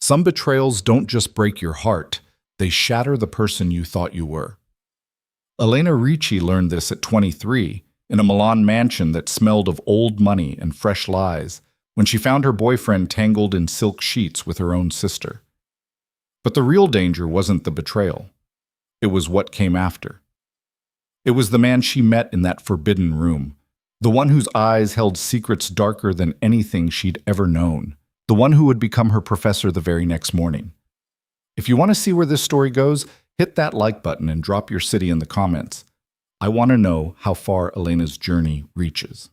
Some betrayals don't just break your heart, they shatter the person you thought you were. Elena Ricci learned this at 23, in a Milan mansion that smelled of old money and fresh lies, when she found her boyfriend tangled in silk sheets with her own sister. But the real danger wasn't the betrayal. It was what came after. It was the man she met in that forbidden room, the one whose eyes held secrets darker than anything she'd ever known, the one who would become her professor the very next morning. If you want to see where this story goes, hit that like button and drop your city in the comments. I want to know how far Elena's journey reaches.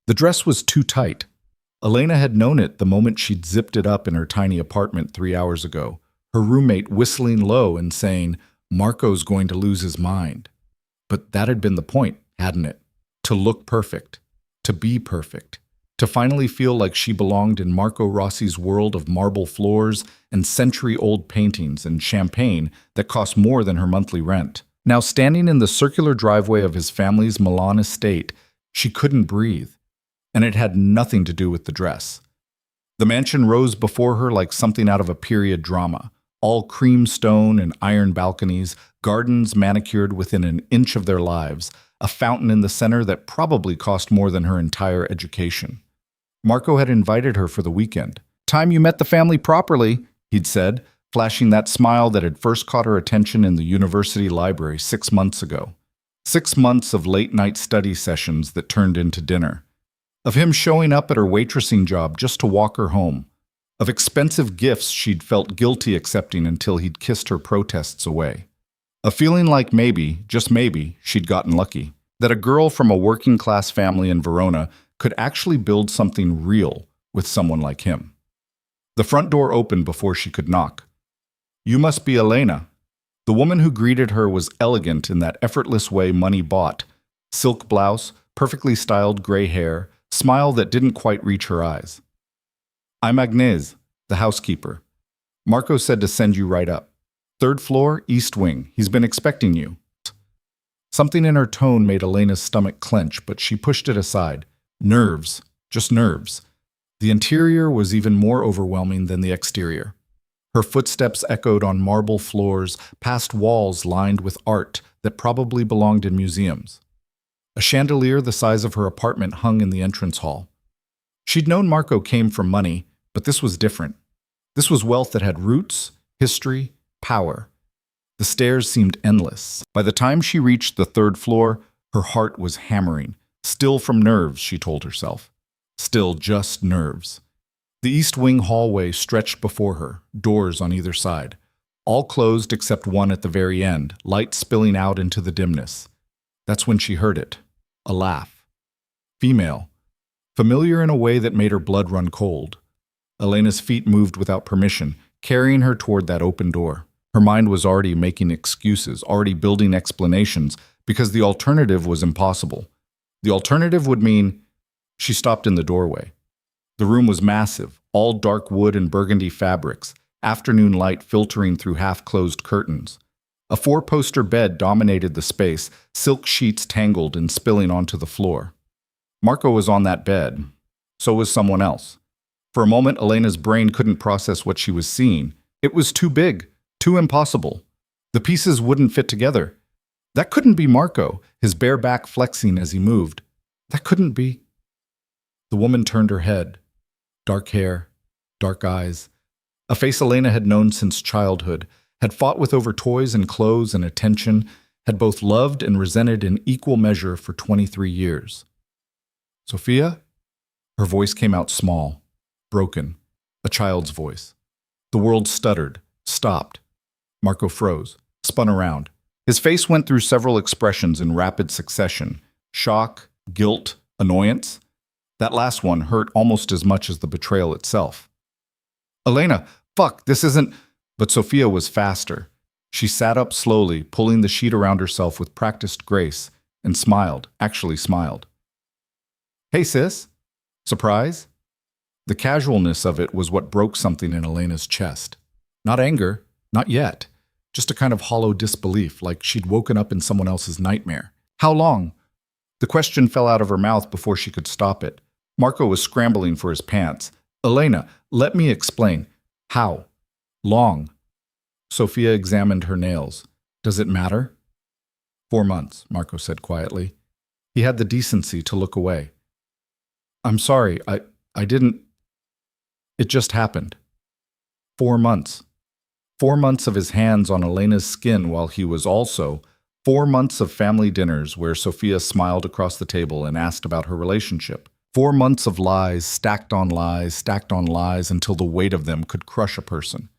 The dress was too tight. Elena had known it the moment she'd zipped it up in her tiny apartment 3 hours ago, her roommate whistling low and saying, "Marco's going to lose his mind." But that had been the point, hadn't it? To look perfect, to be perfect, to finally feel like she belonged in Marco Rossi's world of marble floors and century-old paintings and champagne that cost more than her monthly rent. Now, standing in the circular driveway of his family's Milan estate, she couldn't breathe, and it had nothing to do with the dress. The mansion rose before her like something out of a period drama, all cream stone and iron balconies, gardens manicured within an inch of their lives, a fountain in the center that probably cost more than her entire education. Marco had invited her for the weekend. "Time you met the family properly," he'd said, flashing that smile that had first caught her attention in the university library 6 months ago. 6 months of late-night study sessions that turned into dinner. Of him showing up at her waitressing job just to walk her home. Of expensive gifts she'd felt guilty accepting until he'd kissed her protests away. A feeling like maybe, just maybe, she'd gotten lucky. That a girl from a working-class family in Verona could actually build something real with someone like him. The front door opened before she could knock. "You must be Elena." The woman who greeted her was elegant in that effortless way money bought. Silk blouse, perfectly styled gray hair, smile that didn't quite reach her eyes. "I'm Agnès, the housekeeper. Marco said to send you right up. 3rd floor, east wing. He's been expecting you." Something in her tone made Elena's stomach clench, but she pushed it aside. Nerves, just nerves. The interior was even more overwhelming than the exterior. Her footsteps echoed on marble floors, past walls lined with art that probably belonged in museums. A chandelier the size of her apartment hung in the entrance hall. She'd known Marco came from money, but this was different. This was wealth that had roots, history, power. The stairs seemed endless. By the time she reached the 3rd floor, her heart was hammering. Still from nerves, she told herself. Still just nerves. The east wing hallway stretched before her, doors on either side. All closed except one at the very end, light spilling out into the dimness. That's when she heard it. A laugh. Female. Familiar in a way that made her blood run cold. Elena's feet moved without permission, carrying her toward that open door. Her mind was already making excuses, already building explanations, because the alternative was impossible. The alternative would mean she stopped in the doorway. The room was massive, all dark wood and burgundy fabrics, afternoon light filtering through half-closed curtains. A 4-poster bed dominated the space, silk sheets tangled and spilling onto the floor. Marco was on that bed. So was someone else. For a moment, Elena's brain couldn't process what she was seeing. It was too big, too impossible. The pieces wouldn't fit together. That couldn't be Marco, his bare back flexing as he moved. That couldn't be. The woman turned her head. Dark hair, dark eyes. A face Elena had known since childhood, had fought with over toys and clothes and attention, had both loved and resented in equal measure for 23 years. "Sophia?" Her voice came out small, broken, a child's voice. The world stuttered, stopped. Marco froze, spun around. His face went through several expressions in rapid succession. Shock, guilt, annoyance. That last one hurt almost as much as the betrayal itself. "Elena, fuck, this isn't..." But Sophia was faster. She sat up slowly, pulling the sheet around herself with practiced grace, and smiled, actually smiled. "Hey, sis." Surprise? The casualness of it was what broke something in Elena's chest. Not anger, not yet. Just a kind of hollow disbelief, like she'd woken up in someone else's nightmare. "How long?" The question fell out of her mouth before she could stop it. Marco was scrambling for his pants. Elena, let me explain. How? Long. Sophia examined her nails. Does it matter? 4 months, Marco said quietly. He had the decency to look away. I'm sorry, I didn't. It just happened. 4 months. 4 months of his hands on Elena's skin while he was also 4 months of family dinners where Sophia smiled across the table and asked about her relationship. 4 months of lies stacked on lies until the weight of them could crush a person.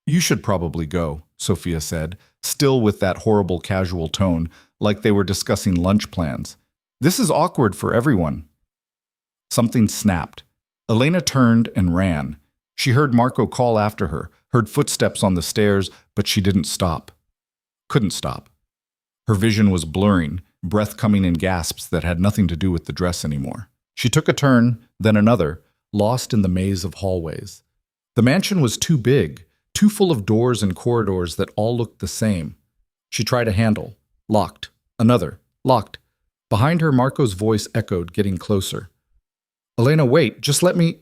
You should probably go, Sophia said, still with that horrible casual tone, like they were discussing lunch plans. This is awkward for everyone. Something snapped. Elena turned and ran. She heard Marco call after her, heard footsteps on the stairs, but she didn't stop. Couldn't stop. Her vision was blurring, breath coming in gasps that had nothing to do with the dress anymore. She took a turn, then another, lost in the maze of hallways. The mansion was too big, too full of doors and corridors that all looked the same. She tried a handle. Locked. Another. Locked. Behind her, Marco's voice echoed, getting closer. Elena, wait, just let me...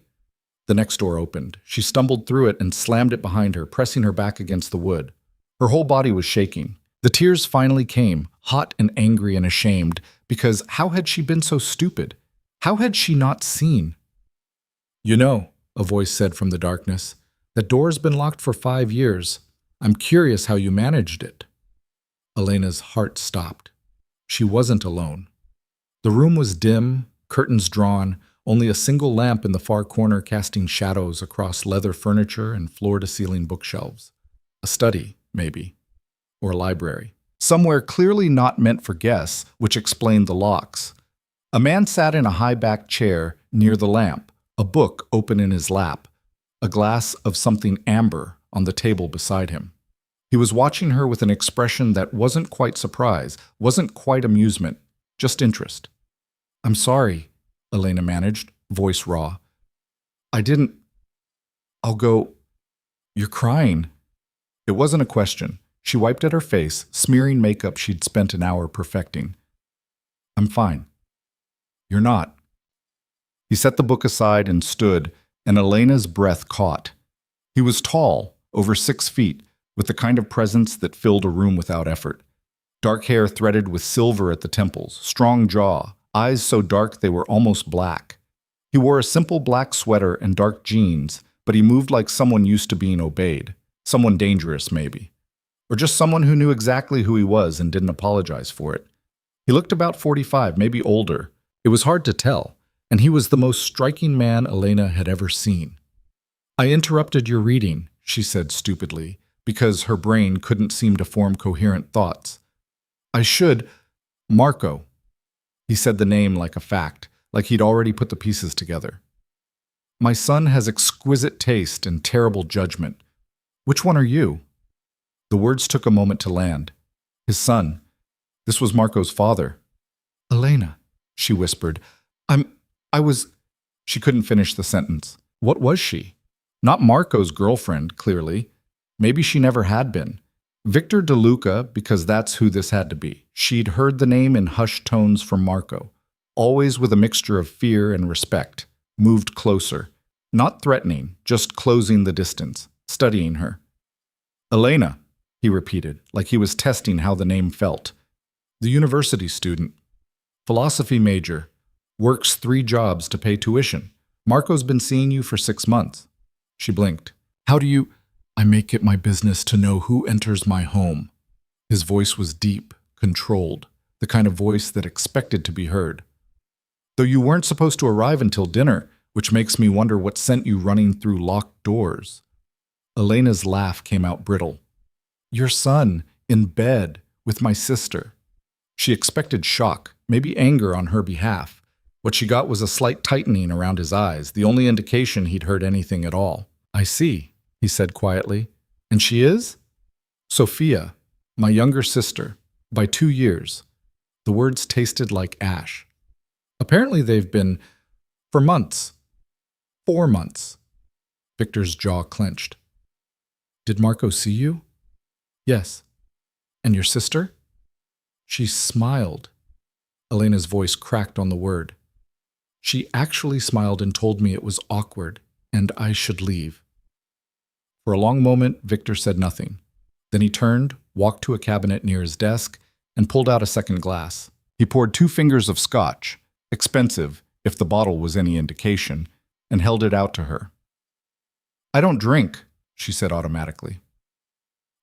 The next door opened. She stumbled through it and slammed it behind her, pressing her back against the wood. Her whole body was shaking. The tears finally came, hot and angry and ashamed, because how had she been so stupid? How had she not seen? You know, a voice said from the darkness, that door's been locked for 5 years. I'm curious how you managed it. Elena's heart stopped. She wasn't alone. The room was dim, curtains drawn, only a single lamp in the far corner casting shadows across leather furniture and floor-to-ceiling bookshelves. A study, maybe. Or a library. Somewhere clearly not meant for guests, which explained the locks. A man sat in a high-backed chair near the lamp, a book open in his lap, a glass of something amber on the table beside him. He was watching her with an expression that wasn't quite surprise, wasn't quite amusement, just interest. I'm sorry, Elena managed, voice raw. I didn't... I'll go... You're crying. It wasn't a question. She wiped at her face, smearing makeup she'd spent an hour perfecting. I'm fine. You're not. He set the book aside and stood, and Elena's breath caught. He was tall, over 6 feet, with the kind of presence that filled a room without effort. Dark hair threaded with silver at the temples, strong jaw, eyes so dark they were almost black. He wore a simple black sweater and dark jeans, but he moved like someone used to being obeyed. Someone dangerous, maybe. Or just someone who knew exactly who he was and didn't apologize for it. He looked about 45, maybe older. It was hard to tell, and he was the most striking man Elena had ever seen. I interrupted your reading, she said stupidly, because her brain couldn't seem to form coherent thoughts. I should... Marco. He said the name like a fact, like he'd already put the pieces together. My son has exquisite taste and terrible judgment. Which one are you? The words took a moment to land. His son. This was Marco's father. Elena, she whispered. I was... She couldn't finish the sentence. What was she? Not Marco's girlfriend, clearly. Maybe she never had been. Victor DeLuca, because that's who this had to be. She'd heard the name in hushed tones from Marco, always with a mixture of fear and respect. Moved closer. Not threatening, just closing the distance, studying her. Elena, he repeated, like he was testing how the name felt. The university student. Philosophy major. Works 3 jobs to pay tuition. Marco's been seeing you for 6 months. She blinked. How do you... I make it my business to know who enters my home. His voice was deep, controlled, the kind of voice that expected to be heard. Though you weren't supposed to arrive until dinner, which makes me wonder what sent you running through locked doors. Elena's laugh came out brittle. Your son, in bed, with my sister. She expected shock, maybe anger on her behalf. What she got was a slight tightening around his eyes, the only indication he'd heard anything at all. I see, he said quietly. And she is? Sophia, my younger sister, by 2 years. The words tasted like ash. Apparently they've been for months. 4 months. Victor's jaw clenched. Did Marco see you? Yes. And your sister? She smiled. Elena's voice cracked on the word. She actually smiled and told me it was awkward and I should leave. For a long moment, Victor said nothing. Then he turned, walked to a cabinet near his desk, and pulled out a second glass. He poured 2 fingers of scotch, expensive if the bottle was any indication, and held it out to her. I don't drink, she said automatically.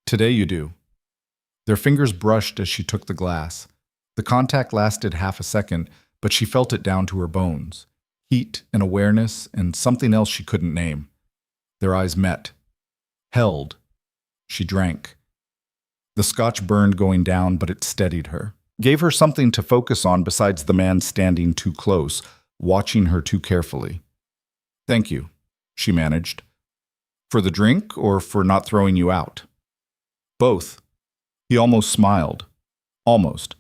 Today you do. Their fingers brushed as she took the glass. The contact lasted half a second, but she felt it down to her bones. Heat and awareness and something else she couldn't name. Their eyes met. Held. She drank. The scotch burned going down, but it steadied her. Gave her something to focus on besides the man standing too close, watching her too carefully. Thank you, she managed. For the drink or for not throwing you out? Both. He almost smiled. Almost.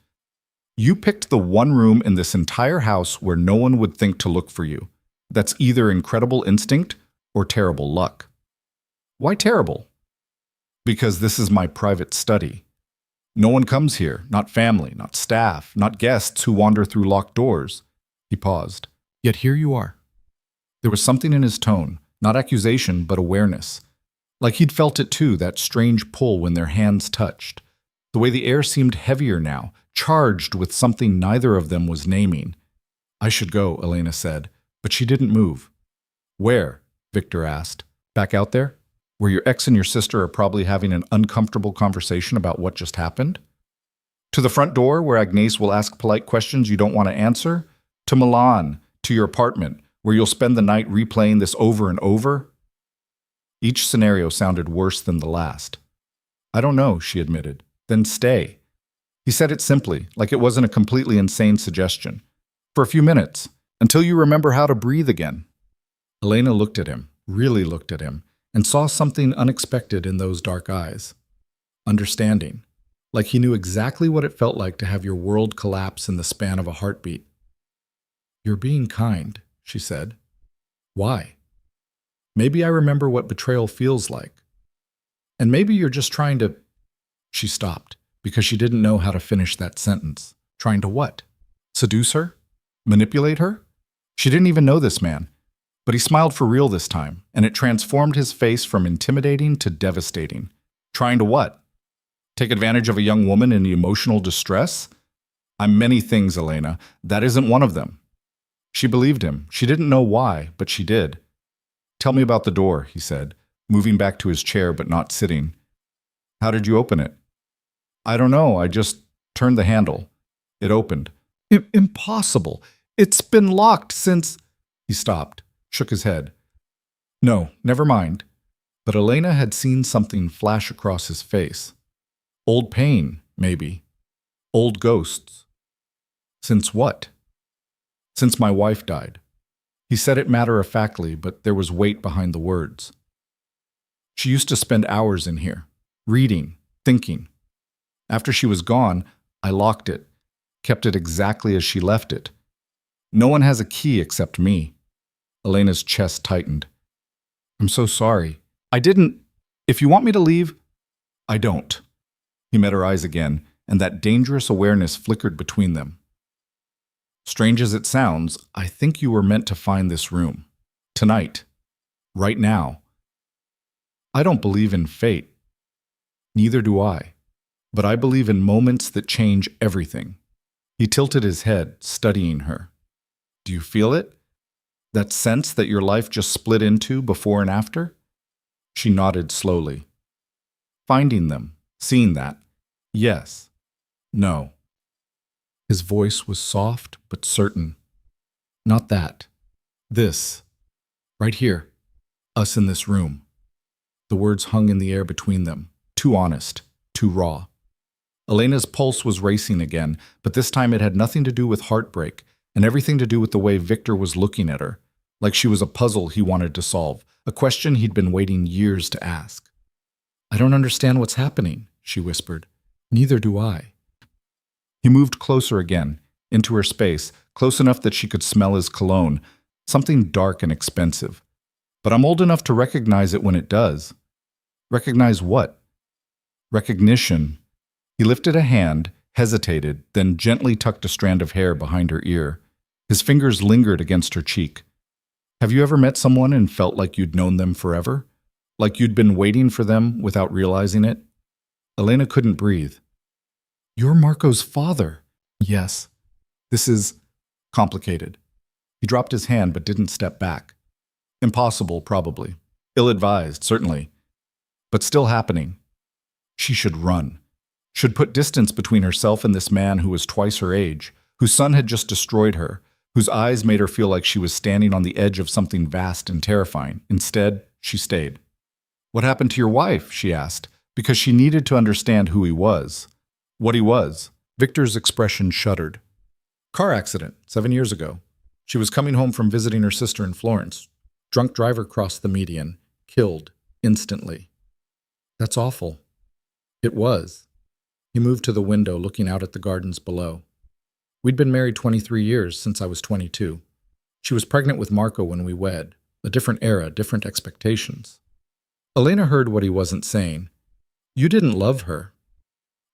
You picked the one room in this entire house where no one would think to look for you. That's either incredible instinct or terrible luck. Why terrible? Because this is my private study. No one comes here, not family, not staff, not guests who wander through locked doors. He paused. Yet here you are. There was something in his tone, not accusation, but awareness. Like he'd felt it too, that strange pull when their hands touched. The way the air seemed heavier now, charged with something neither of them was naming. I should go, Elena said, but she didn't move. Where? Victor asked. Back out there? Where your ex and your sister are probably having an uncomfortable conversation about what just happened? To the front door where Agnes will ask polite questions you don't want to answer? To Milan, to your apartment, where you'll spend the night replaying this over and over? Each scenario sounded worse than the last. I don't know, she admitted. Then stay. He said it simply, like it wasn't a completely insane suggestion. For a few minutes, until you remember how to breathe again. Elena looked at him, really looked at him, and saw something unexpected in those dark eyes. Understanding. Like he knew exactly what it felt like to have your world collapse in the span of a heartbeat. You're being kind, she said. Why? Maybe I remember what betrayal feels like. And maybe you're just trying to... She stopped, because she didn't know how to finish that sentence. Trying to what? Seduce her? Manipulate her? She didn't even know this man. But he smiled for real this time, and it transformed his face from intimidating to devastating. Trying to what? Take advantage of a young woman in emotional distress? I'm many things, Elena. That isn't one of them. She believed him. She didn't know why, but she did. Tell me about the door, he said, moving back to his chair but not sitting. How did you open it? I don't know. I just turned the handle. It opened. Impossible. It's been locked since... He stopped. Shook his head. No, never mind. But Elena had seen something flash across his face. Old pain, maybe. Old ghosts. Since what? Since my wife died. He said it matter-of-factly, but there was weight behind the words. She used to spend hours in here, reading, thinking. After she was gone, I locked it, kept it exactly as she left it. No one has a key except me. Elena's chest tightened. I'm so sorry. I didn't... If you want me to leave, I don't. He met her eyes again, and that dangerous awareness flickered between them. Strange as it sounds, I think you were meant to find this room. Tonight. Right now. I don't believe in fate. Neither do I. But I believe in moments that change everything. He tilted his head, studying her. Do you feel it? That sense that your life just split into before and after? She nodded slowly. Finding them, seeing that. Yes. No. His voice was soft but certain. Not that. This. Right here. Us in this room. The words hung in the air between them. Too honest. Too raw. Elena's pulse was racing again, but this time it had nothing to do with heartbreak, and everything to do with the way Victor was looking at her, like she was a puzzle he wanted to solve, a question he'd been waiting years to ask. I don't understand what's happening, she whispered. Neither do I. He moved closer again, into her space, close enough that she could smell his cologne, something dark and expensive. But I'm old enough to recognize it when it does. Recognize what? Recognition. He lifted a hand, hesitated, then gently tucked a strand of hair behind her ear. His fingers lingered against her cheek. Have you ever met someone and felt like you'd known them forever? Like you'd been waiting for them without realizing it? Elena couldn't breathe. You're Marco's father. Yes. This is complicated. He dropped his hand but didn't step back. Impossible, probably. Ill-advised, certainly. But still happening. She should run. Should put distance between herself and this man who was twice her age, whose son had just destroyed her, whose eyes made her feel like she was standing on the edge of something vast and terrifying. Instead, she stayed. What happened to your wife? She asked, because she needed to understand who he was. What he was. Victor's expression shuddered. Car accident, 7 years ago. She was coming home from visiting her sister in Florence. Drunk driver crossed the median. Killed. Instantly. That's awful. It was. He moved to the window, looking out at the gardens below. We'd been married 23 years, since I was 22. She was pregnant with Marco when we wed. A different era, different expectations. Elena heard what he wasn't saying. You didn't love her.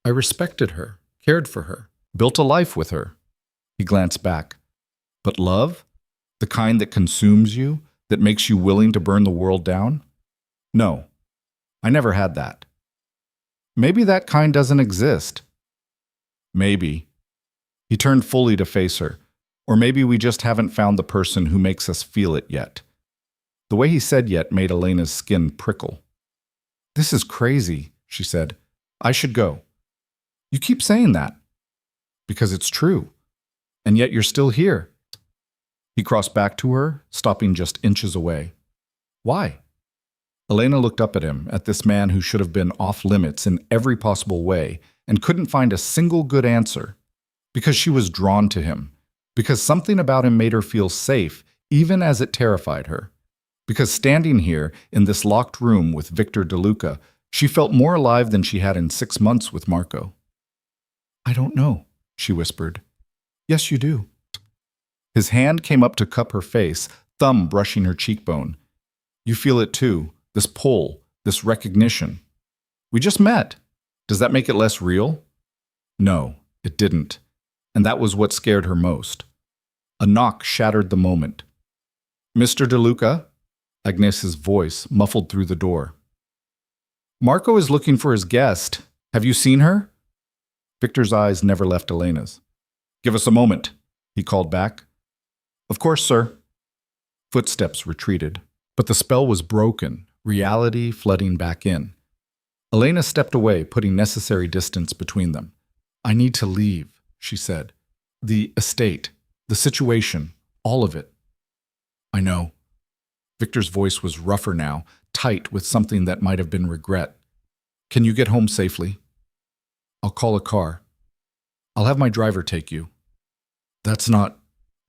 I respected her, cared for her, built a life with her. He glanced back. But love? The kind that consumes you, that makes you willing to burn the world down? No, I never had that. Maybe that kind doesn't exist. Maybe. He turned fully to face her. Or maybe we just haven't found the person who makes us feel it yet. The way he said yet made Elena's skin prickle. This is crazy, she said. I should go. You keep saying that. Because it's true. And yet you're still here. He crossed back to her, stopping just inches away. Why? Elena looked up at him, at this man who should have been off limits in every possible way, and couldn't find a single good answer. Because she was drawn to him. Because something about him made her feel safe, even as it terrified her. Because standing here, in this locked room with Victor DeLuca, she felt more alive than she had in 6 months with Marco. I don't know, she whispered. Yes, you do. His hand came up to cup her face, thumb brushing her cheekbone. You feel it too, this pull, this recognition. We just met. Does that make it less real? No, it didn't. And that was what scared her most. A knock shattered the moment. Mr. DeLuca? Agnes's voice muffled through the door. Marco is looking for his guest. Have you seen her? Victor's eyes never left Elena's. Give us a moment, he called back. Of course, sir. Footsteps retreated, but the spell was broken, reality flooding back in. Elena stepped away, putting necessary distance between them. I need to leave, she said. The estate, the situation, all of it. I know. Victor's voice was rougher now, tight with something that might have been regret. Can you get home safely? I'll call a car. I'll have my driver take you. That's not...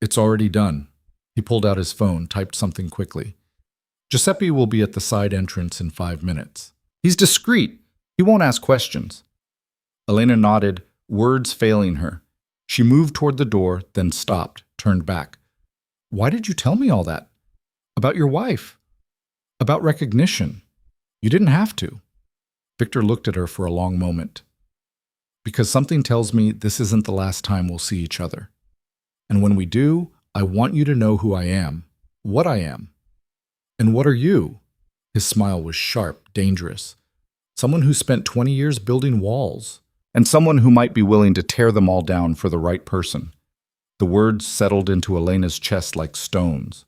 It's already done. He pulled out his phone, typed something quickly. Giuseppe will be at the side entrance in 5 minutes. He's discreet. He won't ask questions. Elena nodded, words failing her. She moved toward the door, then stopped, turned back. Why did you tell me all that? About your wife? About recognition? You didn't have to. Victor looked at her for a long moment. Because something tells me this isn't the last time we'll see each other. And when we do, I want you to know who I am, what I am. And what are you? His smile was sharp, dangerous. Someone who spent 20 years building walls. And someone who might be willing to tear them all down for the right person. The words settled into Elena's chest like stones.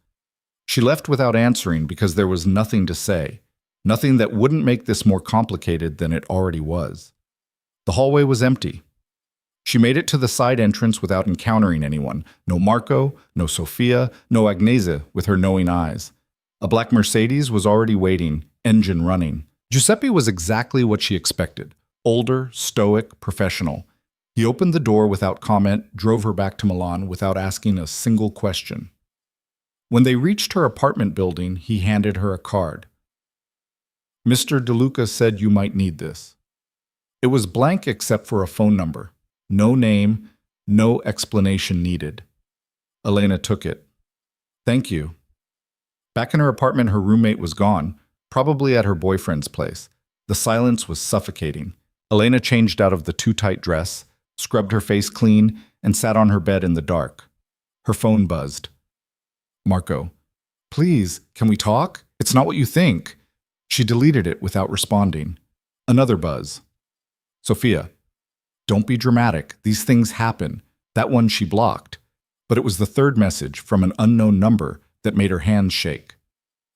She left without answering because there was nothing to say. Nothing that wouldn't make this more complicated than it already was. The hallway was empty. She made it to the side entrance without encountering anyone. No Marco, no Sofia, no Agnese with her knowing eyes. A black Mercedes was already waiting, engine running. Giuseppe was exactly what she expected. Older, stoic, professional. He opened the door without comment, drove her back to Milan without asking a single question. When they reached her apartment building, he handed her a card. Mr. DeLuca said you might need this. It was blank except for a phone number. No name, no explanation needed. Elena took it. Thank you. Back in her apartment, her roommate was gone, probably at her boyfriend's place. The silence was suffocating. Elena changed out of the too-tight dress, scrubbed her face clean, and sat on her bed in the dark. Her phone buzzed. Marco. Please, can we talk? It's not what you think. She deleted it without responding. Another buzz. Sophia, don't be dramatic. These things happen. That one she blocked. But it was the third message from an unknown number that made her hands shake.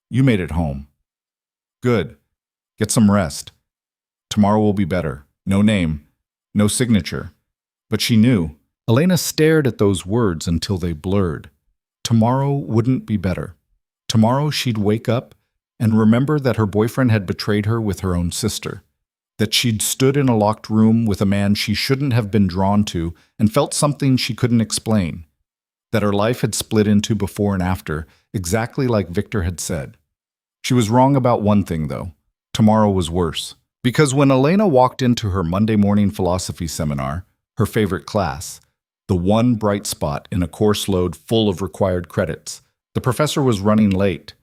You made it home. Good. Get some rest. Tomorrow will be better. No name. No signature. But she knew. Elena stared at those words until they blurred. Tomorrow wouldn't be better. Tomorrow she'd wake up and remember that her boyfriend had betrayed her with her own sister. That she'd stood in a locked room with a man she shouldn't have been drawn to and felt something she couldn't explain. That her life had split into before and after, exactly like Victor had said. She was wrong about one thing, though. Tomorrow was worse. Because when Elena walked into her Monday morning philosophy seminar, her favorite class, the one bright spot in a course load full of required credits, the professor was running late.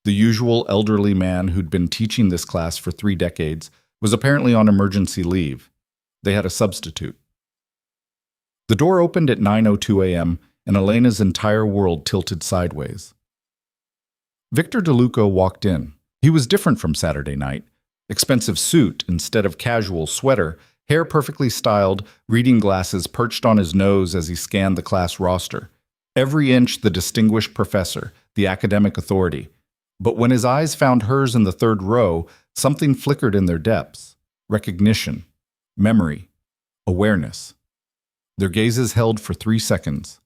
The usual elderly man who'd been teaching this class for 3 decades was apparently on emergency leave. They had a substitute. The door opened at 9:02 a.m., and Elena's entire world tilted sideways. Victor DeLuca walked in. He was different from Saturday night. Expensive suit instead of casual sweater, hair perfectly styled, reading glasses perched on his nose as he scanned the class roster. Every inch the distinguished professor, the academic authority. But when his eyes found hers in the third row, something flickered in their depths. Recognition, memory, awareness. Their gazes held for 3 seconds.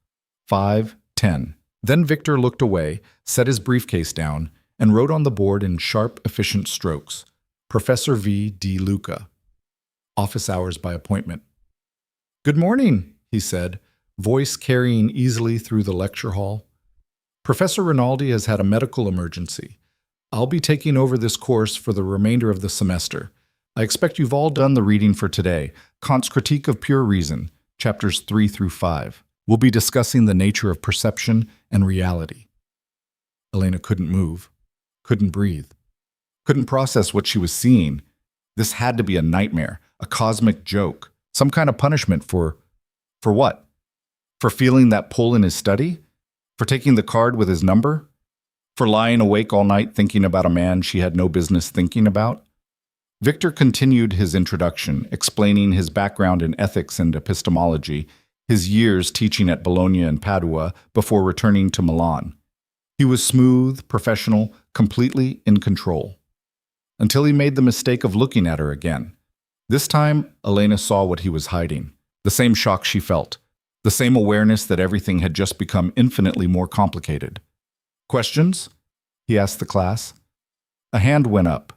5, 10. Then Victor looked away, set his briefcase down, and wrote on the board in sharp, efficient strokes, Professor V. D. Luca. Office hours by appointment. Good morning, he said, voice carrying easily through the lecture hall. Professor Rinaldi has had a medical emergency. I'll be taking over this course for the remainder of the semester. I expect you've all done the reading for today, Kant's Critique of Pure Reason, chapters 3 through 5. We'll be discussing the nature of perception and reality. Elena couldn't move, couldn't breathe, couldn't process what she was seeing. This had to be a nightmare, a cosmic joke, some kind of punishment for what? For feeling that pull in his study? For taking the card with his number? For lying awake all night thinking about a man she had no business thinking about? Victor continued his introduction, explaining his background in ethics and epistemology, his years teaching at Bologna and Padua before returning to Milan. He was smooth, professional, completely in control. Until he made the mistake of looking at her again. This time, Elena saw what he was hiding. The same shock she felt. The same awareness that everything had just become infinitely more complicated. Questions? He asked the class. A hand went up.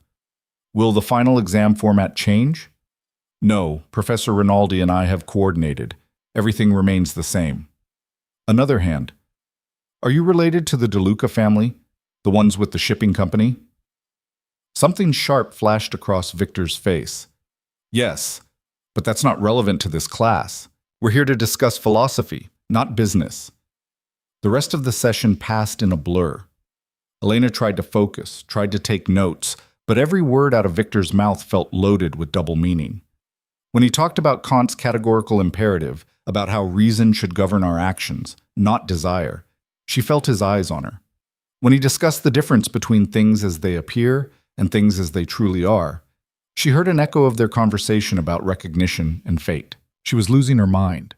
Will the final exam format change? No, Professor Rinaldi and I have coordinated. Everything remains the same. Another hand. Are you related to the DeLuca family? The ones with the shipping company? Something sharp flashed across Victor's face. Yes, but that's not relevant to this class. We're here to discuss philosophy, not business. The rest of the session passed in a blur. Elena tried to focus, tried to take notes, but every word out of Victor's mouth felt loaded with double meaning. When he talked about Kant's categorical imperative, about how reason should govern our actions, not desire, she felt his eyes on her. When he discussed the difference between things as they appear and things as they truly are, she heard an echo of their conversation about recognition and fate. She was losing her mind.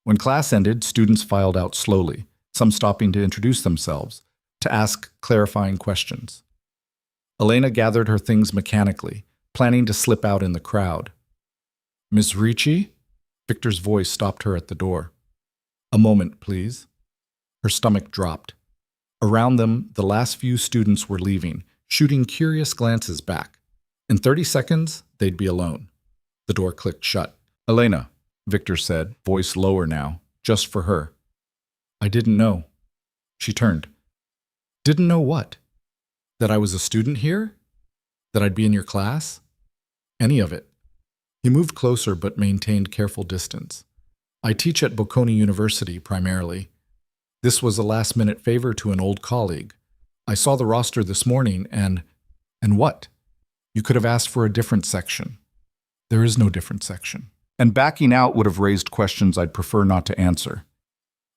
When class ended, students filed out slowly, some stopping to introduce themselves, to ask clarifying questions. Elena gathered her things mechanically, planning to slip out in the crowd. Miss Ricci? Victor's voice stopped her at the door. A moment, please. Her stomach dropped. Around them, the last few students were leaving, shooting curious glances back. In 30 seconds, they'd be alone. The door clicked shut. Elena, Victor said, voice lower now, just for her. I didn't know. She turned. Didn't know what? That I was a student here? That I'd be in your class? Any of it. He moved closer but maintained careful distance. I teach at Bocconi University primarily. This was a last-minute favor to an old colleague. I saw the roster this morning and what? You could have asked for a different section. There is no different section. And backing out would have raised questions I'd prefer not to answer.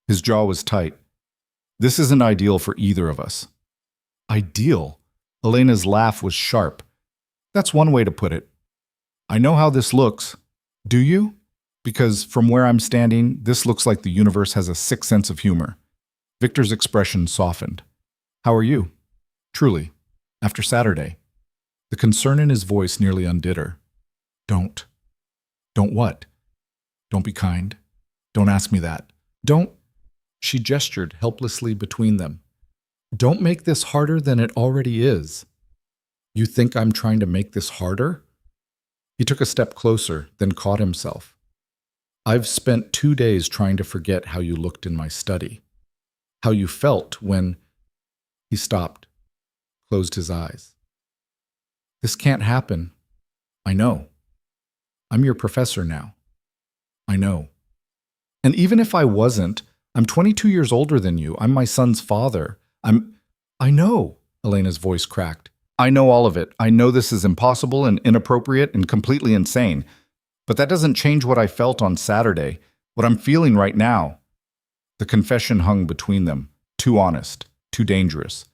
His jaw was tight. This isn't ideal for either of us. Ideal? Elena's laugh was sharp. That's one way to put it. I know how this looks. Do you? Because from where I'm standing, this looks like the universe has a sick sense of humor. Victor's expression softened. How are you? Truly. After Saturday. The concern in his voice nearly undid her. Don't. Don't what? Don't be kind. Don't ask me that. Don't. She gestured helplessly between them. Don't make this harder than it already is. You think I'm trying to make this harder? He took a step closer, then caught himself. I've spent 2 days trying to forget how you looked in my study. How you felt when... He stopped, closed his eyes. This can't happen. I know. I'm your professor now. I know. And even if I wasn't, I'm 22 years older than you. I'm my son's father. I know, Elena's voice cracked. I know all of it. I know this is impossible and inappropriate and completely insane. But that doesn't change what I felt on Saturday, what I'm feeling right now. The confession hung between them, too honest, too dangerous.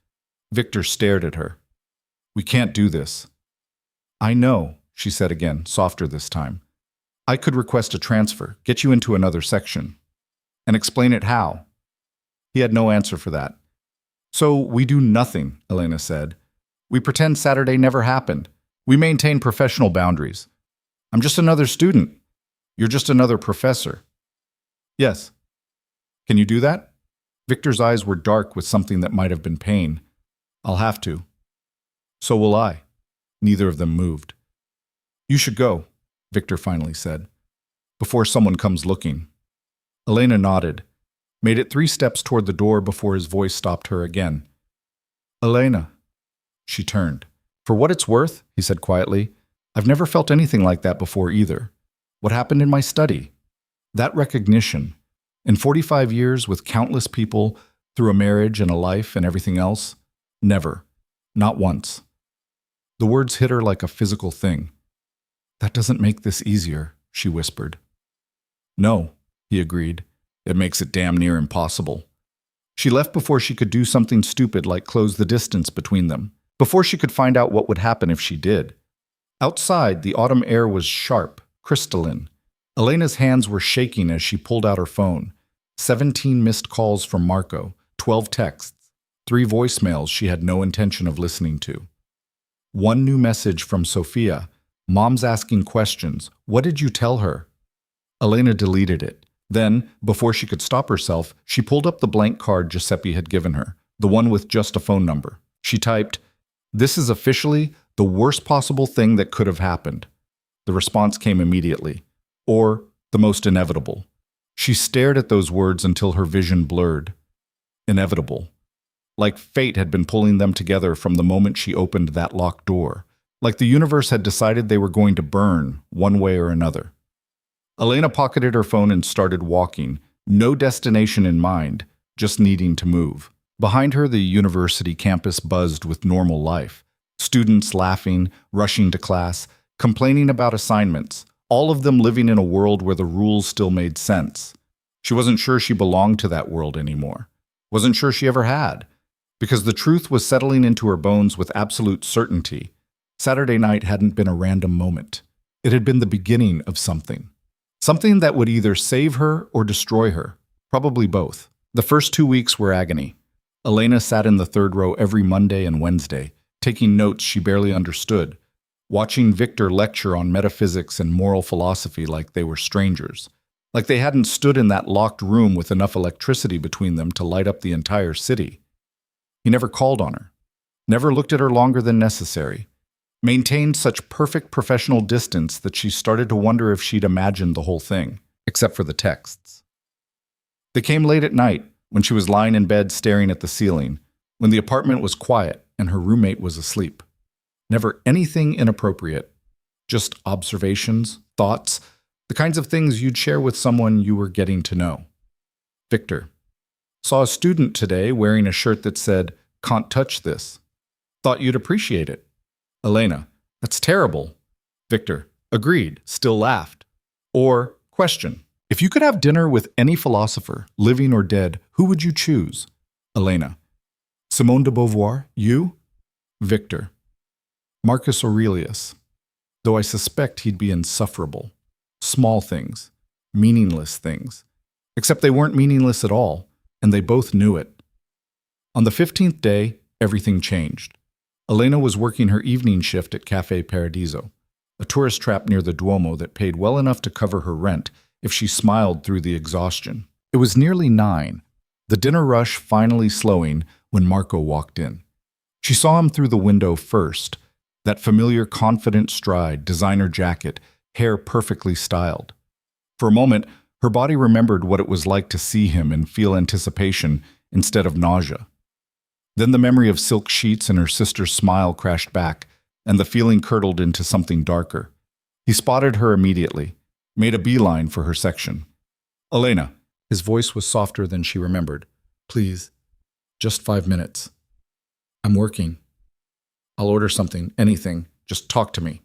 Victor stared at her. We can't do this. I know, she said again, softer this time. I could request a transfer, get you into another section. And explain it how. He had no answer for that. So we do nothing, Elena said. We pretend Saturday never happened. We maintain professional boundaries. I'm just another student. You're just another professor. Yes. Can you do that? Victor's eyes were dark with something that might have been pain. I'll have to. So will I. Neither of them moved. You should go, Victor finally said, before someone comes looking. Elena nodded, made it 3 steps toward the door before his voice stopped her again. Elena. She turned. For what it's worth, he said quietly, I've never felt anything like that before either. What happened in my study? That recognition. In 45 years with countless people, through a marriage and a life and everything else, never. Not once. The words hit her like a physical thing. That doesn't make this easier, she whispered. No, he agreed. It makes it damn near impossible. She left before she could do something stupid like close the distance between them, before she could find out what would happen if she did. Outside, the autumn air was sharp, crystalline. Elena's hands were shaking as she pulled out her phone. 17 missed calls from Marco, 12 texts, 3 voicemails she had no intention of listening to. 1 new message from Sophia. Mom's asking questions. What did you tell her? Elena deleted it. Then, before she could stop herself, she pulled up the blank card Giuseppe had given her, the one with just a phone number. She typed, "This is officially the worst possible thing that could have happened." The response came immediately. Or, the most inevitable. She stared at those words until her vision blurred. Inevitable. Like fate had been pulling them together from the moment she opened that locked door. Like the universe had decided they were going to burn, one way or another. Elena pocketed her phone and started walking, no destination in mind, just needing to move. Behind her, the university campus buzzed with normal life. Students laughing, rushing to class, complaining about assignments, all of them living in a world where the rules still made sense. She wasn't sure she belonged to that world anymore. Wasn't sure she ever had. Because the truth was settling into her bones with absolute certainty. Saturday night hadn't been a random moment. It had been the beginning of something. Something that would either save her or destroy her. Probably both. The first 2 weeks were agony. Elena sat in the 3rd row every Monday and Wednesday, taking notes she barely understood, watching Victor lecture on metaphysics and moral philosophy like they were strangers, like they hadn't stood in that locked room with enough electricity between them to light up the entire city. He never called on her, never looked at her longer than necessary, maintained such perfect professional distance that she started to wonder if she'd imagined the whole thing, except for the texts. They came late at night, when she was lying in bed staring at the ceiling, when the apartment was quiet and her roommate was asleep. Never anything inappropriate, just observations, thoughts, the kinds of things you'd share with someone you were getting to know. Victor. Saw a student today wearing a shirt that said, "Can't touch this." Thought you'd appreciate it. Elena. That's terrible. Victor. Agreed. Still laughed. Or, question. If you could have dinner with any philosopher, living or dead, who would you choose? Elena. Simone de Beauvoir, you? Victor. Marcus Aurelius. Though I suspect he'd be insufferable. Small things. Meaningless things. Except they weren't meaningless at all, and they both knew it. On the 15th day, everything changed. Elena was working her evening shift at Cafe Paradiso, a tourist trap near the Duomo that paid well enough to cover her rent if she smiled through the exhaustion. It was nearly 9, the dinner rush finally slowing when Marco walked in. She saw him through the window first, that familiar confident stride, designer jacket, hair perfectly styled. For a moment, her body remembered what it was like to see him and feel anticipation instead of nausea. Then the memory of silk sheets and her sister's smile crashed back, and the feeling curdled into something darker. He spotted her immediately, made a beeline for her section. Elena. His voice was softer than she remembered. Please, just 5 minutes. I'm working. I'll order something, anything. Just talk to me.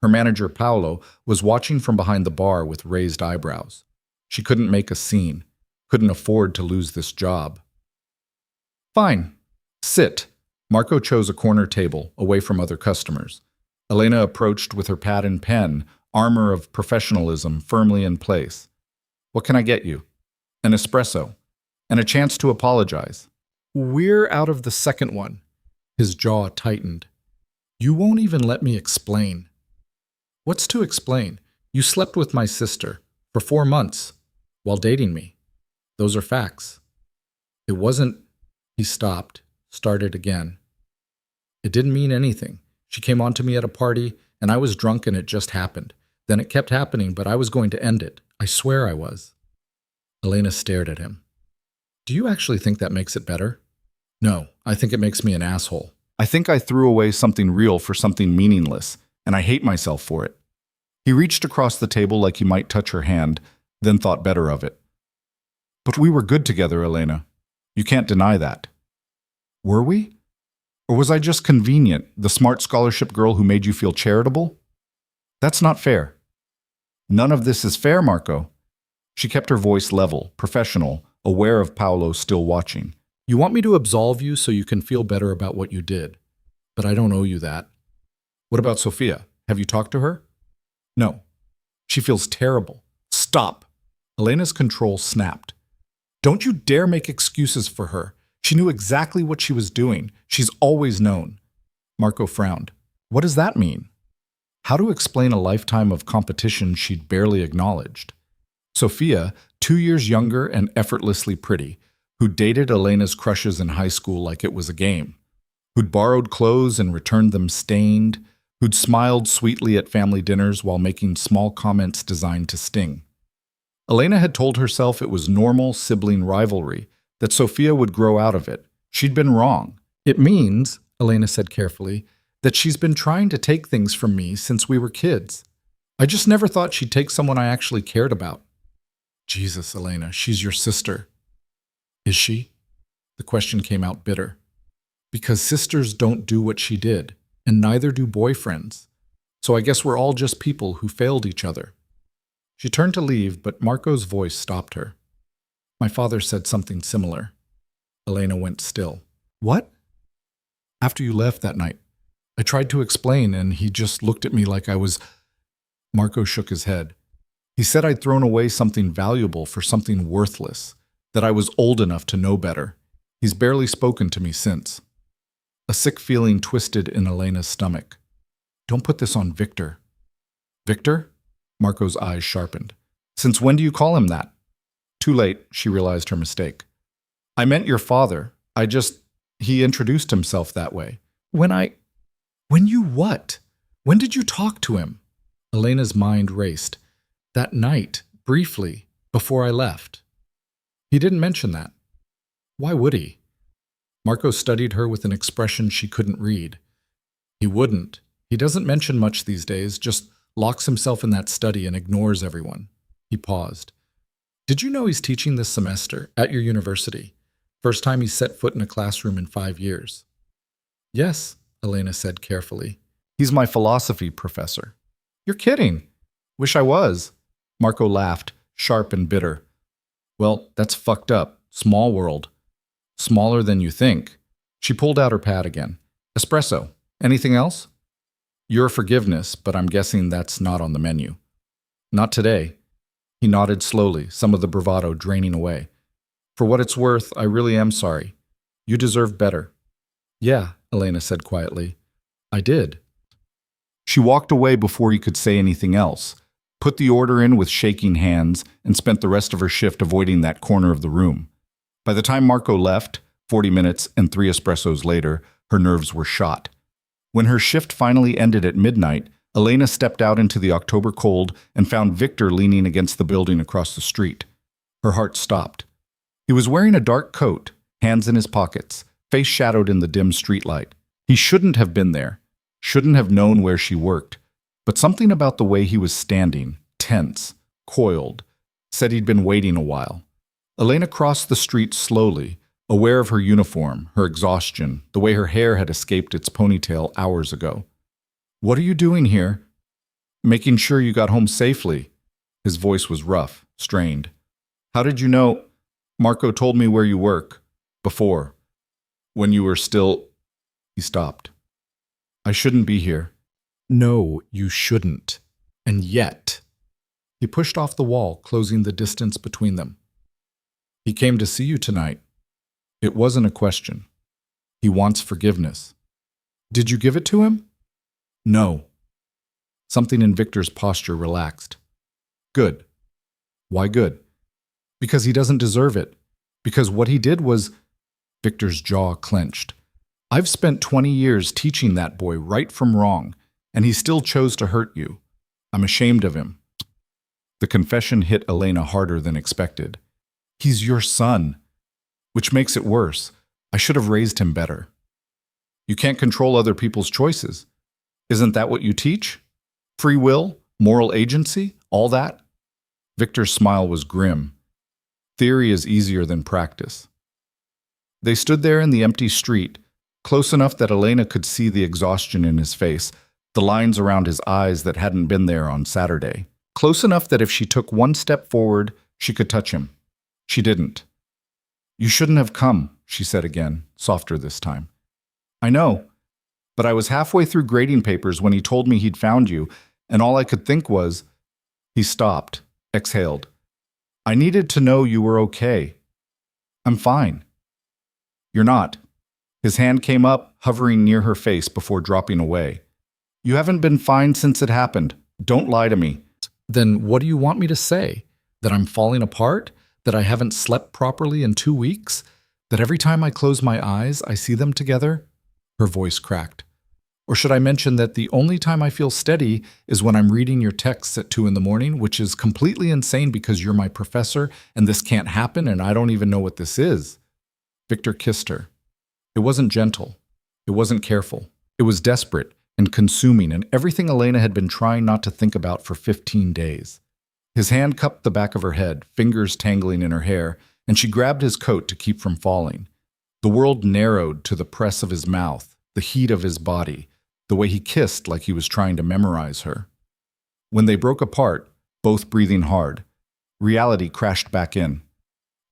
Her manager, Paolo, was watching from behind the bar with raised eyebrows. She couldn't make a scene, couldn't afford to lose this job. Fine. Sit. Marco chose a corner table, away from other customers. Elena approached with her pad and pen, armor of professionalism firmly in place. What can I get you? An espresso. And a chance to apologize. We're out of the second one. His jaw tightened. You won't even let me explain. What's to explain? You slept with my sister for 4 months while dating me. Those are facts. It wasn't... He stopped, started again. It didn't mean anything. She came on to me at a party, and I was drunk and it just happened. Then it kept happening, but I was going to end it. I swear I was. Elena stared at him. Do you actually think that makes it better? No, I think it makes me an asshole. I think I threw away something real for something meaningless, and I hate myself for it. He reached across the table like he might touch her hand, then thought better of it. But we were good together, Elena. You can't deny that. Were we? Or was I just convenient, the smart scholarship girl who made you feel charitable? That's not fair. None of this is fair, Marco. She kept her voice level, professional, aware of Paolo still watching. You want me to absolve you so you can feel better about what you did, but I don't owe you that. What about Sophia? Have you talked to her? No. She feels terrible. Stop. Elena's control snapped. Don't you dare make excuses for her. She knew exactly what she was doing. She's always known. Marco frowned. What does that mean? How to explain a lifetime of competition she'd barely acknowledged? Sophia, 2 years younger and effortlessly pretty, who'd dated Elena's crushes in high school like it was a game, who'd borrowed clothes and returned them stained, who'd smiled sweetly at family dinners while making small comments designed to sting. Elena had told herself it was normal sibling rivalry, that Sophia would grow out of it. She'd been wrong. It means, Elena said carefully, that she's been trying to take things from me since we were kids. I just never thought she'd take someone I actually cared about. Jesus, Elena, she's your sister. Is she? The question came out bitter. Because sisters don't do what she did, and neither do boyfriends. So I guess we're all just people who failed each other. She turned to leave, but Marco's voice stopped her. My father said something similar. Elena went still. What? After you left that night, I tried to explain, and he just looked at me like I was... Marco shook his head. He said I'd thrown away something valuable for something worthless, that I was old enough to know better. He's barely spoken to me since. A sick feeling twisted in Elena's stomach. Don't put this on Victor. Victor? Marco's eyes sharpened. Since when do you call him that? Too late, she realized her mistake. I meant your father. He introduced himself that way. When you what? When did you talk to him? Elena's mind raced. That night, briefly, before I left. He didn't mention that. Why would he? Marco studied her with an expression she couldn't read. He wouldn't. He doesn't mention much these days, just locks himself in that study and ignores everyone. He paused. Did you know he's teaching this semester at your university? First time he's set foot in a classroom in 5 years. Yes, Elena said carefully. He's my philosophy professor. You're kidding. Wish I was. Marco laughed, sharp and bitter. Well, that's fucked up. Small world. Smaller than you think. She pulled out her pad again. Espresso. Anything else? Your forgiveness, but I'm guessing that's not on the menu. Not today. He nodded slowly, some of the bravado draining away. For what it's worth, I really am sorry. You deserve better. Yeah, Elena said quietly. I did. She walked away before he could say anything else, put the order in with shaking hands, and spent the rest of her shift avoiding that corner of the room. By the time Marco left, 40 minutes and 3 espressos later, her nerves were shot. When her shift finally ended at midnight, Elena stepped out into the October cold and found Victor leaning against the building across the street. Her heart stopped. He was wearing a dark coat, hands in his pockets, face shadowed in the dim streetlight. He shouldn't have been there, shouldn't have known where she worked, but something about the way he was standing, tense, coiled, said he'd been waiting a while. Elena crossed the street slowly, aware of her uniform, her exhaustion, the way her hair had escaped its ponytail hours ago. What are you doing here? Making sure you got home safely. His voice was rough, strained. How did you know? Marco told me where you work. Before. When you were still... He stopped. I shouldn't be here. No, you shouldn't. And yet... He pushed off the wall, closing the distance between them. He came to see you tonight. It wasn't a question. He wants forgiveness. Did you give it to him? No. Something in Victor's posture relaxed. Good. Why good? Because he doesn't deserve it. Because what he did was... Victor's jaw clenched. I've spent 20 years teaching that boy right from wrong, and he still chose to hurt you. I'm ashamed of him. The confession hit Elena harder than expected. He's your son. Which makes it worse. I should have raised him better. You can't control other people's choices. Isn't that what you teach? Free will? Moral agency? All that? Victor's smile was grim. Theory is easier than practice. They stood there in the empty street, close enough that Elena could see the exhaustion in his face, the lines around his eyes that hadn't been there on Saturday. Close enough that if she took one step forward, she could touch him. She didn't. You shouldn't have come, she said again, softer this time. I know, but I was halfway through grading papers when he told me he'd found you, and all I could think was... He stopped, exhaled. I needed to know you were okay. I'm fine. You're not. His hand came up, hovering near her face before dropping away. You haven't been fine since it happened. Don't lie to me. Then what do you want me to say? That I'm falling apart? That I haven't slept properly in 2 weeks? That every time I close my eyes, I see them together? Her voice cracked. Or should I mention that the only time I feel steady is when I'm reading your texts at 2 in the morning, which is completely insane because you're my professor and this can't happen and I don't even know what this is. Victor kissed her. It wasn't gentle. It wasn't careful. It was desperate and consuming and everything Elena had been trying not to think about for 15 days. His hand cupped the back of her head, fingers tangling in her hair, and she grabbed his coat to keep from falling. The world narrowed to the press of his mouth, the heat of his body, the way he kissed like he was trying to memorize her. When they broke apart, both breathing hard, reality crashed back in.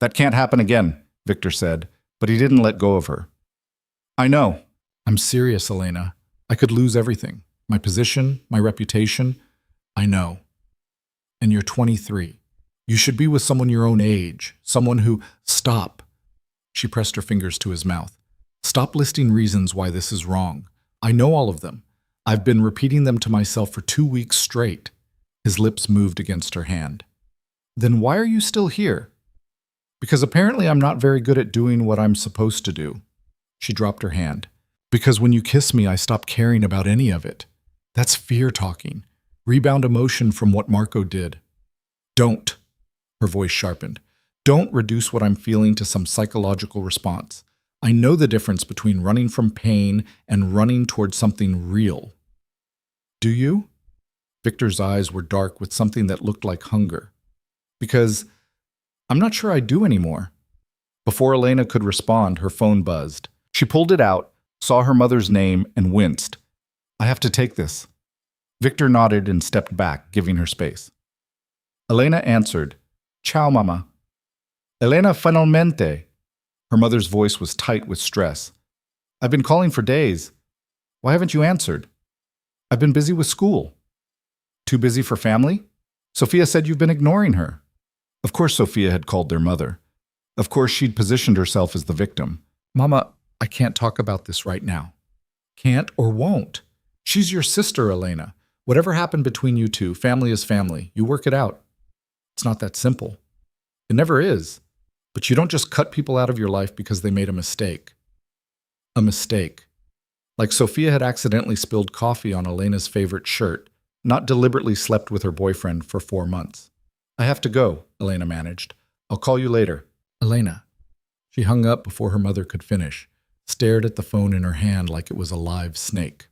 That can't happen again, Victor said, but he didn't let go of her. I know. I'm serious, Elena. I could lose everything. My position, my reputation. I know. And you're 23. You should be with someone your own age, someone who... Stop. She pressed her fingers to his mouth. Stop listing reasons why this is wrong. I know all of them. I've been repeating them to myself for 2 weeks straight. His lips moved against her hand. Then why are you still here? Because apparently I'm not very good at doing what I'm supposed to do. She dropped her hand. Because when you kiss me, I stop caring about any of it. That's fear talking. Rebound emotion from what Marco did. Don't. Her voice sharpened. Don't reduce what I'm feeling to some psychological response. I know the difference between running from pain and running towards something real. Do you? Victor's eyes were dark with something that looked like hunger. Because I'm not sure I do anymore. Before Elena could respond, her phone buzzed. She pulled it out, saw her mother's name, and winced. I have to take this. Victor nodded and stepped back, giving her space. Elena answered, Ciao, Mama. Elena, finalmente. Her mother's voice was tight with stress. I've been calling for days. Why haven't you answered? I've been busy with school. Too busy for family? Sophia said you've been ignoring her. Of course Sophia had called their mother. Of course she'd positioned herself as the victim. Mama, I can't talk about this right now. Can't or won't. She's your sister, Elena. Whatever happened between you two, family is family. You work it out. It's not that simple. It never is. But you don't just cut people out of your life because they made a mistake. A mistake. Like Sophia had accidentally spilled coffee on Elena's favorite shirt, not deliberately slept with her boyfriend for 4 months. I have to go, Elena managed. I'll call you later. Elena. She hung up before her mother could finish, stared at the phone in her hand like it was a live snake.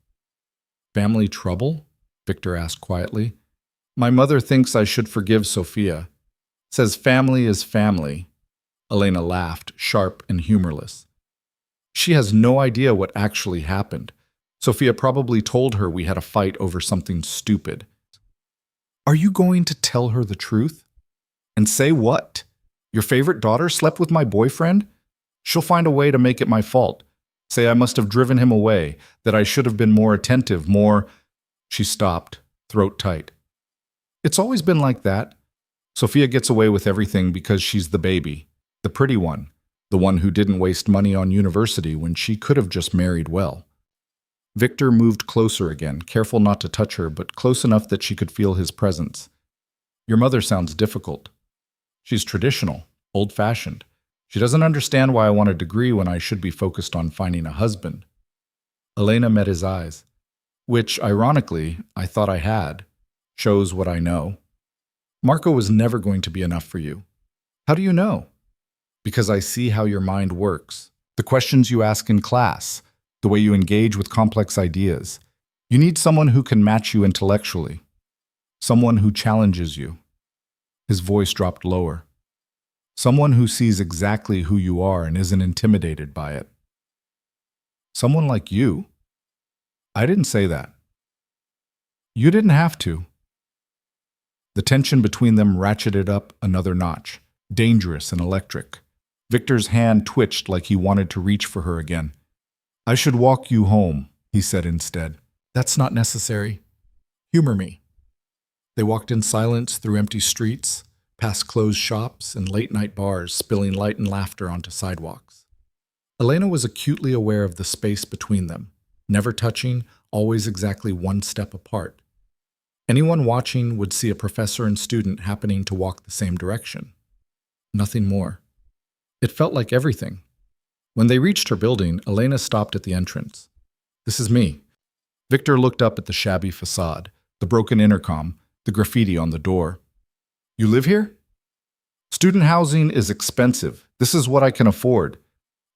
Family trouble? Victor asked quietly. My mother thinks I should forgive Sophia. Says family is family. Elena laughed, sharp and humorless. She has no idea what actually happened. Sophia probably told her we had a fight over something stupid. Are you going to tell her the truth? And say what? Your favorite daughter slept with my boyfriend? She'll find a way to make it my fault. Say I must have driven him away, that I should have been more attentive, more... She stopped, throat tight. It's always been like that. Sophia gets away with everything because she's the baby, the pretty one, the one who didn't waste money on university when she could have just married well. Victor moved closer again, careful not to touch her, but close enough that she could feel his presence. Your mother sounds difficult. She's traditional, old-fashioned. She doesn't understand why I want a degree when I should be focused on finding a husband. Elena met his eyes, which, ironically, I thought I had. Shows what I know. Marco was never going to be enough for you. How do you know? Because I see how your mind works. The questions you ask in class, the way you engage with complex ideas. You need someone who can match you intellectually. Someone who challenges you. His voice dropped lower. Someone who sees exactly who you are and isn't intimidated by it. Someone like you? I didn't say that. You didn't have to. The tension between them ratcheted up another notch, dangerous and electric. Victor's hand twitched like he wanted to reach for her again. I should walk you home, he said instead. That's not necessary. Humor me. They walked in silence through empty streets, past closed shops and late-night bars, spilling light and laughter onto sidewalks. Elena was acutely aware of the space between them, never touching, always exactly one step apart. Anyone watching would see a professor and student happening to walk the same direction. Nothing more. It felt like everything. When they reached her building, Elena stopped at the entrance. This is me. Victor looked up at the shabby facade, the broken intercom, the graffiti on the door. You live here? Student housing is expensive. This is what I can afford.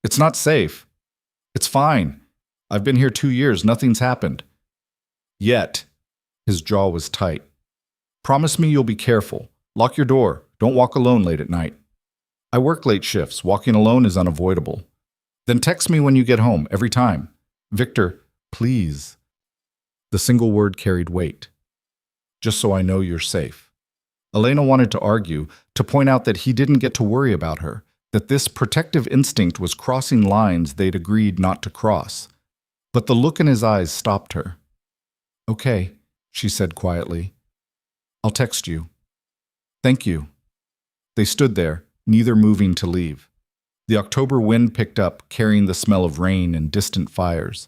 It's not safe. It's fine. I've been here 2 years. Nothing's happened. Yet. His jaw was tight. Promise me you'll be careful. Lock your door. Don't walk alone late at night. I work late shifts. Walking alone is unavoidable. Then text me when you get home, every time. Victor, please. The single word carried weight. Just so I know you're safe. Elena wanted to argue, to point out that he didn't get to worry about her, that this protective instinct was crossing lines they'd agreed not to cross. But the look in his eyes stopped her. Okay, she said quietly. I'll text you. Thank you. They stood there, neither moving to leave. The October wind picked up, carrying the smell of rain and distant fires.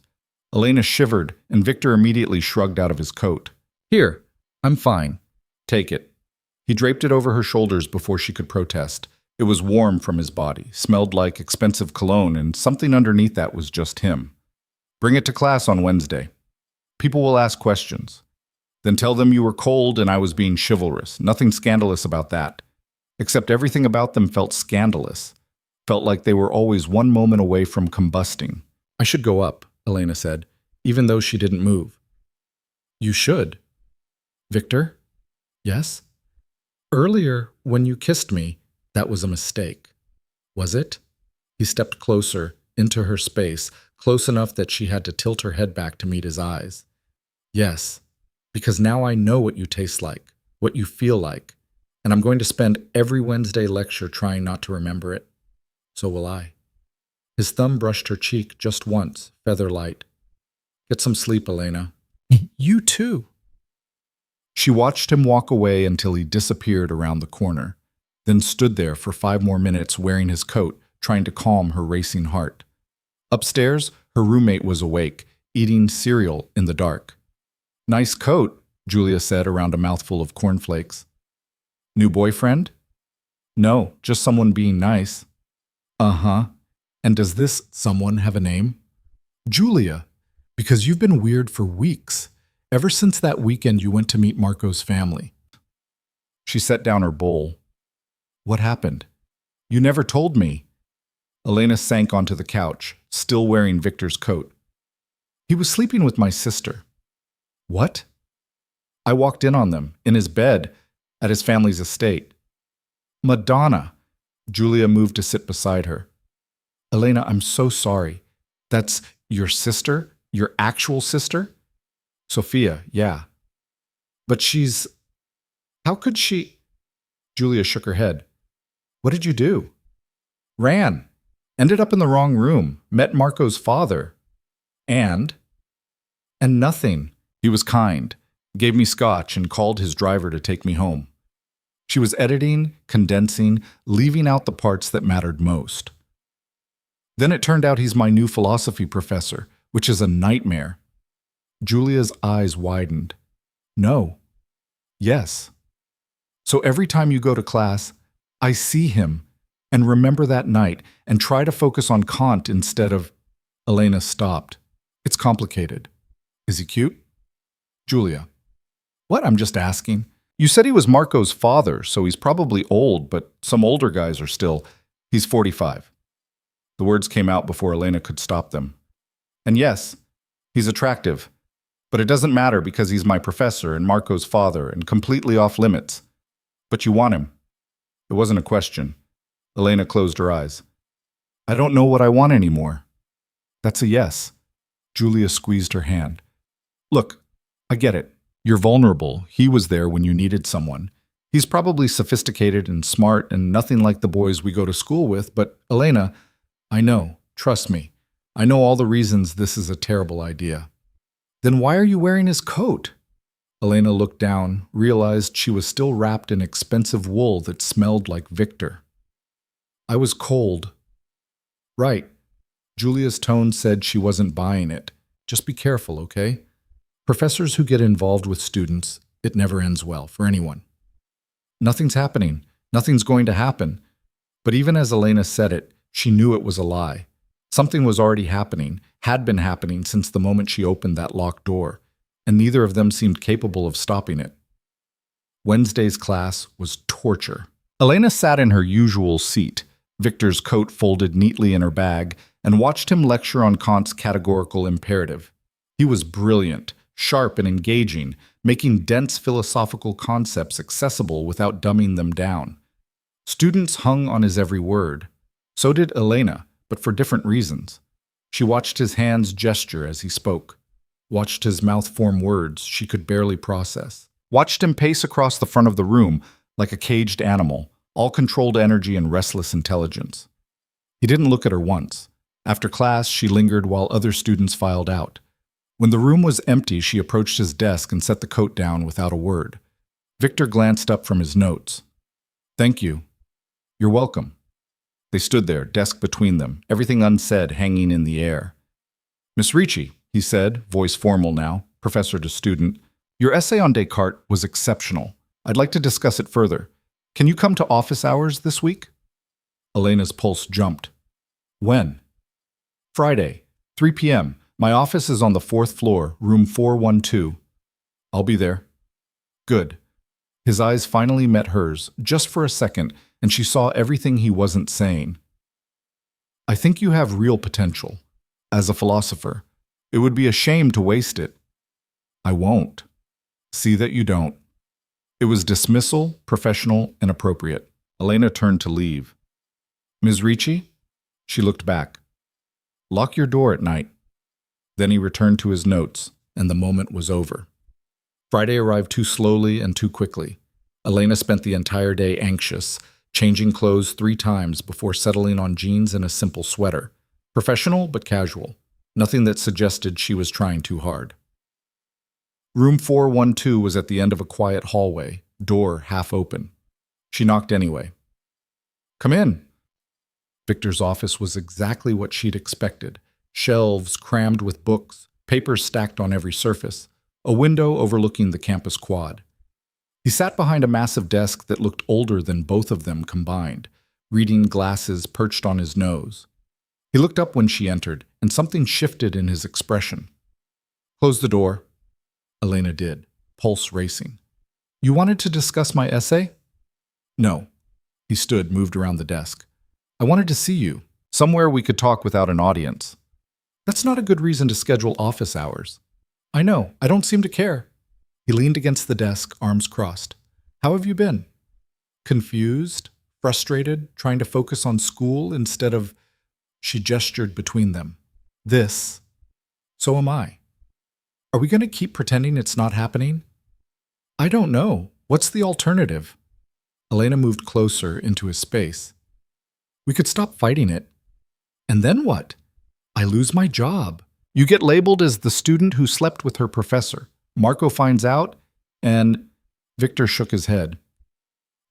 Elena shivered, and Victor immediately shrugged out of his coat. Here, I'm fine. Take it. He draped it over her shoulders before she could protest. It was warm from his body, smelled like expensive cologne, and something underneath that was just him. Bring it to class on Wednesday. People will ask questions. Then tell them you were cold and I was being chivalrous. Nothing scandalous about that. Except everything about them felt scandalous. Felt like they were always one moment away from combusting. I should go up, Elena said, even though she didn't move. You should. Victor? Yes? Earlier, when you kissed me, that was a mistake. Was it? He stepped closer, into her space, close enough that she had to tilt her head back to meet his eyes. Yes, because now I know what you taste like, what you feel like, and I'm going to spend every Wednesday lecture trying not to remember it. So will I. His thumb brushed her cheek just once, feather light. Get some sleep, Elena. You too. She watched him walk away until he disappeared around the corner, then stood there for 5 more minutes wearing his coat, trying to calm her racing heart. Upstairs, her roommate was awake, eating cereal in the dark. Nice coat, Julia said around a mouthful of cornflakes. New boyfriend? No, just someone being nice. Uh-huh. And does this someone have a name? Julia, because you've been weird for weeks, ever since that weekend you went to meet Marco's family. She set down her bowl. What happened? You never told me. Elena sank onto the couch, still wearing Victor's coat. He was sleeping with my sister. What? I walked in on them, in his bed, at his family's estate. Madonna! Julia moved to sit beside her. Elena, I'm so sorry. That's your sister? Your actual sister? Sophia, yeah. But she's... How could she... Julia shook her head. What did you do? Ran. Ended up in the wrong room. Met Marco's father. And nothing. He was kind. Gave me scotch and called his driver to take me home. She was editing, condensing, leaving out the parts that mattered most. Then it turned out he's my new philosophy professor, which is a nightmare. Julia's eyes widened. No. Yes. So every time you go to class, I see him and remember that night and try to focus on Kant instead of... Elena stopped. It's complicated. Is he cute? Julia. What? I'm just asking. You said he was Marco's father, so he's probably old, but some older guys are still... He's 45. The words came out before Elena could stop them. And yes, he's attractive. But it doesn't matter because he's my professor and Marco's father and completely off limits. But you want him. It wasn't a question. Elena closed her eyes. I don't know what I want anymore. That's a yes. Julia squeezed her hand. Look, I get it. You're vulnerable. He was there when you needed someone. He's probably sophisticated and smart and nothing like the boys we go to school with, but Elena, I know. Trust me. I know all the reasons this is a terrible idea. Then why are you wearing his coat? Elena looked down, realized she was still wrapped in expensive wool that smelled like Victor. I was cold. Right. Julia's tone said she wasn't buying it. Just be careful, okay? Professors who get involved with students, it never ends well for anyone. Nothing's happening. Nothing's going to happen. But even as Elena said it, she knew it was a lie. Something was already happening, had been happening since the moment she opened that locked door, and neither of them seemed capable of stopping it. Wednesday's class was torture. Elena sat in her usual seat, Victor's coat folded neatly in her bag, and watched him lecture on Kant's categorical imperative. He was brilliant, sharp and engaging, making dense philosophical concepts accessible without dumbing them down. Students hung on his every word. So did Elena, but for different reasons. She watched his hands gesture as he spoke, watched his mouth form words she could barely process, watched him pace across the front of the room like a caged animal, all controlled energy and restless intelligence. He didn't look at her once. After class, she lingered while other students filed out. When the room was empty, she approached his desk and set the coat down without a word. Victor glanced up from his notes. Thank you. You're welcome. They stood there, desk between them, everything unsaid hanging in the air. Miss Ricci, he said, voice formal now, professor to student, your essay on Descartes was exceptional. I'd like to discuss it further. Can you come to office hours this week? Elena's pulse jumped. When? Friday, 3 p.m. My office is on the 4th floor, room 412. I'll be there. Good. His eyes finally met hers, just for a second, and she saw everything he wasn't saying. I think you have real potential. As a philosopher, it would be a shame to waste it. I won't. See that you don't. It was dismissal, professional, and appropriate. Elena turned to leave. Ms. Ricci? She looked back. Lock your door at night. Then he returned to his notes, and the moment was over. Friday arrived too slowly and too quickly. Elena spent the entire day anxious, changing clothes 3 times before settling on jeans and a simple sweater. Professional but casual. Nothing that suggested she was trying too hard. Room 412 was at the end of a quiet hallway, door half open. She knocked anyway. "Come in." Victor's office was exactly what she'd expected. Shelves crammed with books, papers stacked on every surface, a window overlooking the campus quad. He sat behind a massive desk that looked older than both of them combined, reading glasses perched on his nose. He looked up when she entered, and something shifted in his expression. "Close the door." Elena did, pulse racing. "You wanted to discuss my essay?" "No." He stood, moved around the desk. "I wanted to see you, somewhere we could talk without an audience." "That's not a good reason to schedule office hours." "I know, I don't seem to care." He leaned against the desk, arms crossed. "How have you been?" "Confused, frustrated, trying to focus on school instead of..." She gestured between them. "This. So am I. Are we going to keep pretending it's not happening?" "I don't know. What's the alternative?" Elena moved closer into his space. "We could stop fighting it." "And then what?" "I lose my job. You get labeled as the student who slept with her professor. Marco finds out, and..." Victor shook his head.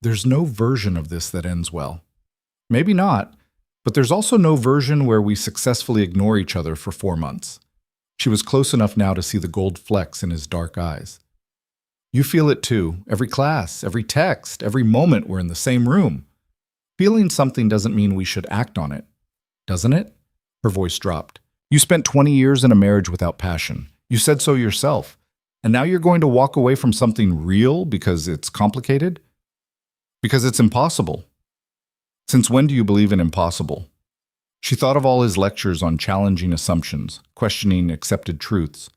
"There's no version of this that ends well." "Maybe not, but there's also no version where we successfully ignore each other for 4 months. She was close enough now to see the gold flecks in his dark eyes. "You feel it too. Every class, every text, every moment we're in the same room. Feeling something doesn't mean we should act on it, doesn't it?" Her voice dropped. "You spent 20 years in a marriage without passion. You said so yourself. And now you're going to walk away from something real because it's complicated? Because it's impossible. Since when do you believe in impossible?" She thought of all his lectures on challenging assumptions, questioning accepted truths.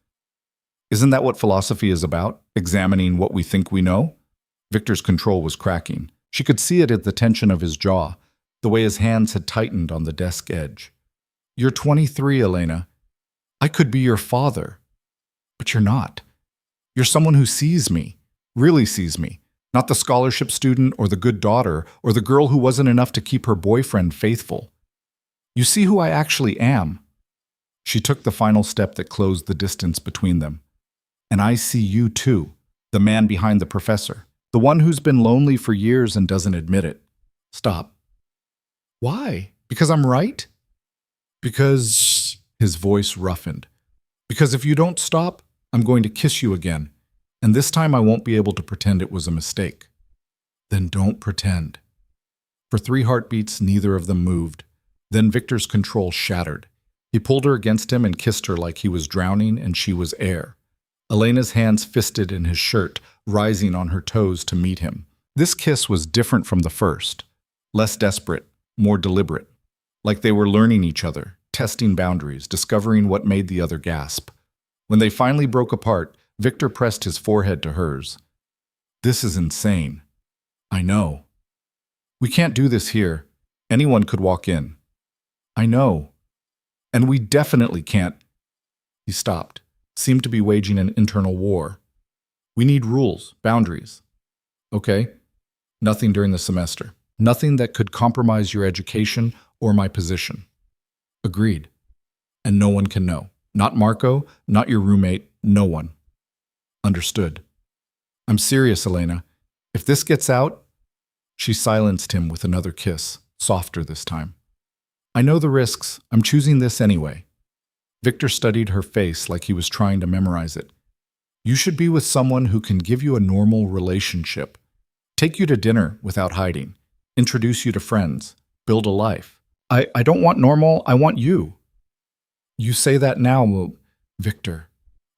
Isn't that what philosophy is about? Examining what we think we know? Victor's control was cracking. She could see it at the tension of his jaw, the way his hands had tightened on the desk edge. "You're 23, Elena. I could be your father. But you're not. You're someone who sees me, really sees me. Not the scholarship student or the good daughter or the girl who wasn't enough to keep her boyfriend faithful. You see who I actually am." She took the final step that closed the distance between them. "And I see you too, the man behind the professor, the one who's been lonely for years and doesn't admit it." "Stop." "Why? Because I'm right?" "Because..." His voice roughened. "Because if you don't stop, I'm going to kiss you again, and this time I won't be able to pretend it was a mistake." "Then don't pretend." For 3 heartbeats, neither of them moved. Then Victor's control shattered. He pulled her against him and kissed her like he was drowning and she was air. Elena's hands fisted in his shirt, rising on her toes to meet him. This kiss was different from the first. Less desperate, more deliberate. Like they were learning each other, testing boundaries, discovering what made the other gasp. When they finally broke apart, Victor pressed his forehead to hers. "This is insane." "I know." "We can't do this here. Anyone could walk in." "I know. And we definitely can't." He stopped, seemed to be waging an internal war. "We need rules, boundaries." "Okay. Nothing during the semester. Nothing that could compromise your education or my position." "Agreed. And no one can know. Not Marco, not your roommate, no one." "Understood." "I'm serious, Elena. If this gets out..." She silenced him with another kiss, softer this time. "I know the risks. I'm choosing this anyway." Victor studied her face like he was trying to memorize it. "You should be with someone who can give you a normal relationship. Take you to dinner without hiding. Introduce you to friends. Build a life." I don't want normal. I want you." "You say that now, Victor."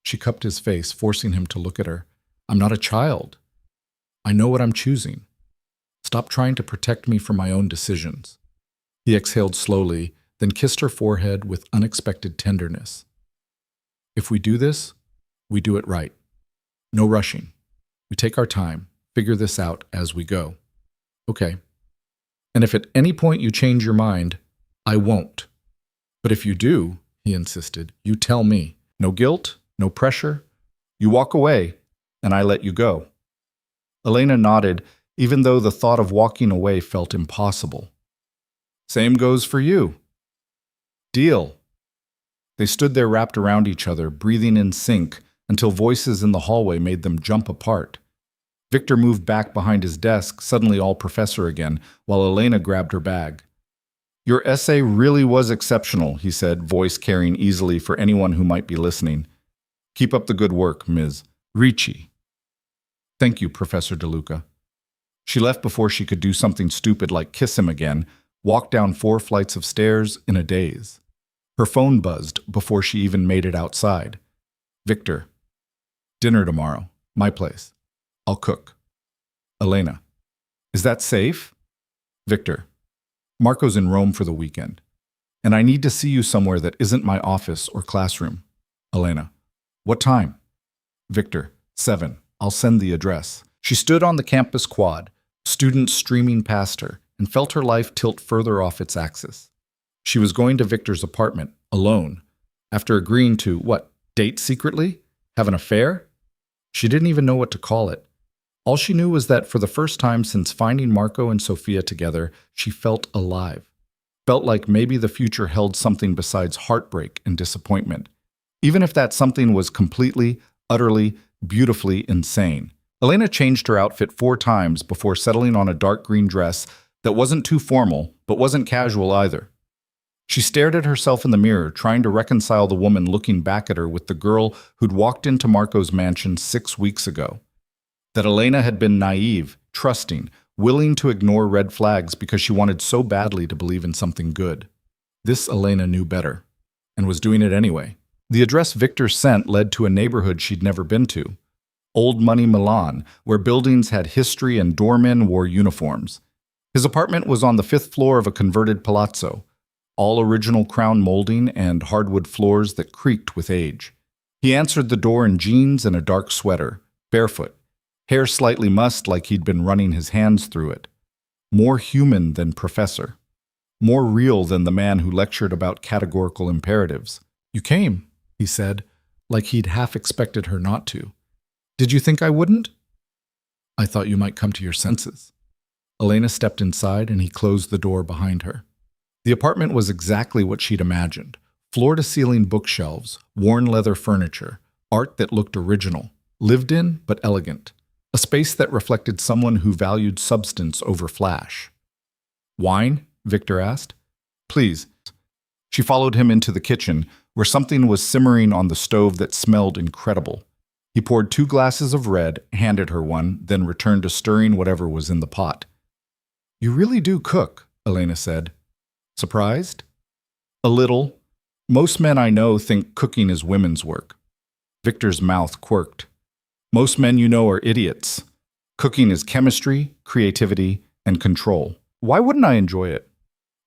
She cupped his face, forcing him to look at her. "I'm not a child. I know what I'm choosing. Stop trying to protect me from my own decisions." He exhaled slowly, then kissed her forehead with unexpected tenderness. "If we do this, we do it right. No rushing. We take our time, figure this out as we go." "Okay. And if at any point you change your mind, I won't. But if you do," he insisted, "you tell me. No guilt, no pressure. You walk away, and I let you go." Elena nodded, even though the thought of walking away felt impossible. "Same goes for you." Deal. They stood there wrapped around each other, breathing in sync, until voices in the hallway made them jump apart. Victor moved back behind his desk, suddenly all professor again, while Elena grabbed her bag. Your essay really was exceptional, he said, voice carrying easily for anyone who might be listening. Keep up the good work, Ms. Ricci. Thank you, Professor DeLuca. She left before she could do something stupid like kiss him again, walked down 4 flights of stairs in a daze. Her phone buzzed before she even made it outside. Victor. Dinner tomorrow. My place. I'll cook. Elena. Is that safe? Victor. Marco's in Rome for the weekend, and I need to see you somewhere that isn't my office or classroom. Elena. What time? Victor. 7. I'll send the address. She stood on the campus quad, students streaming past her, and felt her life tilt further off its axis. She was going to Victor's apartment, alone, after agreeing to, date secretly? Have an affair? She didn't even know what to call it. All she knew was that for the first time since finding Marco and Sophia together, she felt alive. Felt like maybe the future held something besides heartbreak and disappointment. Even if that something was completely, utterly, beautifully insane. Elena changed her outfit 4 times before settling on a dark green dress that wasn't too formal, but wasn't casual either. She stared at herself in the mirror, trying to reconcile the woman looking back at her with the girl who'd walked into Marco's mansion 6 weeks ago. That Elena had been naive, trusting, willing to ignore red flags because she wanted so badly to believe in something good. This Elena knew better, and was doing it anyway. The address Victor sent led to a neighborhood she'd never been to. Old money Milan, where buildings had history and doormen wore uniforms. His apartment was on the 5th floor of a converted palazzo, all original crown molding and hardwood floors that creaked with age. He answered the door in jeans and a dark sweater, barefoot, hair slightly mussed like he'd been running his hands through it. More human than professor. More real than the man who lectured about categorical imperatives. You came, he said, like he'd half expected her not to. Did you think I wouldn't? I thought you might come to your senses. Elena stepped inside and he closed the door behind her. The apartment was exactly what she'd imagined. Floor-to-ceiling bookshelves, worn leather furniture, art that looked original, lived in but elegant. A space that reflected someone who valued substance over flash. Wine? Victor asked. Please. She followed him into the kitchen, where something was simmering on the stove that smelled incredible. He poured 2 glasses of red, handed her one, then returned to stirring whatever was in the pot. You really do cook, Elena said. Surprised? A little. Most men I know think cooking is women's work. Victor's mouth quirked. Most men you know are idiots. Cooking is chemistry, creativity, and control. Why wouldn't I enjoy it?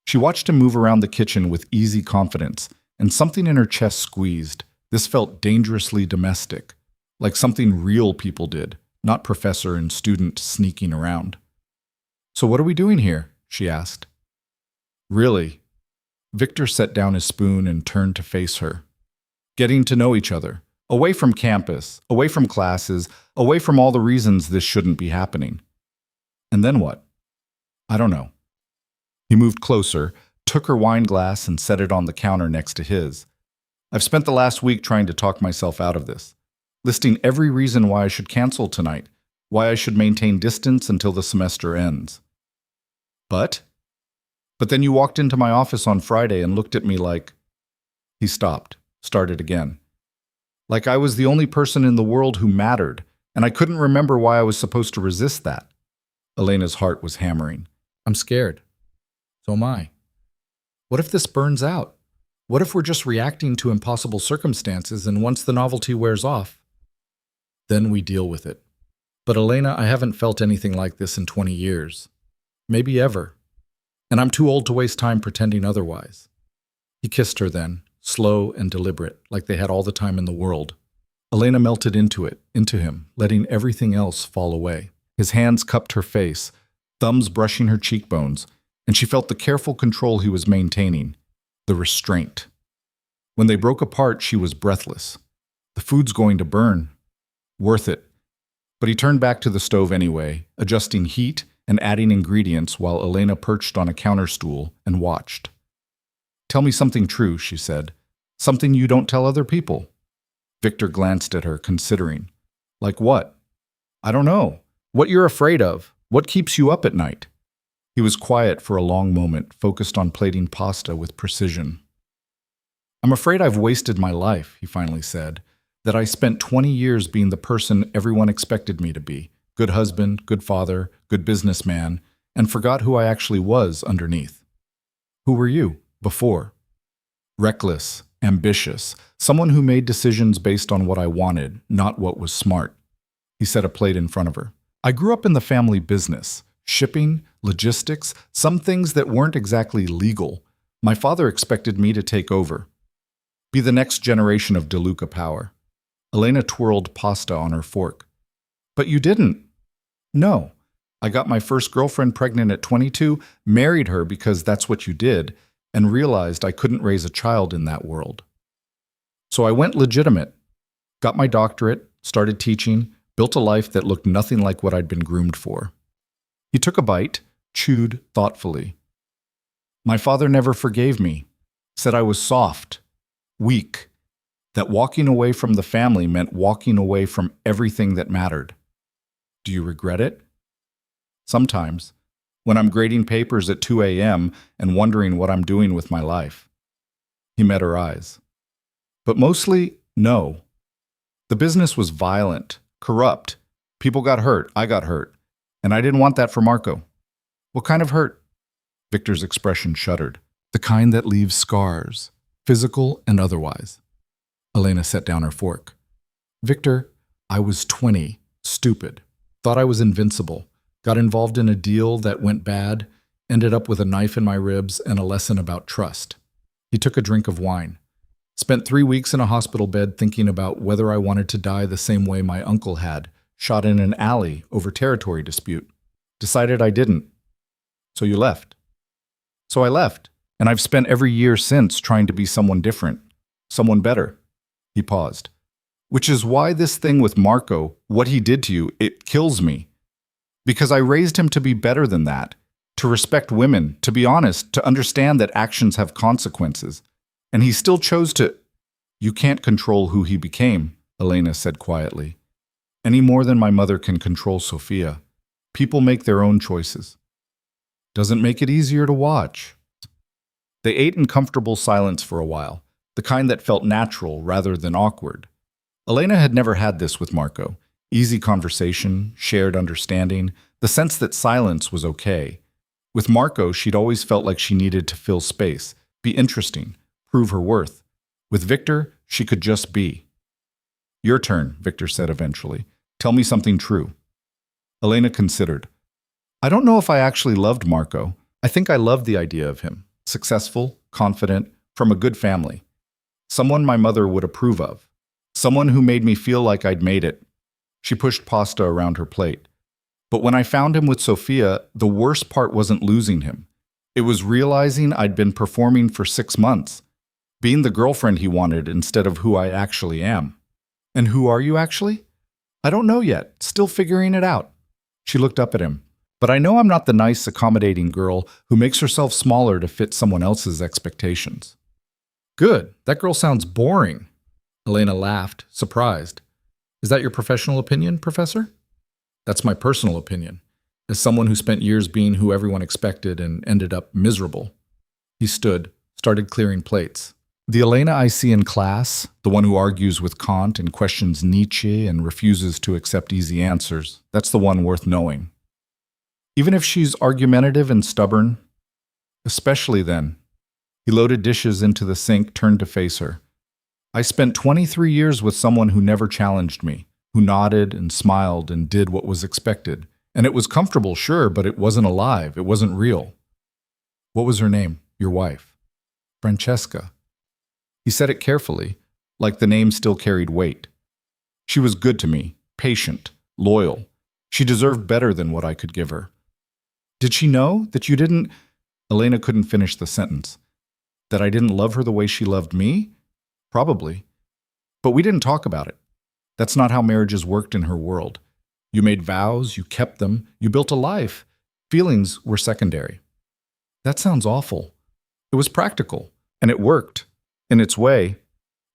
She watched him move around the kitchen with easy confidence, and something in her chest squeezed. This felt dangerously domestic, like something real people did, not professor and student sneaking around. So what are we doing here? She asked. Really? Victor set down his spoon and turned to face her. Getting to know each other. Away from campus, away from classes, away from all the reasons this shouldn't be happening. And then what? I don't know. He moved closer, took her wine glass and set it on the counter next to his. I've spent the last week trying to talk myself out of this, listing every reason why I should cancel tonight, why I should maintain distance until the semester ends. But then you walked into my office on Friday and looked at me like... He stopped, started again. Like I was the only person in the world who mattered, and I couldn't remember why I was supposed to resist that. Elena's heart was hammering. I'm scared. So am I. What if this burns out? What if we're just reacting to impossible circumstances, and once the novelty wears off, then we deal with it? But Elena, I haven't felt anything like this in 20 years. Maybe ever. And I'm too old to waste time pretending otherwise. He kissed her then, slow and deliberate, like they had all the time in the world. Elena melted into him, letting everything else fall away. His hands cupped her face, thumbs brushing her cheekbones, and she felt the careful control he was maintaining, the restraint. When they broke apart, she was breathless. The food's going to burn. Worth it. But he turned back to the stove anyway, adjusting heat and adding ingredients while Elena perched on a counter stool and watched. Tell me something true, she said. Something you don't tell other people. Victor glanced at her, considering. Like what? I don't know. What you're afraid of. What keeps you up at night? He was quiet for a long moment, focused on plating pasta with precision. I'm afraid I've wasted my life, he finally said. That I spent 20 years being the person everyone expected me to be. Good husband, good father, good businessman, and forgot who I actually was underneath. Who were you before? Reckless, ambitious, someone who made decisions based on what I wanted, not what was smart. He set a plate in front of her. I grew up in the family business, shipping, logistics, some things that weren't exactly legal. My father expected me to take over, be the next generation of DeLuca power. Elena twirled pasta on her fork. But you didn't. No. I got my first girlfriend pregnant at 22, married her because that's what you did, and realized I couldn't raise a child in that world. So I went legitimate, got my doctorate, started teaching, built a life that looked nothing like what I'd been groomed for. He took a bite, chewed thoughtfully. My father never forgave me, said I was soft, weak, that walking away from the family meant walking away from everything that mattered. Do you regret it? Sometimes, when I'm grading papers at 2 a.m. and wondering what I'm doing with my life. He met her eyes. But mostly, no. The business was violent, corrupt. People got hurt, I got hurt. And I didn't want that for Marco. What kind of hurt? Victor's expression shuddered. The kind that leaves scars, physical and otherwise. Elena set down her fork. Victor, I was 20, stupid, thought I was invincible, got involved in a deal that went bad, ended up with a knife in my ribs and a lesson about trust. He took a drink of wine. Spent 3 weeks in a hospital bed thinking about whether I wanted to die the same way my uncle had, shot in an alley over territory dispute. Decided I didn't. So you left. So I left, and I've spent every year since trying to be someone different, someone better. He paused. Which is why this thing with Marco, what he did to you, it kills me. Because I raised him to be better than that, to respect women, to be honest, to understand that actions have consequences. And he still chose to... You can't control who he became, Elena said quietly. Any more than my mother can control Sophia. People make their own choices. Doesn't make it easier to watch. They ate in comfortable silence for a while, the kind that felt natural rather than awkward. Elena had never had this with Marco. Easy conversation, shared understanding, the sense that silence was okay. With Marco, she'd always felt like she needed to fill space, be interesting, prove her worth. With Victor, she could just be. Your turn, Victor said eventually. Tell me something true. Elena considered. I don't know if I actually loved Marco. I think I loved the idea of him. Successful, confident, from a good family. Someone my mother would approve of. Someone who made me feel like I'd made it. She pushed pasta around her plate. But when I found him with Sophia, the worst part wasn't losing him. It was realizing I'd been performing for 6 months, being the girlfriend he wanted instead of who I actually am. And who are you actually? I don't know yet, still figuring it out. She looked up at him. But I know I'm not the nice, accommodating girl who makes herself smaller to fit someone else's expectations. Good, that girl sounds boring. Elena laughed, surprised. Is that your professional opinion, Professor? That's my personal opinion, as someone who spent years being who everyone expected and ended up miserable. He stood, started clearing plates. The Elena I see in class, the one who argues with Kant and questions Nietzsche and refuses to accept easy answers, that's the one worth knowing. Even if she's argumentative and stubborn, especially then. He loaded dishes into the sink, turned to face her. I spent 23 years with someone who never challenged me, who nodded and smiled and did what was expected. And it was comfortable, sure, but it wasn't alive. It wasn't real. What was her name, your wife? Francesca. He said it carefully, like the name still carried weight. She was good to me, patient, loyal. She deserved better than what I could give her. Did she know that you didn't... Elena couldn't finish the sentence. That I didn't love her the way she loved me? Probably. But we didn't talk about it. That's not how marriages worked in her world. You made vows, you kept them, you built a life. Feelings were secondary. That sounds awful. It was practical. And it worked, in its way,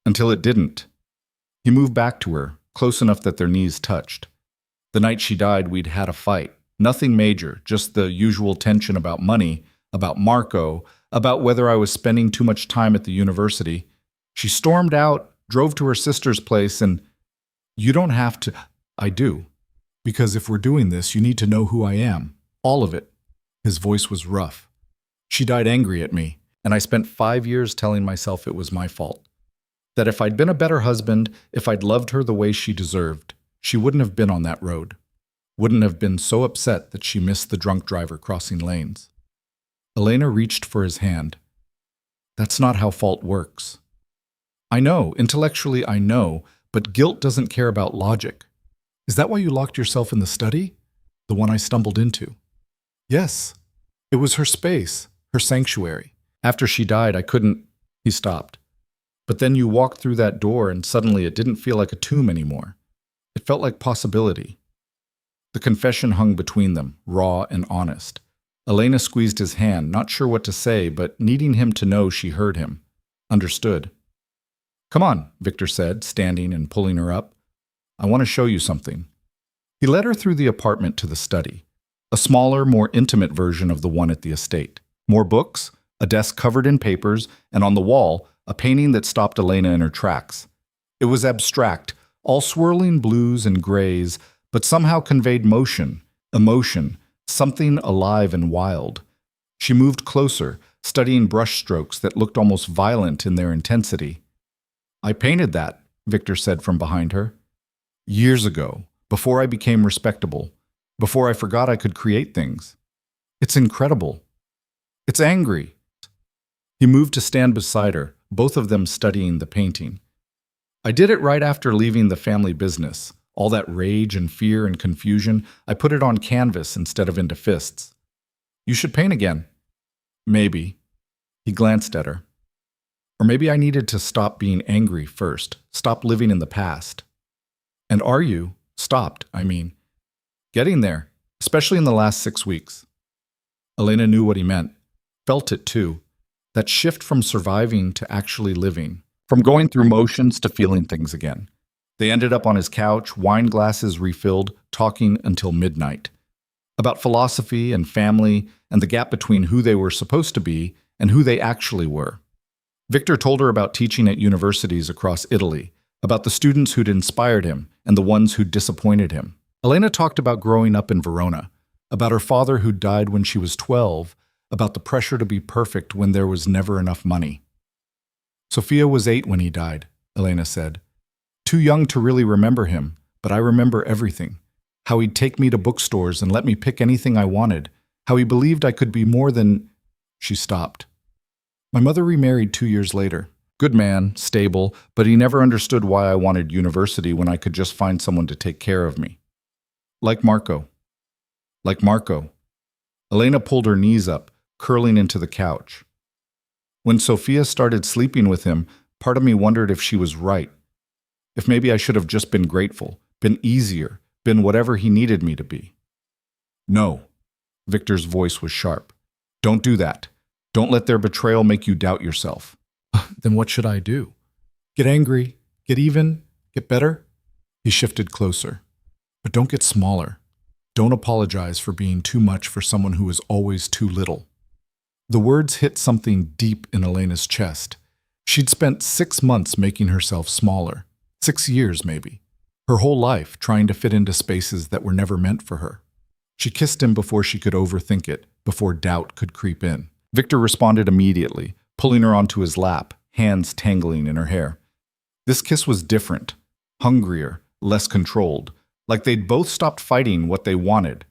until it didn't. He moved back to her, close enough that their knees touched. The night she died, we'd had a fight. Nothing major, just the usual tension about money, about Marco, about whether I was spending too much time at the university. She stormed out, drove to her sister's place, and you don't have to. I do. Because if we're doing this, you need to know who I am. All of it. His voice was rough. She died angry at me, and I spent 5 years telling myself it was my fault. That if I'd been a better husband, if I'd loved her the way she deserved, she wouldn't have been on that road. Wouldn't have been so upset that she missed the drunk driver crossing lanes. Elena reached for his hand. That's not how fault works. I know, intellectually I know, but guilt doesn't care about logic. Is that why you locked yourself in the study? The one I stumbled into? Yes. It was her space, her sanctuary. After she died, I couldn't. He stopped. But then you walked through that door and suddenly it didn't feel like a tomb anymore. It felt like possibility. The confession hung between them, raw and honest. Elena squeezed his hand, not sure what to say, but needing him to know she heard him. Understood. Come on, Victor said, standing and pulling her up. I want to show you something. He led her through the apartment to the study, a smaller, more intimate version of the one at the estate. More books, a desk covered in papers, and on the wall, a painting that stopped Elena in her tracks. It was abstract, all swirling blues and grays, but somehow conveyed motion, emotion, something alive and wild. She moved closer, studying brushstrokes that looked almost violent in their intensity. I painted that, Victor said from behind her. Years ago, before I became respectable, before I forgot I could create things. It's incredible. It's angry. He moved to stand beside her, both of them studying the painting. I did it right after leaving the family business. All that rage and fear and confusion, I put it on canvas instead of into fists. You should paint again. Maybe. He glanced at her. Or maybe I needed to stop being angry first, stop living in the past. And are you? Stopped, I mean. Getting there, especially in the last 6 weeks. Elena knew what he meant, felt it too. That shift from surviving to actually living, from going through motions to feeling things again. They ended up on his couch, wine glasses refilled, talking until midnight. About philosophy and family and the gap between who they were supposed to be and who they actually were. Victor told her about teaching at universities across Italy, about the students who'd inspired him and the ones who'd disappointed him. Elena talked about growing up in Verona, about her father who died when she was 12, about the pressure to be perfect when there was never enough money. Sophia was 8 when he died, Elena said. Too young to really remember him, but I remember everything. How he'd take me to bookstores and let me pick anything I wanted. How he believed I could be more than... She stopped. My mother remarried 2 years later. Good man, stable, but he never understood why I wanted university when I could just find someone to take care of me. Like Marco. Like Marco. Elena pulled her knees up, curling into the couch. When Sophia started sleeping with him, part of me wondered if she was right. If maybe I should have just been grateful, been easier, been whatever he needed me to be. No. Victor's voice was sharp. Don't do that. Don't let their betrayal make you doubt yourself. Then what should I do? Get angry? Get even? Get better? He shifted closer. But don't get smaller. Don't apologize for being too much for someone who is always too little. The words hit something deep in Elena's chest. She'd spent 6 months making herself smaller. 6 years, maybe. Her whole life trying to fit into spaces that were never meant for her. She kissed him before she could overthink it, before doubt could creep in. Victor responded immediately, pulling her onto his lap, hands tangling in her hair. This kiss was different, hungrier, less controlled, like they'd both stopped fighting what they wanted.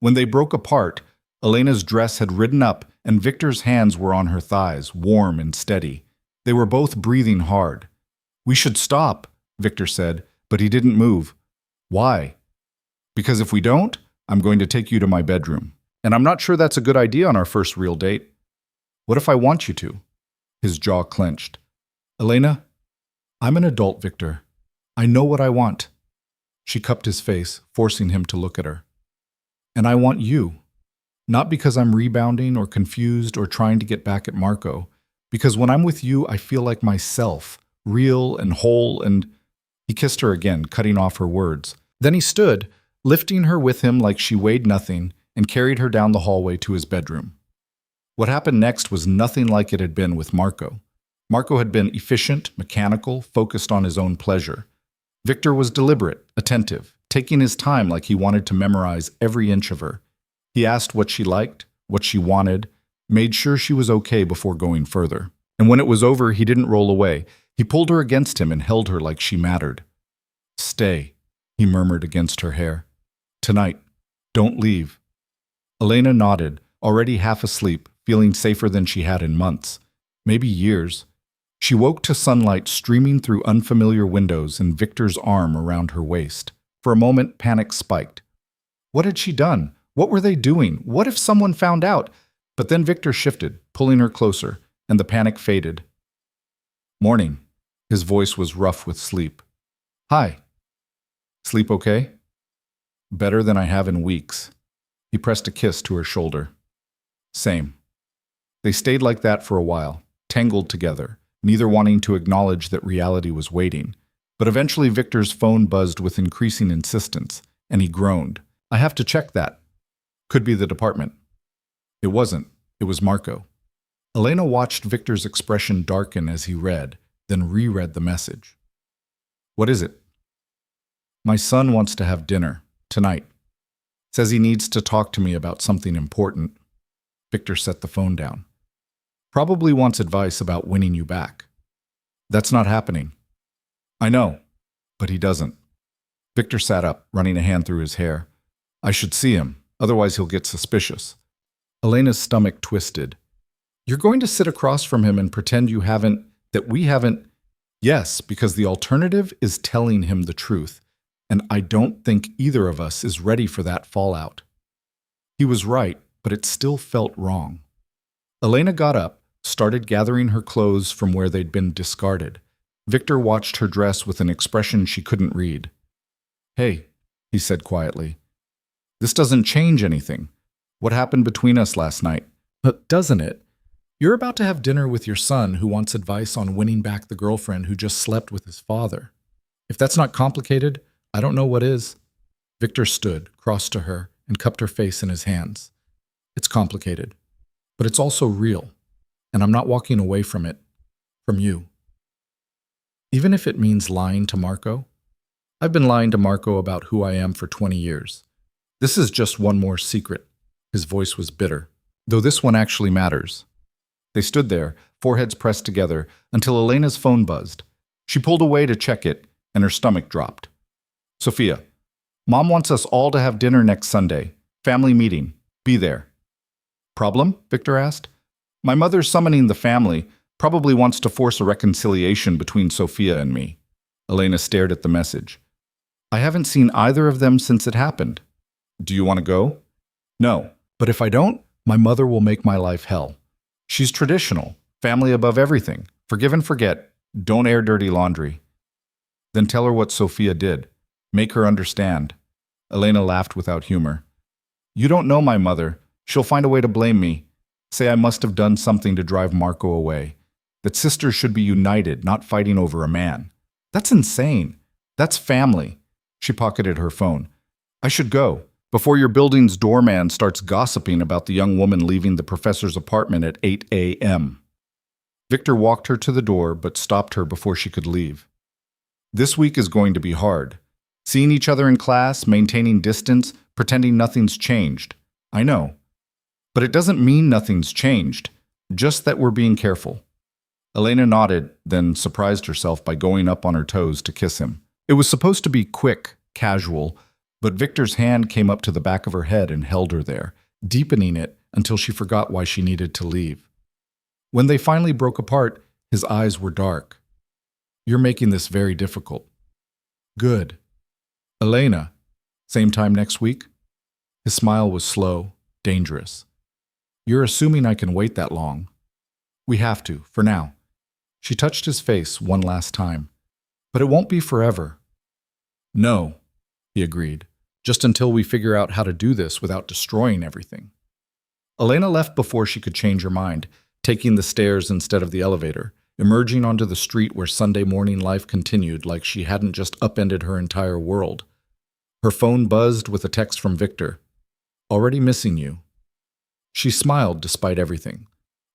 When they broke apart, Elena's dress had ridden up and Victor's hands were on her thighs, warm and steady. They were both breathing hard. We should stop, Victor said, but he didn't move. Why? Because if we don't, I'm going to take you to my bedroom. And I'm not sure that's a good idea on our first real date. What if I want you to? His jaw clenched. Elena, I'm an adult, Victor. I know what I want. She cupped his face, forcing him to look at her. And I want you. Not because I'm rebounding or confused or trying to get back at Marco, Because when I'm with you, I feel like myself, real and whole and... He kissed her again, cutting off her words. Then he stood, lifting her with him like she weighed nothing, and carried her down the hallway to his bedroom. What happened next was nothing like it had been with Marco. Marco had been efficient, mechanical, focused on his own pleasure. Victor was deliberate, attentive, taking his time like he wanted to memorize every inch of her. He asked what she liked, what she wanted, made sure she was okay before going further. And when it was over, he didn't roll away. He pulled her against him and held her like she mattered. "Stay," he murmured against her hair. "Tonight. Don't leave." Elena nodded, already half asleep, feeling safer than she had in months, maybe years. She woke to sunlight streaming through unfamiliar windows and Victor's arm around her waist. For a moment, panic spiked. What had she done? What were they doing? What if someone found out? But then Victor shifted, pulling her closer, and the panic faded. "Morning." His voice was rough with sleep. "Hi. Sleep okay?" "Better than I have in weeks." He pressed a kiss to her shoulder. "Same." They stayed like that for a while, tangled together, neither wanting to acknowledge that reality was waiting. But eventually Victor's phone buzzed with increasing insistence, and he groaned. "I have to check that." "Could be the department." It wasn't. It was Marco. Elena watched Victor's expression darken as he read, then reread the message. "What is it?" "My son wants to have dinner, tonight. Says he needs to talk to me about something important." Victor set the phone down. "Probably wants advice about winning you back." "That's not happening." "I know, but he doesn't." Victor sat up, running a hand through his hair. "I should see him, otherwise he'll get suspicious." Elena's stomach twisted. "You're going to sit across from him and pretend that we haven't... Yes, because the alternative is telling him the truth, and I don't think either of us is ready for that fallout." He was right, but it still felt wrong. Elena got up, started gathering her clothes from where they'd been discarded. Victor watched her dress with an expression she couldn't read. "Hey," he said quietly. "This doesn't change anything. What happened between us last night?" "But doesn't it? You're about to have dinner with your son who wants advice on winning back the girlfriend who just slept with his father. If that's not complicated, I don't know what is." Victor stood, crossed to her, and cupped her face in his hands. "It's complicated, but it's also real, and I'm not walking away from it, from you. Even if it means lying to Marco. I've been lying to Marco about who I am for 20 years. This is just one more secret." His voice was bitter. "Though this one actually matters." They stood there, foreheads pressed together, until Elena's phone buzzed. She pulled away to check it, and her stomach dropped. "Sophia, Mom wants us all to have dinner next Sunday. Family meeting. Be there." "Problem?" Victor asked. "My mother's summoning the family. Probably wants to force a reconciliation between Sophia and me." Elena stared at the message. "I haven't seen either of them since it happened. Do you want to go?" "No, but if I don't, my mother will make my life hell. She's traditional, family above everything. Forgive and forget. Don't air dirty laundry." "Then tell her what Sophia did. Make her understand." Elena laughed without humor. "You don't know my mother. She'll find a way to blame me. Say I must have done something to drive Marco away. That sisters should be united, not fighting over a man. That's insane. That's family." She pocketed her phone. "I should go, before your building's doorman starts gossiping about the young woman leaving the professor's apartment at 8 a.m. Victor walked her to the door, but stopped her before she could leave. "This week is going to be hard. Seeing each other in class, maintaining distance, pretending nothing's changed. I know. But it doesn't mean nothing's changed, just that we're being careful." Elena nodded, then surprised herself by going up on her toes to kiss him. It was supposed to be quick, casual, but Victor's hand came up to the back of her head and held her there, deepening it until she forgot why she needed to leave. When they finally broke apart, his eyes were dark. "You're making this very difficult." "Good." "Elena, same time next week?" His smile was slow, dangerous. "You're assuming I can wait that long." "We have to, for now." She touched his face one last time. "But it won't be forever." "No," he agreed. "Just until we figure out how to do this without destroying everything." Elena left before she could change her mind. taking the stairs instead of the elevator, emerging onto the street where Sunday morning life continued like she hadn't just upended her entire world. Her phone buzzed with a text from Victor. "Already missing you." She smiled despite everything.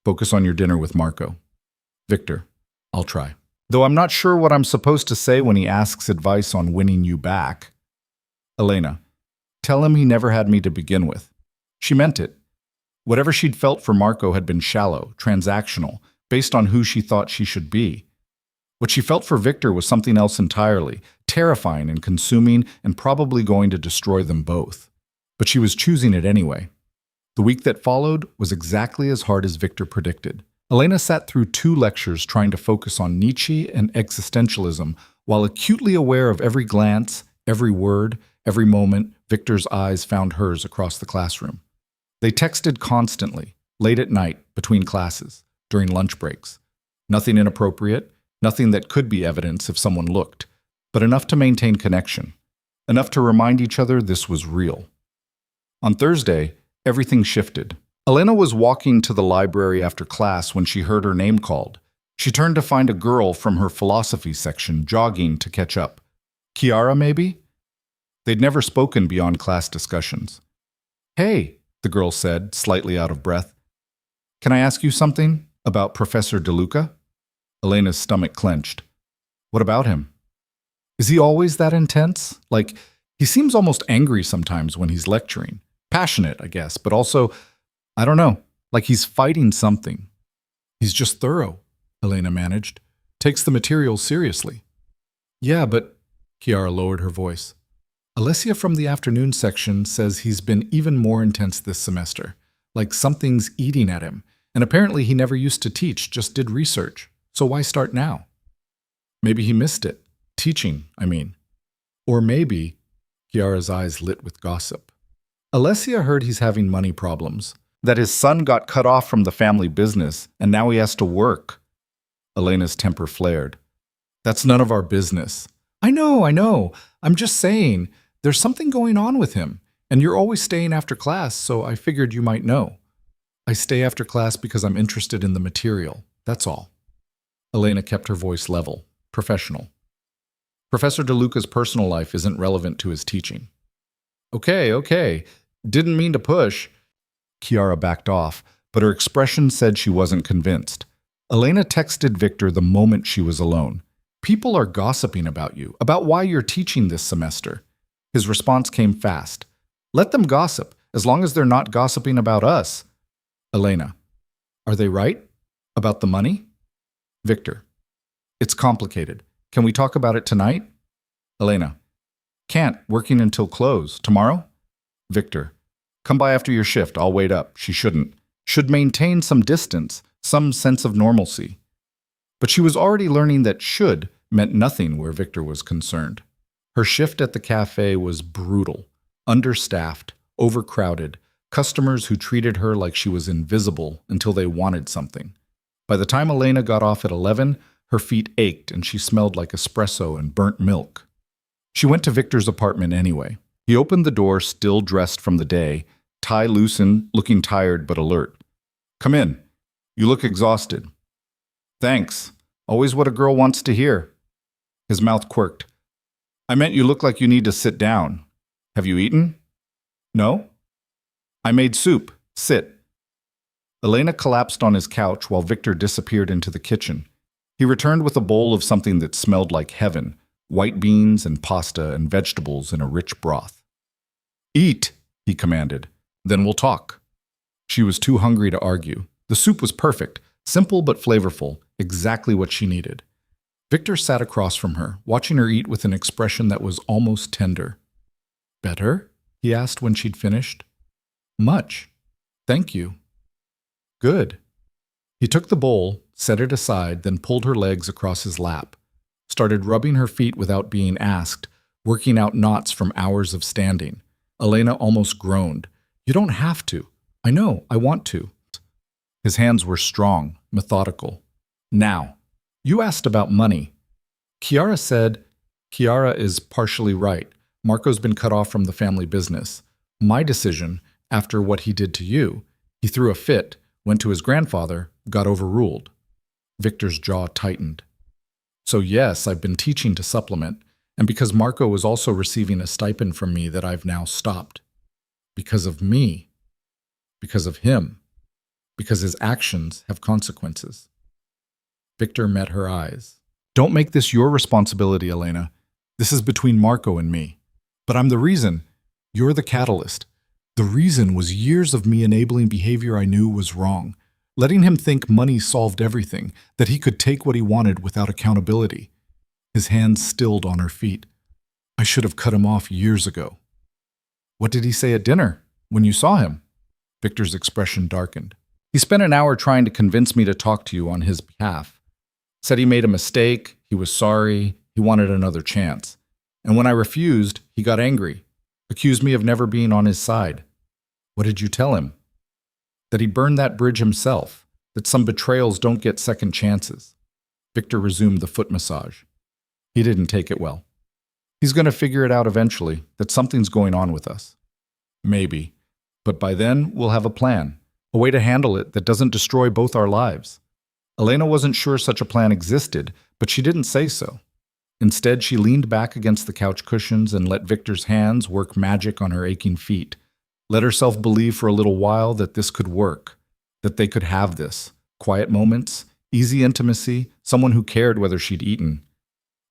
"Focus on your dinner with Marco." Victor, "I'll try." Though I'm not sure what I'm supposed to say when he asks advice on winning you back. Elena, "Tell him he never had me to begin with." She meant it. Whatever she'd felt for Marco had been shallow, transactional, based on who she thought she should be. What she felt for Victor was something else entirely, terrifying and consuming and probably going to destroy them both. But she was choosing it anyway. The week that followed was exactly as hard as Victor predicted. Elena sat through 2 lectures trying to focus on Nietzsche and existentialism while acutely aware of every glance, every word, every moment Victor's eyes found hers across the classroom. They texted constantly, late at night, between classes, during lunch breaks. Nothing inappropriate, nothing that could be evidence if someone looked, but enough to maintain connection, enough to remind each other this was real. On Thursday, everything shifted. Elena was walking to the library after class when she heard her name called. She turned to find a girl from her philosophy section jogging to catch up. Kiara, maybe? They'd never spoken beyond class discussions. "Hey," the girl said, slightly out of breath. "Can I ask you something about Professor DeLuca?" Elena's stomach clenched. "What about him?" "Is he always that intense? Like, he seems almost angry sometimes when he's lecturing. Passionate, I guess, but also, I don't know, like he's fighting something." "He's just thorough," Elena managed. "Takes the material seriously." "Yeah, but," Kiara lowered her voice, "Alessia from the afternoon section says he's been even more intense this semester, like something's eating at him, and apparently he never used to teach, just did research. So why start now?" "Maybe he missed it. Teaching, I mean. Or maybe," Kiara's eyes lit with gossip, "Alessia heard he's having money problems, that his son got cut off from the family business, and now he has to work." Elena's temper flared. "That's none of our business." I know. I'm just saying, there's something going on with him, and you're always staying after class, so I figured you might know." "I stay after class because I'm interested in the material, that's all." Elena kept her voice level, professional. "Professor DeLuca's personal life isn't relevant to his teaching." Okay. Didn't mean to push." Kiara backed off, but her expression said she wasn't convinced. Elena texted Victor the moment she was alone. "People are gossiping about you, about why you're teaching this semester." His response came fast. "Let them gossip, as long as they're not gossiping about us." Elena, "Are they right? About the money?" Victor, "It's complicated. Can we talk about it tonight?" Elena, "Can't, working until close. Tomorrow?" Victor, "Come by after your shift, I'll wait up." She shouldn't. Should maintain some distance, some sense of normalcy. But she was already learning that should meant nothing where Victor was concerned. Her shift at the cafe was brutal, understaffed, overcrowded, customers who treated her like she was invisible until they wanted something. By the time Elena got off at 11, her feet ached and she smelled like espresso and burnt milk. She went to Victor's apartment anyway. He opened the door, still dressed from the day, tie loosened, looking tired but alert. "Come in. You look exhausted." "Thanks. Always what a girl wants to hear." His mouth quirked. "I meant you look like you need to sit down. Have you eaten?" "No." "I made soup. Sit." Elena collapsed on his couch while Victor disappeared into the kitchen. He returned with a bowl of something that smelled like heaven, white beans and pasta and vegetables in a rich broth. "Eat," he commanded. "Then we'll talk." She was too hungry to argue. The soup was perfect, simple but flavorful, exactly what she needed. Victor sat across from her, watching her eat with an expression that was almost tender. "Better?" he asked when she'd finished. "Much. Thank you." "Good." He took the bowl, set it aside, then pulled her legs across his lap, started rubbing her feet without being asked, working out knots from hours of standing. Elena almost groaned. "You don't have to. I know, I want to." His hands were strong, methodical. "Now, you asked about money." Kiara said, "Kiara is partially right. Marco's been cut off from the family business. My decision, after what he did to you, he threw a fit, went to his grandfather, got overruled. Victor's jaw tightened. So yes, I've been teaching to supplement, and because Marco was also receiving a stipend from me that I've now stopped. Because of me. Because of him. Because his actions have consequences. Victor met her eyes. Don't make this your responsibility, Elena. This is between Marco and me. But I'm the reason. You're the catalyst. The reason was years of me enabling behavior I knew was wrong. Letting him think money solved everything, that he could take what he wanted without accountability. His hands stilled on her feet. I should have cut him off years ago. What did he say at dinner, when you saw him? Victor's expression darkened. He spent an hour trying to convince me to talk to you on his behalf. Said he made a mistake, he was sorry, he wanted another chance. And when I refused, he got angry, accused me of never being on his side. What did you tell him? That he burned that bridge himself, that some betrayals don't get second chances. Victor resumed the foot massage. He didn't take it well. He's going to figure it out eventually, that something's going on with us. Maybe. But by then, we'll have a plan, a way to handle it that doesn't destroy both our lives. Elena wasn't sure such a plan existed, but she didn't say so. Instead, she leaned back against the couch cushions and let Victor's hands work magic on her aching feet. Let herself believe for a little while that this could work, that they could have this. Quiet moments, easy intimacy, someone who cared whether she'd eaten.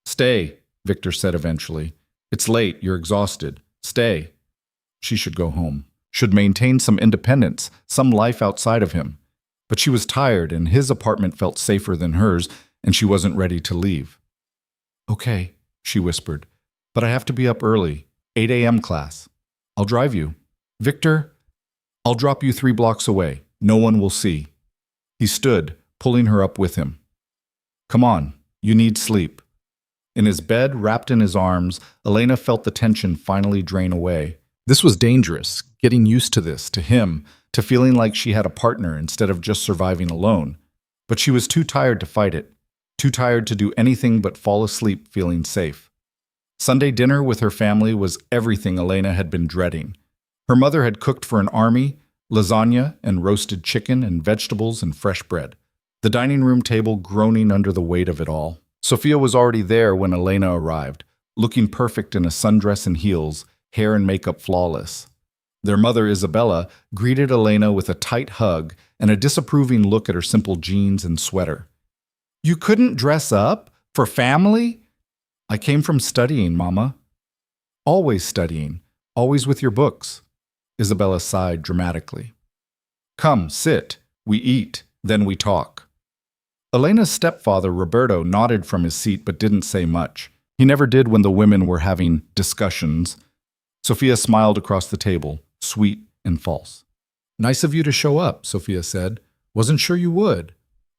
Stay, Victor said eventually. It's late, you're exhausted. Stay. She should go home, should maintain some independence, some life outside of him. But she was tired, and his apartment felt safer than hers, and she wasn't ready to leave. Okay, she whispered, but I have to be up early, 8 a.m. class. I'll drive you. Victor, I'll drop you 3 blocks away. No one will see. He stood, pulling her up with him. Come on, you need sleep. In his bed, wrapped in his arms, Elena felt the tension finally drain away. This was dangerous, getting used to this, to him, to feeling like she had a partner instead of just surviving alone. But she was too tired to fight it, too tired to do anything but fall asleep feeling safe. Sunday dinner with her family was everything Elena had been dreading. Her mother had cooked for an army, lasagna and roasted chicken and vegetables and fresh bread. The dining room table groaning under the weight of it all. Sophia was already there when Elena arrived, looking perfect in a sundress and heels, hair and makeup flawless. Their mother, Isabella, greeted Elena with a tight hug and a disapproving look at her simple jeans and sweater. You couldn't dress up? For family? I came from studying, Mama. Always studying, always with your books. Isabella sighed dramatically. Come, sit. We eat, then we talk. Elena's stepfather, Roberto, nodded from his seat but didn't say much. He never did when the women were having discussions. Sophia smiled across the table, sweet and false. Nice of you to show up, Sophia said. Wasn't sure you would.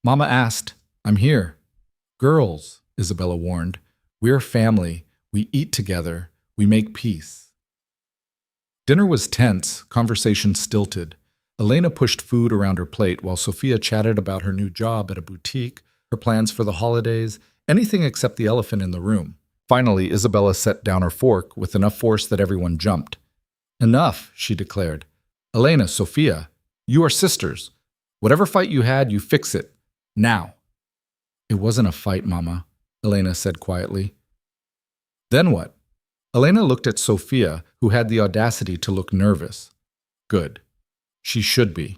Mama asked, I'm here. Girls, Isabella warned. We're family. We eat together. We make peace. Dinner was tense, conversation stilted. Elena pushed food around her plate while Sophia chatted about her new job at a boutique, her plans for the holidays, anything except the elephant in the room. Finally, Isabella set down her fork with enough force that everyone jumped. Enough, she declared. Elena, Sophia, you are sisters. Whatever fight you had, you fix it. Now. It wasn't a fight, Mama, Elena said quietly. Then what? Elena looked at Sophia, who had the audacity to look nervous. Good. She should be.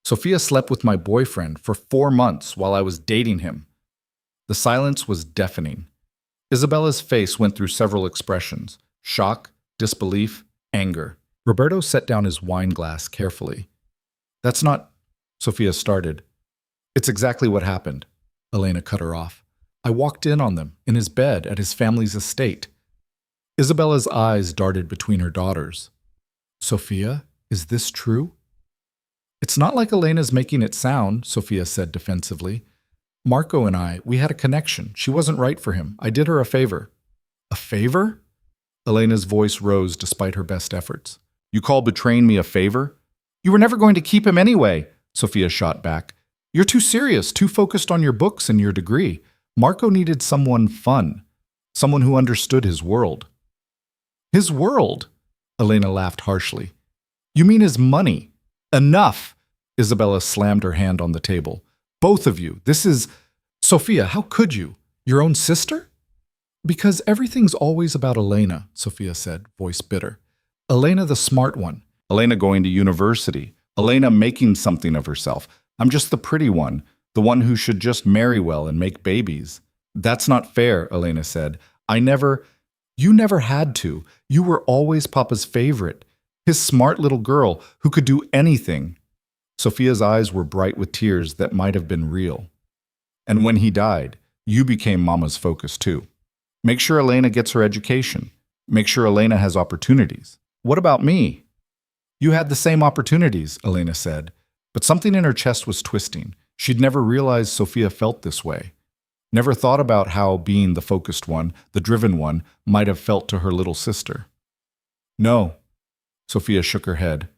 Sophia slept with my boyfriend for 4 months while I was dating him. The silence was deafening. Isabella's face went through several expressions: shock, disbelief, anger. Roberto set down his wine glass carefully. That's not... Sophia started. It's exactly what happened. Elena cut her off. I walked in on them, in his bed, at his family's estate. Isabella's eyes darted between her daughters. Sophia, is this true? It's not like Elena's making it sound, Sophia said defensively. Marco and I, we had a connection. She wasn't right for him. I did her a favor. A favor? Elena's voice rose despite her best efforts. You call betraying me a favor? You were never going to keep him anyway, Sophia shot back. You're too serious, too focused on your books and your degree. Marco needed someone fun, someone who understood his world. His world? Elena laughed harshly. You mean his money? Enough! Isabella slammed her hand on the table. Both of you. This is... Sophia, how could you? Your own sister? Because everything's always about Elena, Sophia said, voice bitter. Elena the smart one. Elena going to university. Elena making something of herself. I'm just the pretty one, the one who should just marry well and make babies. That's not fair, Elena said. You never had to. You were always Papa's favorite. His smart little girl who could do anything. Sophia's eyes were bright with tears that might have been real. And when he died, you became Mama's focus too. Make sure Elena gets her education. Make sure Elena has opportunities. What about me? You had the same opportunities, Elena said, but something in her chest was twisting. She'd never realized Sophia felt this way. Never thought about how being the focused one, the driven one, might have felt to her little sister. No, Sophia shook her head.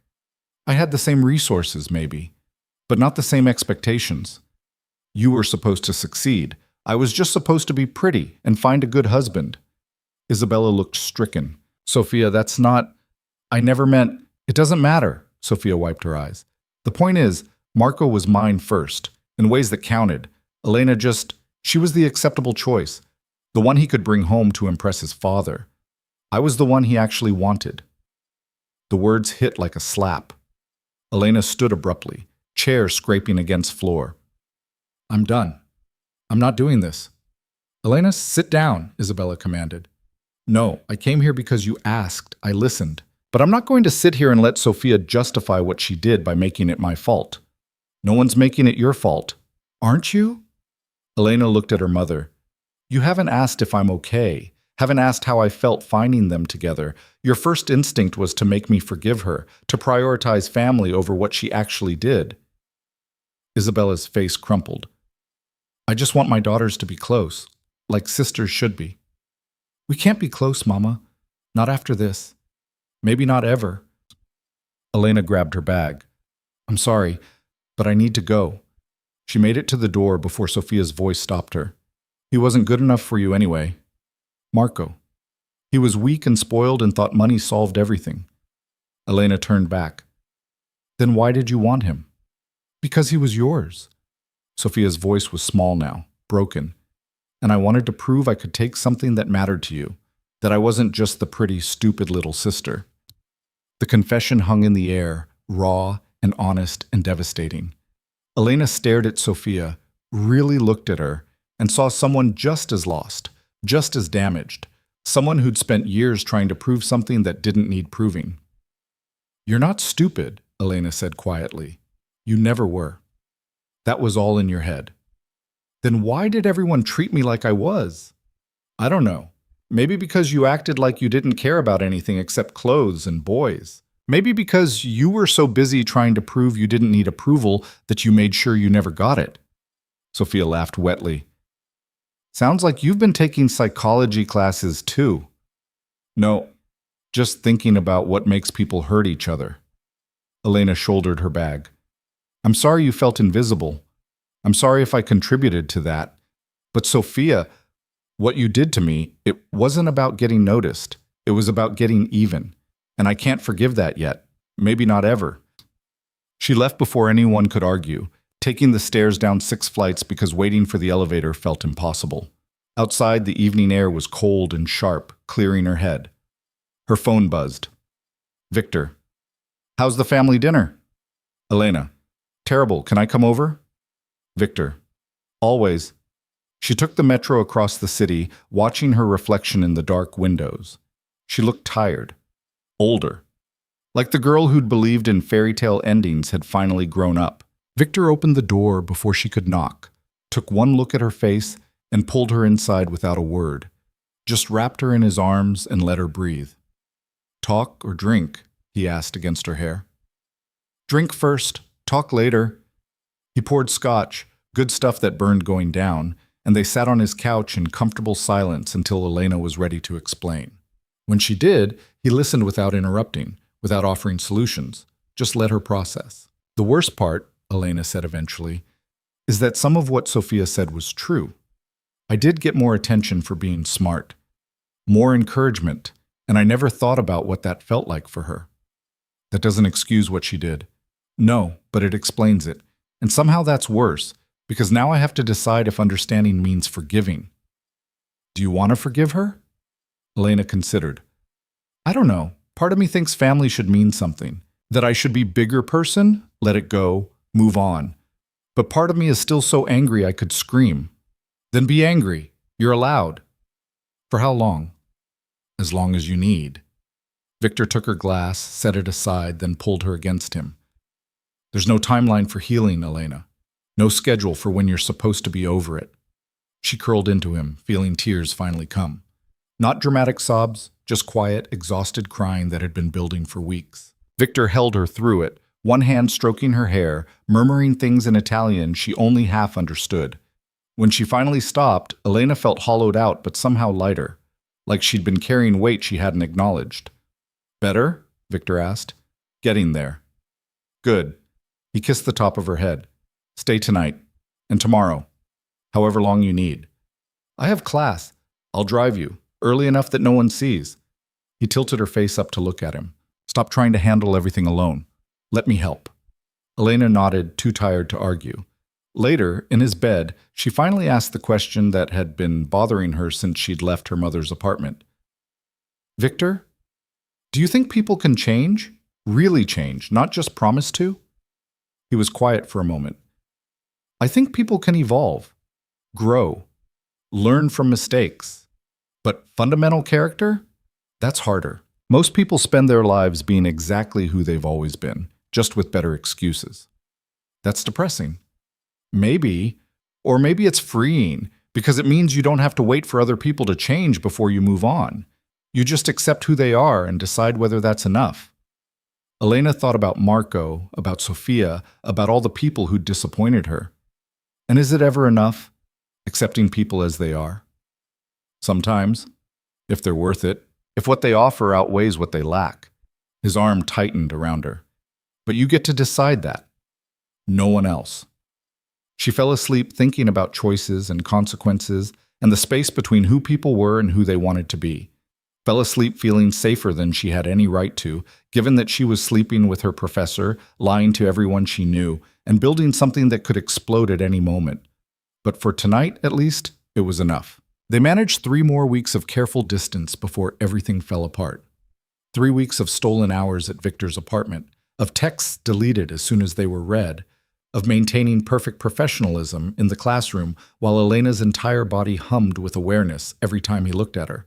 I had the same resources, maybe, but not the same expectations. You were supposed to succeed. I was just supposed to be pretty and find a good husband. Isabella looked stricken. Sophia, that's not... I never meant... It doesn't matter, Sophia wiped her eyes. The point is, Marco was mine first, in ways that counted. Elena just... She was the acceptable choice, the one he could bring home to impress his father. I was the one he actually wanted. The words hit like a slap. Elena stood abruptly, chair scraping against floor. I'm done. I'm not doing this. Elena, sit down, Isabella commanded. No, I came here because you asked. I listened. But I'm not going to sit here and let Sophia justify what she did by making it my fault. No one's making it your fault. Aren't you? Elena looked at her mother. You haven't asked if I'm okay. Haven't asked how I felt finding them together. Your first instinct was to make me forgive her, to prioritize family over what she actually did. Isabella's face crumpled. I just want my daughters to be close, like sisters should be. We can't be close, Mama. Not after this. Maybe not ever. Elena grabbed her bag. I'm sorry, but I need to go. She made it to the door before Sophia's voice stopped her. He wasn't good enough for you anyway. Marco. He was weak and spoiled and thought money solved everything. Elena turned back. Then why did you want him? Because he was yours. Sophia's voice was small now, broken. And I wanted to prove I could take something that mattered to you, that I wasn't just the pretty, stupid little sister. The confession hung in the air, raw and honest and devastating. Elena stared at Sophia, really looked at her, and saw someone just as lost, just as damaged, someone who'd spent years trying to prove something that didn't need proving. You're not stupid, Elena said quietly. You never were. That was all in your head. Then why did everyone treat me like I was? I don't know. Maybe because you acted like you didn't care about anything except clothes and boys. Maybe because you were so busy trying to prove you didn't need approval that you made sure you never got it. Sophia laughed wetly. Sounds like you've been taking psychology classes too. No, just thinking about what makes people hurt each other. Elena shouldered her bag. I'm sorry you felt invisible. I'm sorry if I contributed to that. But Sophia, what you did to me, it wasn't about getting noticed. It was about getting even. And I can't forgive that yet. Maybe not ever. She left before anyone could argue, taking the stairs down 6 flights because waiting for the elevator felt impossible. Outside, the evening air was cold and sharp, clearing her head. Her phone buzzed. Victor. How's the family dinner? Elena. Terrible. Can I come over? Victor. Always. She took the metro across the city, watching her reflection in the dark windows. She looked tired. Older. Like the girl who'd believed in fairy tale endings had finally grown up. Victor opened the door before she could knock, took one look at her face, and pulled her inside without a word. Just wrapped her in his arms and let her breathe. Talk or drink? He asked against her hair. Drink first, talk later. He poured scotch, good stuff that burned going down, and they sat on his couch in comfortable silence until Elena was ready to explain. When she did, he listened without interrupting, without offering solutions, just let her process. The worst part, Elena said eventually, is that some of what Sophia said was true. I did get more attention for being smart, more encouragement, and I never thought about what that felt like for her. That doesn't excuse what she did. No, but it explains it. And somehow that's worse, because now I have to decide if understanding means forgiving. Do you want to forgive her? Elena considered. I don't know. Part of me thinks family should mean something. That I should be bigger person, let it go, move on. But part of me is still so angry I could scream. Then be angry. You're allowed. For how long? As long as you need. Victor took her glass, set it aside, then pulled her against him. There's no timeline for healing, Elena. No schedule for when you're supposed to be over it. She curled into him, feeling tears finally come. Not dramatic sobs, just quiet, exhausted crying that had been building for weeks. Victor held her through it, one hand stroking her hair, murmuring things in Italian she only half understood. When she finally stopped, Elena felt hollowed out but somehow lighter, like she'd been carrying weight she hadn't acknowledged. Better? Victor asked. Getting there. Good. He kissed the top of her head. Stay tonight. And tomorrow. However long you need. I have class. I'll drive you. Early enough that no one sees. He tilted her face up to look at him. Stop trying to handle everything alone. Let me help. Elena nodded, too tired to argue. Later, in his bed, she finally asked the question that had been bothering her since she'd left her mother's apartment. Victor, do you think people can change? Really change, not just promise to? He was quiet for a moment. I think people can evolve, grow, learn from mistakes. But fundamental character? That's harder. Most people spend their lives being exactly who they've always been, just with better excuses. That's depressing. Maybe, or maybe it's freeing, because it means you don't have to wait for other people to change before you move on. You just accept who they are and decide whether that's enough. Elena thought about Marco, about Sophia, about all the people who'd disappointed her. And is it ever enough, accepting people as they are? Sometimes, if they're worth it, if what they offer outweighs what they lack. His arm tightened around her. But you get to decide that. No one else. She fell asleep thinking about choices and consequences and the space between who people were and who they wanted to be. Fell asleep feeling safer than she had any right to, given that she was sleeping with her professor, lying to everyone she knew, and building something that could explode at any moment. But for tonight, at least, it was enough. They managed 3 more weeks of careful distance before everything fell apart. 3 weeks of stolen hours at Victor's apartment, of texts deleted as soon as they were read, of maintaining perfect professionalism in the classroom while Elena's entire body hummed with awareness every time he looked at her.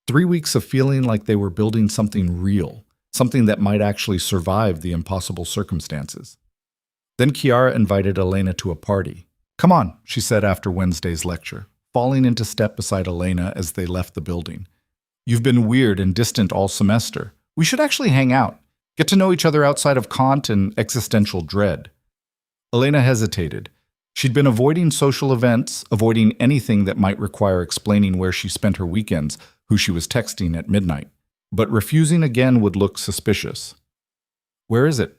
3 weeks of feeling like they were building something real, something that might actually survive the impossible circumstances. Then Chiara invited Elena to a party. Come on, she said after Wednesday's lecture, falling into step beside Elena as they left the building. You've been weird and distant all semester. We should actually hang out, get to know each other outside of Kant and existential dread. Elena hesitated. She'd been avoiding social events, avoiding anything that might require explaining where she spent her weekends, who she was texting at midnight. But refusing again would look suspicious. Where is it?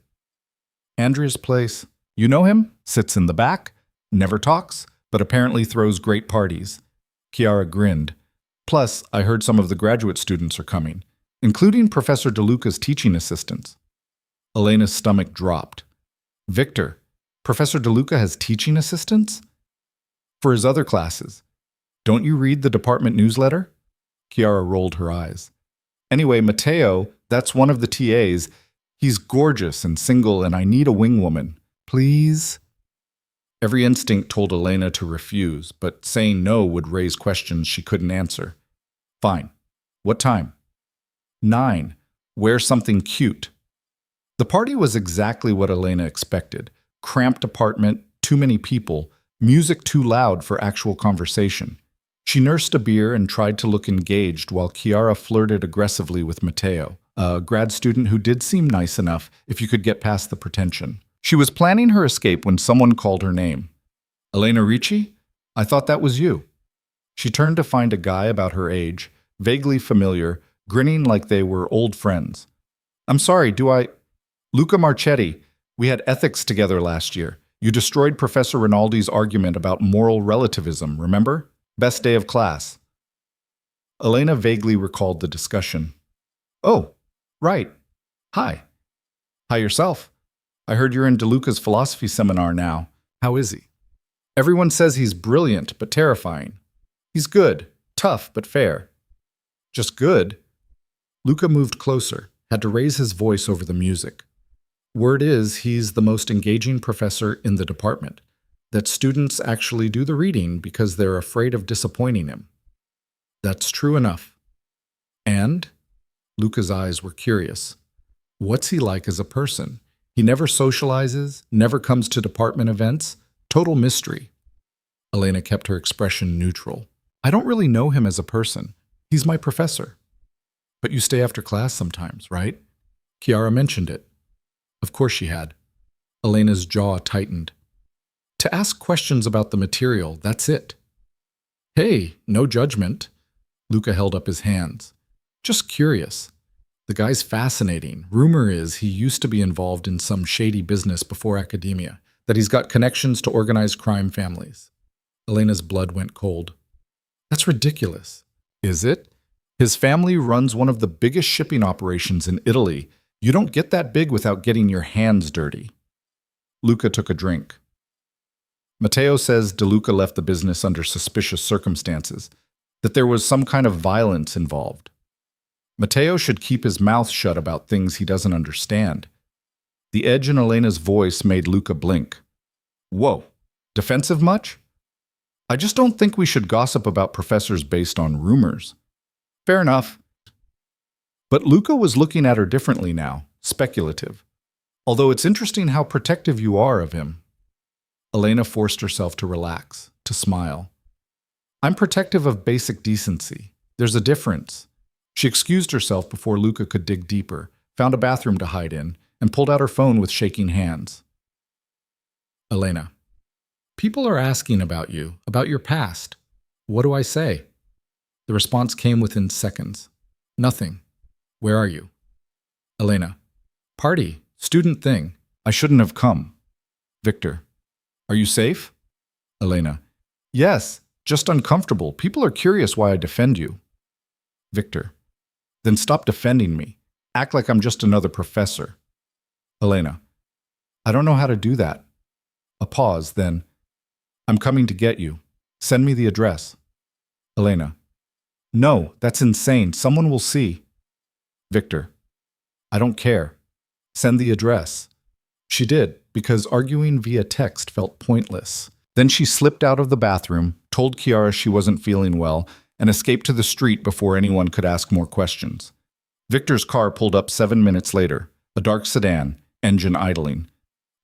Andrea's place. You know him? Sits in the back, never talks, but apparently throws great parties. Chiara grinned. Plus, I heard some of the graduate students are coming, including Professor DeLuca's teaching assistants. Elena's stomach dropped. Victor, Professor DeLuca has teaching assistants? For his other classes. Don't you read the department newsletter? Chiara rolled her eyes. Anyway, Matteo, that's one of the TAs. He's gorgeous and single, and I need a wingwoman. Please? Every instinct told Elena to refuse, but saying no would raise questions she couldn't answer. Fine. What time? 9. Wear something cute. The party was exactly what Elena expected. Cramped apartment, too many people, music too loud for actual conversation. She nursed a beer and tried to look engaged while Chiara flirted aggressively with Matteo, a grad student who did seem nice enough if you could get past the pretension. She was planning her escape when someone called her name. Elena Ricci? I thought that was you. She turned to find a guy about her age, vaguely familiar, grinning like they were old friends. I'm sorry, Luca Marchetti. We had ethics together last year. You destroyed Professor Rinaldi's argument about moral relativism, remember? Best day of class. Elena vaguely recalled the discussion. Oh, right. Hi. Hi yourself. I heard you're in DeLuca's philosophy seminar now. How is he? Everyone says he's brilliant but terrifying. He's good, tough but fair. Just good? Luca moved closer, had to raise his voice over the music. Word is he's the most engaging professor in the department, that students actually do the reading because they're afraid of disappointing him. That's true enough. And? Luca's eyes were curious. What's he like as a person? He never socializes, never comes to department events. Total mystery. Elena kept her expression neutral. I don't really know him as a person. He's my professor. But you stay after class sometimes, right? Chiara mentioned it. Of course she had. Elena's jaw tightened. To ask questions about the material, that's it. Hey, no judgment. Luca held up his hands. Just curious. The guy's fascinating. Rumor is he used to be involved in some shady business before academia, that he's got connections to organized crime families. Elena's blood went cold. That's ridiculous. Is it? His family runs one of the biggest shipping operations in Italy. You don't get that big without getting your hands dirty. Luca took a drink. Matteo says De Luca left the business under suspicious circumstances, that there was some kind of violence involved. Matteo should keep his mouth shut about things he doesn't understand. The edge in Elena's voice made Luca blink. Whoa, defensive much? I just don't think we should gossip about professors based on rumors. Fair enough. But Luca was looking at her differently now, speculative. Although it's interesting how protective you are of him. Elena forced herself to relax, to smile. I'm protective of basic decency. There's a difference. She excused herself before Luca could dig deeper, found a bathroom to hide in, and pulled out her phone with shaking hands. Elena, people are asking about you, about your past. What do I say? The response came within seconds. Nothing. Where are you? Elena, party, student thing. I shouldn't have come. Victor, are you safe? Elena, yes, just uncomfortable. People are curious why I defend you. Victor, then stop defending me. Act like I'm just another professor. Elena, I don't know how to do that. A pause, then. I'm coming to get you. Send me the address. Elena, no, that's insane. Someone will see. Victor, I don't care. Send the address. She did, because arguing via text felt pointless. Then she slipped out of the bathroom, told Chiara she wasn't feeling well, and escaped to the street before anyone could ask more questions. Victor's car pulled up 7 minutes later, a dark sedan, engine idling.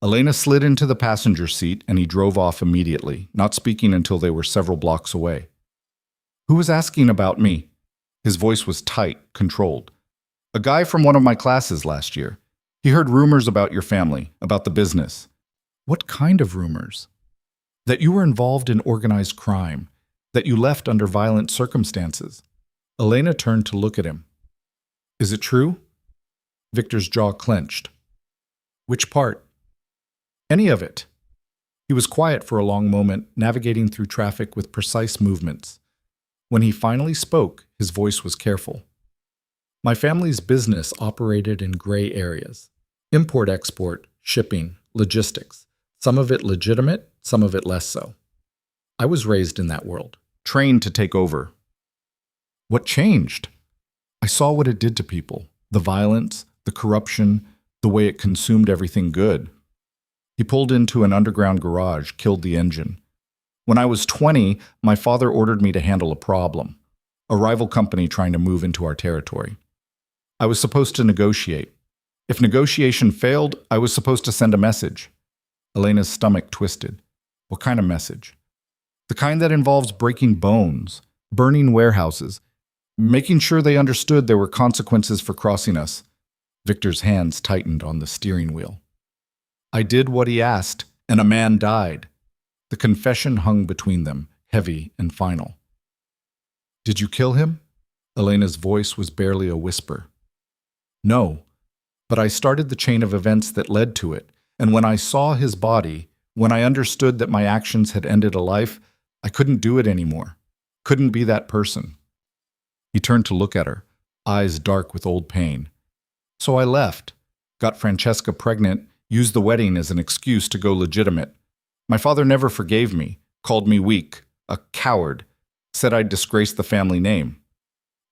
Elena slid into the passenger seat and he drove off immediately, not speaking until they were several blocks away. Who was asking about me? His voice was tight, controlled. A guy from one of my classes last year. He heard rumors about your family, about the business. What kind of rumors? That you were involved in organized crime, that you left under violent circumstances. Elena turned to look at him. Is it true? Victor's jaw clenched. Which part? Any of it. He was quiet for a long moment, navigating through traffic with precise movements. When he finally spoke, his voice was careful. My family's business operated in gray areas. Import-export, shipping, logistics. Some of it legitimate, some of it less so. I was raised in that world, trained to take over. What changed? I saw what it did to people, the violence, the corruption, the way it consumed everything good. He pulled into an underground garage, killed the engine. When I was 20, my father ordered me to handle a problem, a rival company trying to move into our territory. I was supposed to negotiate. If negotiation failed, I was supposed to send a message. Elena's stomach twisted. What kind of message? The kind that involves breaking bones, burning warehouses, making sure they understood there were consequences for crossing us. Victor's hands tightened on the steering wheel. I did what he asked, and a man died. The confession hung between them, heavy and final. Did you kill him? Elena's voice was barely a whisper. No, but I started the chain of events that led to it, and when I saw his body, when I understood that my actions had ended a life, I couldn't do it anymore. Couldn't be that person. He turned to look at her, eyes dark with old pain. So I left, got Francesca pregnant, used the wedding as an excuse to go legitimate. My father never forgave me, Called me weak, a coward, said I'd disgrace the family name.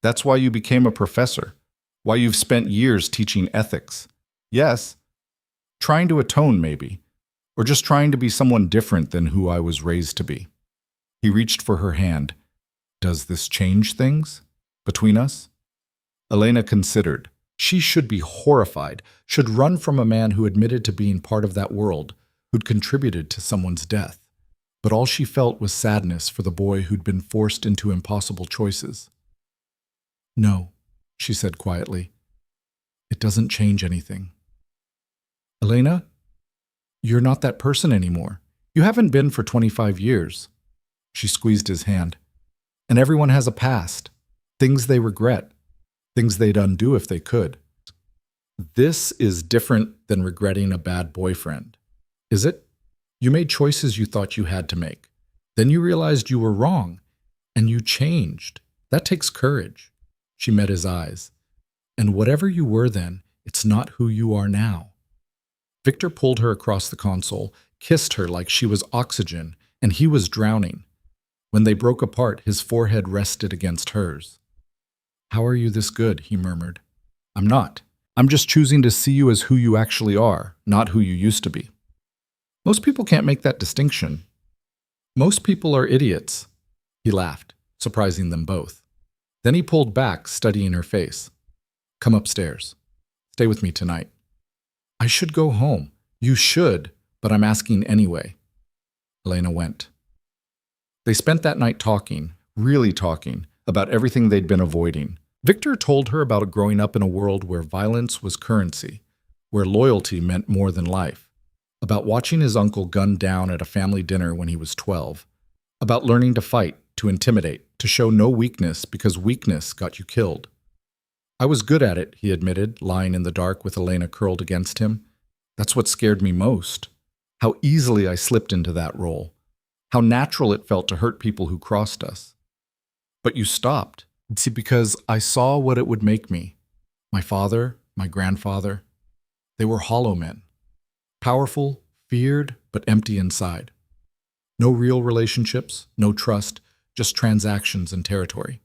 That's why you became a professor, why you've spent years teaching ethics. Yes, trying to atone maybe, or just trying to be someone different than who I was raised to be. He reached for her hand. Does this change things between us? Elena considered. She should be horrified, should run from a man who admitted to being part of that world, who'd contributed to someone's death. But all she felt was sadness for the boy who'd been forced into impossible choices. No, she said quietly. It doesn't change anything. Elena, you're not that person anymore. You haven't been for 25 years. She squeezed his hand. And everyone has a past, things they regret, things they'd undo if they could. This is different than regretting a bad boyfriend, is it? You made choices you thought you had to make. Then you realized you were wrong, and you changed. That takes courage. She met his eyes. And whatever you were then, it's not who you are now. Victor pulled her across the console, kissed her like she was oxygen, and he was drowning. When they broke apart, his forehead rested against hers. How are you this good? He murmured. I'm not. I'm just choosing to see you as who you actually are, not who you used to be. Most people can't make that distinction. Most people are idiots. He laughed, surprising them both. Then he pulled back, studying her face. Come upstairs. Stay with me tonight. I should go home. You should, but I'm asking anyway. Elena went. They spent that night talking, really talking, about everything they'd been avoiding. Victor told her about growing up in a world where violence was currency, where loyalty meant more than life. About watching his uncle gunned down at a family dinner when he was 12. About learning to fight, to intimidate, to show no weakness because weakness got you killed. I was good at it, he admitted, lying in the dark with Elena curled against him. That's what scared me most. How easily I slipped into that role. How natural it felt to hurt people who crossed us. But you stopped. See, because I saw what it would make me. My father, my grandfather, they were hollow men. Powerful, feared, but empty inside. No real relationships, no trust, just transactions and territory.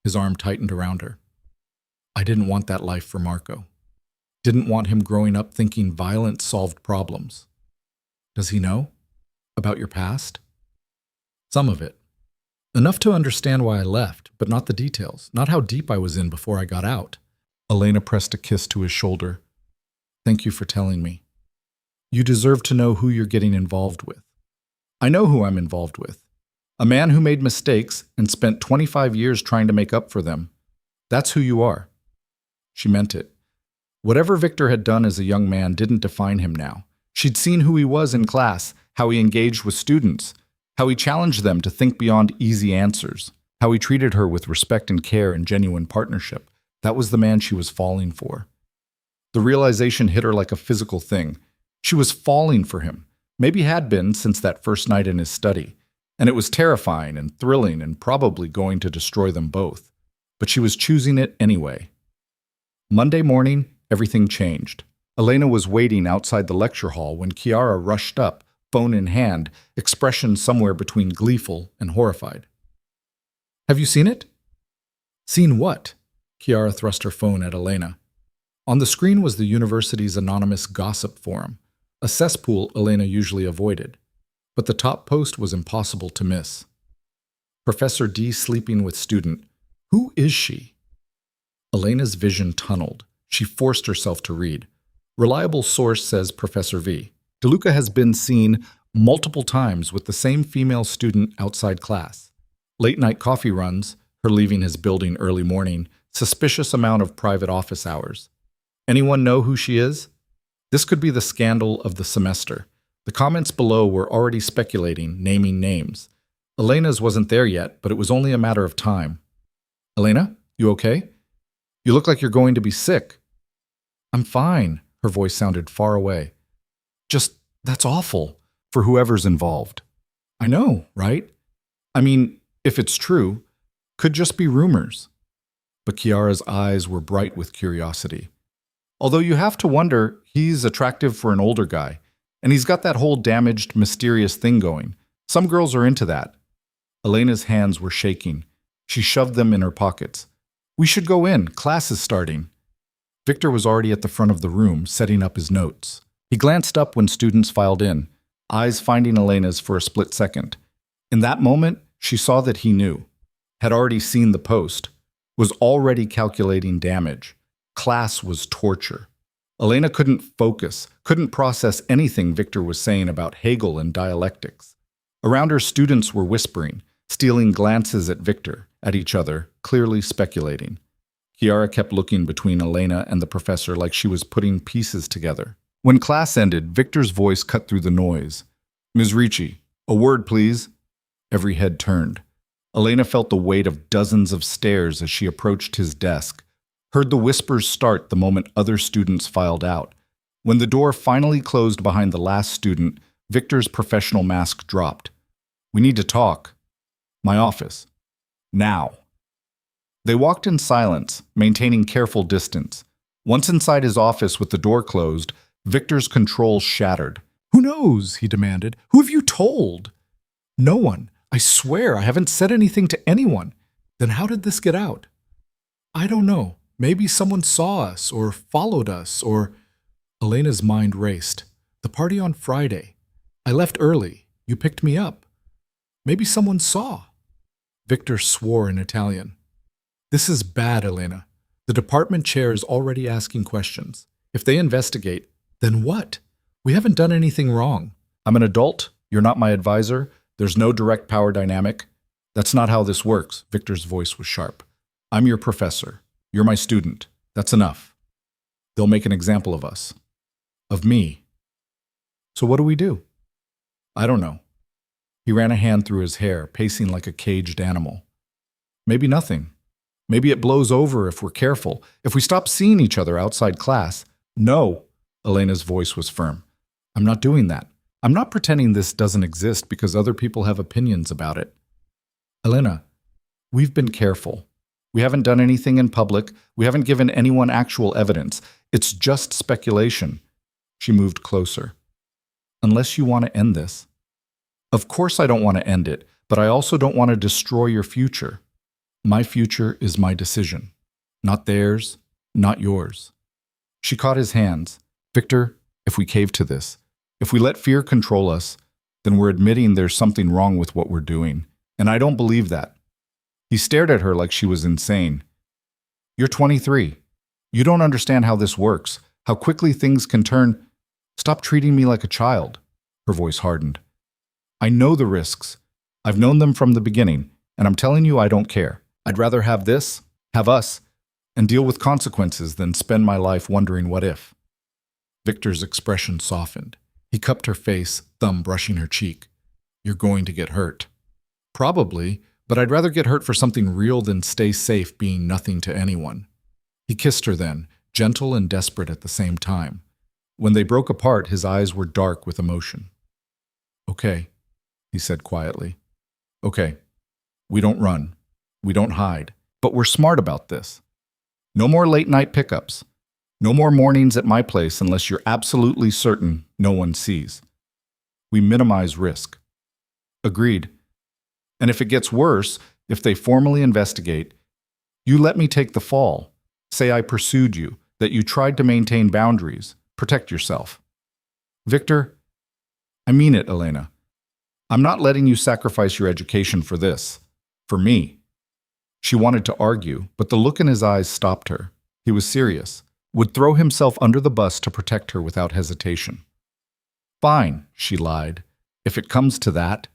His arm tightened around her. I didn't want that life for Marco. Didn't want him growing up thinking violence solved problems. Does he know? About your past? Some of it. Enough to understand why I left, but not the details, not how deep I was in before I got out. Elena pressed a kiss to his shoulder. Thank you for telling me. You deserve to know who you're getting involved with. I know who I'm involved with. A man who made mistakes and spent 25 years trying to make up for them. That's who you are. She meant it. Whatever Victor had done as a young man didn't define him now. She'd seen who he was in class, how he engaged with students, how he challenged them to think beyond easy answers, how he treated her with respect and care and genuine partnership. That was the man she was falling for. The realization hit her like a physical thing. She was falling for him, maybe had been since that first night in his study, and it was terrifying and thrilling and probably going to destroy them both. But she was choosing it anyway. Monday morning, everything changed. Elena was waiting outside the lecture hall when Chiara rushed up, phone in hand, expression somewhere between gleeful and horrified. Have you seen it? Seen what? Chiara thrust her phone at Elena. On the screen was the university's anonymous gossip forum, a cesspool Elena usually avoided. But the top post was impossible to miss. Professor D sleeping with student. Who is she? Elena's vision tunneled. She forced herself to read. Reliable source says Professor V. DeLuca has been seen multiple times with the same female student outside class. Late-night coffee runs, her leaving his building early morning, suspicious amount of private office hours. Anyone know who she is? This could be the scandal of the semester. The comments below were already speculating, naming names. Elena's wasn't there yet, but it was only a matter of time. Elena, you okay? You look like you're going to be sick. I'm fine, her voice sounded far away. Just, that's awful, for whoever's involved. I know, right? I mean, if it's true, could just be rumors. But Chiara's eyes were bright with curiosity. Although you have to wonder, he's attractive for an older guy, and he's got that whole damaged, mysterious thing going. Some girls are into that. Elena's hands were shaking. She shoved them in her pockets. We should go in. Class is starting. Victor was already at the front of the room, setting up his notes. He glanced up when students filed in, eyes finding Elena's for a split second. In that moment, she saw that he knew, had already seen the post, was already calculating damage. Class was torture. Elena couldn't focus, couldn't process anything Victor was saying about Hegel and dialectics. Around her, students were whispering, stealing glances at Victor, at each other, clearly speculating. Chiara kept looking between Elena and the professor like she was putting pieces together. When class ended, Victor's voice cut through the noise. Ms. Ricci, a word, please. Every head turned. Elena felt the weight of dozens of stares as she approached his desk, heard the whispers start the moment other students filed out. When the door finally closed behind the last student, Victor's professional mask dropped. We need to talk. My office. Now. They walked in silence, maintaining careful distance. Once inside his office with the door closed, Victor's control shattered. Who knows? He demanded. Who have you told? No one. I swear I haven't said anything to anyone. Then how did this get out? I don't know. Maybe someone saw us or followed us or... Elena's mind raced. The party on Friday. I left early. You picked me up. Maybe someone saw. Victor swore in Italian. This is bad, Elena. The department chair is already asking questions. If they investigate, then what? We haven't done anything wrong. I'm an adult. You're not my advisor. There's no direct power dynamic. That's not how this works. Victor's voice was sharp. I'm your professor. You're my student. That's enough. They'll make an example of us. Of me. So what do we do? I don't know. He ran a hand through his hair, pacing like a caged animal. Maybe nothing. Maybe it blows over if we're careful, if we stop seeing each other outside class. No, Elena's voice was firm. I'm not doing that. I'm not pretending this doesn't exist because other people have opinions about it. Elena, we've been careful. We haven't done anything in public. We haven't given anyone actual evidence. It's just speculation. She moved closer. Unless you want to end this. Of course I don't want to end it, but I also don't want to destroy your future. My future is my decision. Not theirs, not yours. She caught his hands. Victor, if we cave to this, if we let fear control us, then we're admitting there's something wrong with what we're doing. And I don't believe that. He stared at her like she was insane. You're 23. You don't understand how this works, how quickly things can turn. Stop treating me like a child. Her voice hardened. I know the risks. I've known them from the beginning, and I'm telling you I don't care. I'd rather have this, have us, and deal with consequences than spend my life wondering what if. Victor's expression softened. He cupped her face, thumb brushing her cheek. You're going to get hurt. Probably, but I'd rather get hurt for something real than stay safe being nothing to anyone. He kissed her then, gentle and desperate at the same time. When they broke apart, his eyes were dark with emotion. Okay, he said quietly. Okay, we don't run. We don't hide. But we're smart about this. No more late-night pickups. No more mornings at my place unless you're absolutely certain no one sees. We minimize risk. Agreed. And if it gets worse, if they formally investigate, you let me take the fall. Say I pursued you, that you tried to maintain boundaries, protect yourself. Victor, I mean it, Elena. I'm not letting you sacrifice your education for this. For me. She wanted to argue, but the look in his eyes stopped her. He was serious, would throw himself under the bus to protect her without hesitation. Fine, she lied. If it comes to that.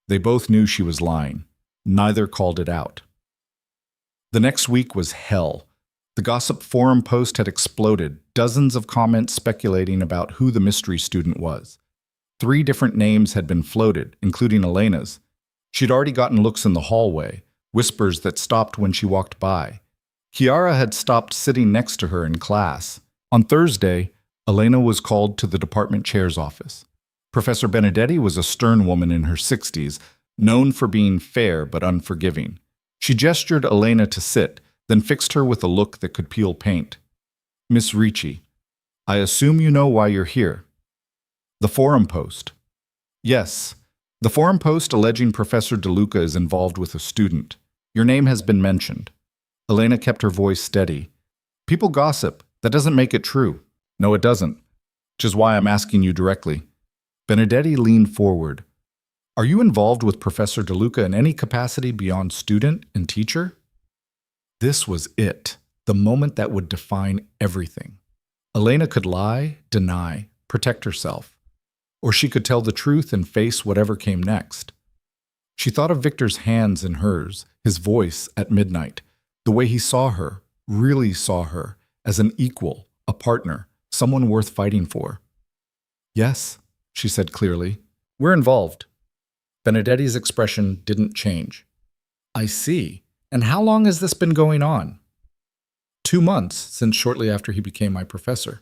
They both knew she was lying. Neither called it out. The next week was hell. The gossip forum post had exploded, dozens of comments speculating about who the mystery student was. 3 different names had been floated, including Elena's. She'd already gotten looks in the hallway, whispers that stopped when she walked by. Chiara had stopped sitting next to her in class. On Thursday, Elena was called to the department chair's office. Professor Benedetti was a stern woman in her 60s, known for being fair but unforgiving. She gestured Elena to sit, then fixed her with a look that could peel paint. Miss Ricci, I assume you know why you're here. The forum post. Yes, The forum post alleging Professor DeLuca is involved with a student. Your name has been mentioned. Elena kept her voice steady. People gossip. That doesn't make it true. No, it doesn't. Which is why I'm asking you directly. Benedetti leaned forward. Are you involved with Professor DeLuca in any capacity beyond student and teacher? This was it, the moment that would define everything. Elena could lie, deny, protect herself. Or she could tell the truth and face whatever came next. She thought of Victor's hands in hers, his voice at midnight, the way he saw her, really saw her, as an equal, a partner, someone worth fighting for. Yes, she said clearly. We're involved. Benedetti's expression didn't change. I see. And how long has this been going on? 2 months, since shortly after he became my professor.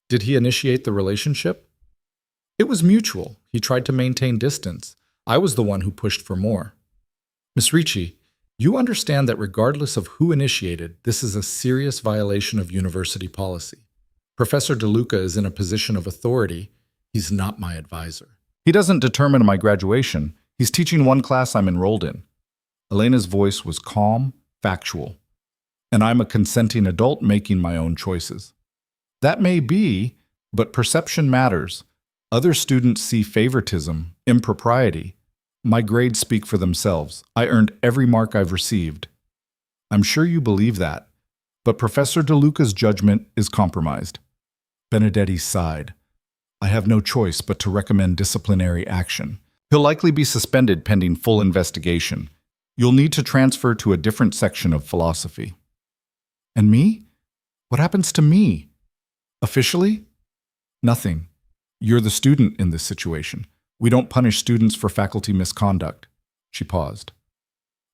Did he initiate the relationship? It was mutual. He tried to maintain distance. I was the one who pushed for more. Miss Ricci, you understand that regardless of who initiated, this is a serious violation of university policy. Professor DeLuca is in a position of authority. He's not my advisor. He doesn't determine my graduation. He's teaching one class I'm enrolled in. Elena's voice was calm, factual. And I'm a consenting adult making my own choices. That may be, but perception matters. Other students see favoritism, impropriety. My grades speak for themselves. I earned every mark I've received. I'm sure you believe that, but Professor DeLuca's judgment is compromised. Benedetti sighed. I have no choice but to recommend disciplinary action. He'll likely be suspended pending full investigation. You'll need to transfer to a different section of philosophy. And me? What happens to me? Officially? Nothing. You're the student in this situation. We don't punish students for faculty misconduct. She paused.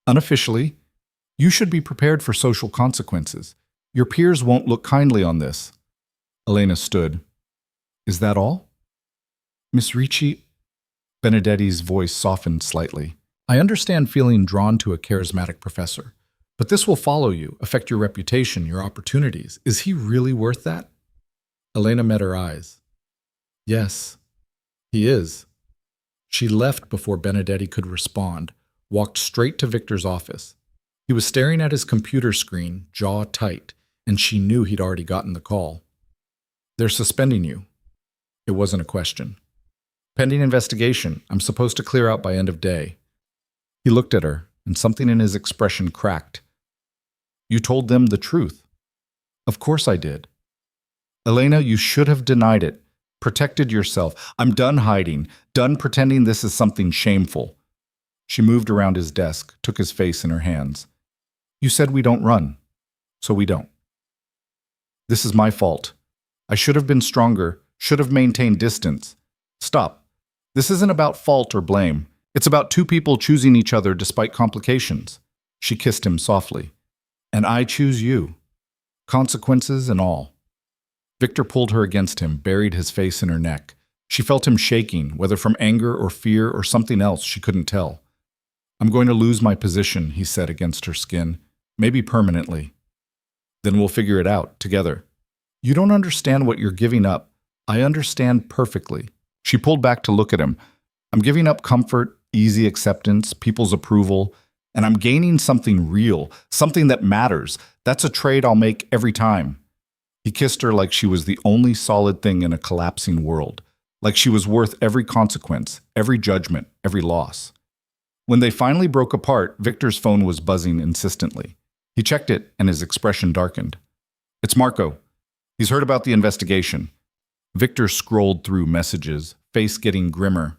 Unofficially, you should be prepared for social consequences. Your peers won't look kindly on this. Elena stood. Is that all? Miss Ricci, Benedetti's voice softened slightly. I understand feeling drawn to a charismatic professor, but this will follow you, affect your reputation, your opportunities. Is he really worth that? Elena met her eyes. Yes, he is. She left before Benedetti could respond, walked straight to Victor's office. He was staring at his computer screen, jaw tight, and she knew he'd already gotten the call. They're suspending you. It wasn't a question. Pending investigation. I'm supposed to clear out by end of day. He looked at her, and something in his expression cracked. You told them the truth. Of course I did. Elena, you should have denied it. Protected yourself. I'm done hiding, done pretending this is something shameful. She moved around his desk, took his face in her hands. You said we don't run, so we don't. This is my fault. I should have been stronger, should have maintained distance. Stop. This isn't about fault or blame. It's about two people choosing each other despite complications. She kissed him softly. And I choose you. Consequences and all. Victor pulled her against him, buried his face in her neck. She felt him shaking, whether from anger or fear or something else she couldn't tell. I'm going to lose my position, he said against her skin, maybe permanently. Then we'll figure it out, together. You don't understand what you're giving up. I understand perfectly. She pulled back to look at him. I'm giving up comfort, easy acceptance, people's approval, and I'm gaining something real, something that matters. That's a trade I'll make every time. He kissed her like she was the only solid thing in a collapsing world, like she was worth every consequence, every judgment, every loss. When they finally broke apart, Victor's phone was buzzing insistently. He checked it, and his expression darkened. It's Marco. He's heard about the investigation. Victor scrolled through messages, face getting grimmer.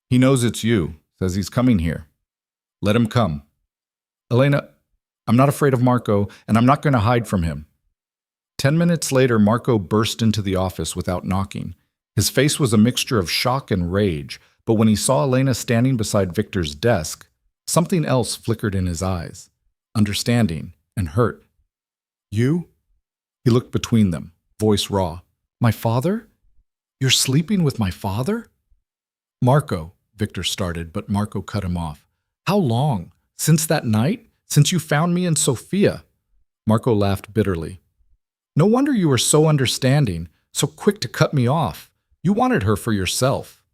He knows it's you, says he's coming here. Let him come. Elena, I'm not afraid of Marco, and I'm not going to hide from him. 10 minutes later, Marco burst into the office without knocking. His face was a mixture of shock and rage, but when he saw Elena standing beside Victor's desk, something else flickered in his eyes. Understanding and hurt. You? He looked between them, voice raw. My father? You're sleeping with my father? Marco, Victor started, but Marco cut him off. How long? Since that night? Since you found me in Sofia? Marco laughed bitterly. No wonder you were so understanding, so quick to cut me off. You wanted her for yourself.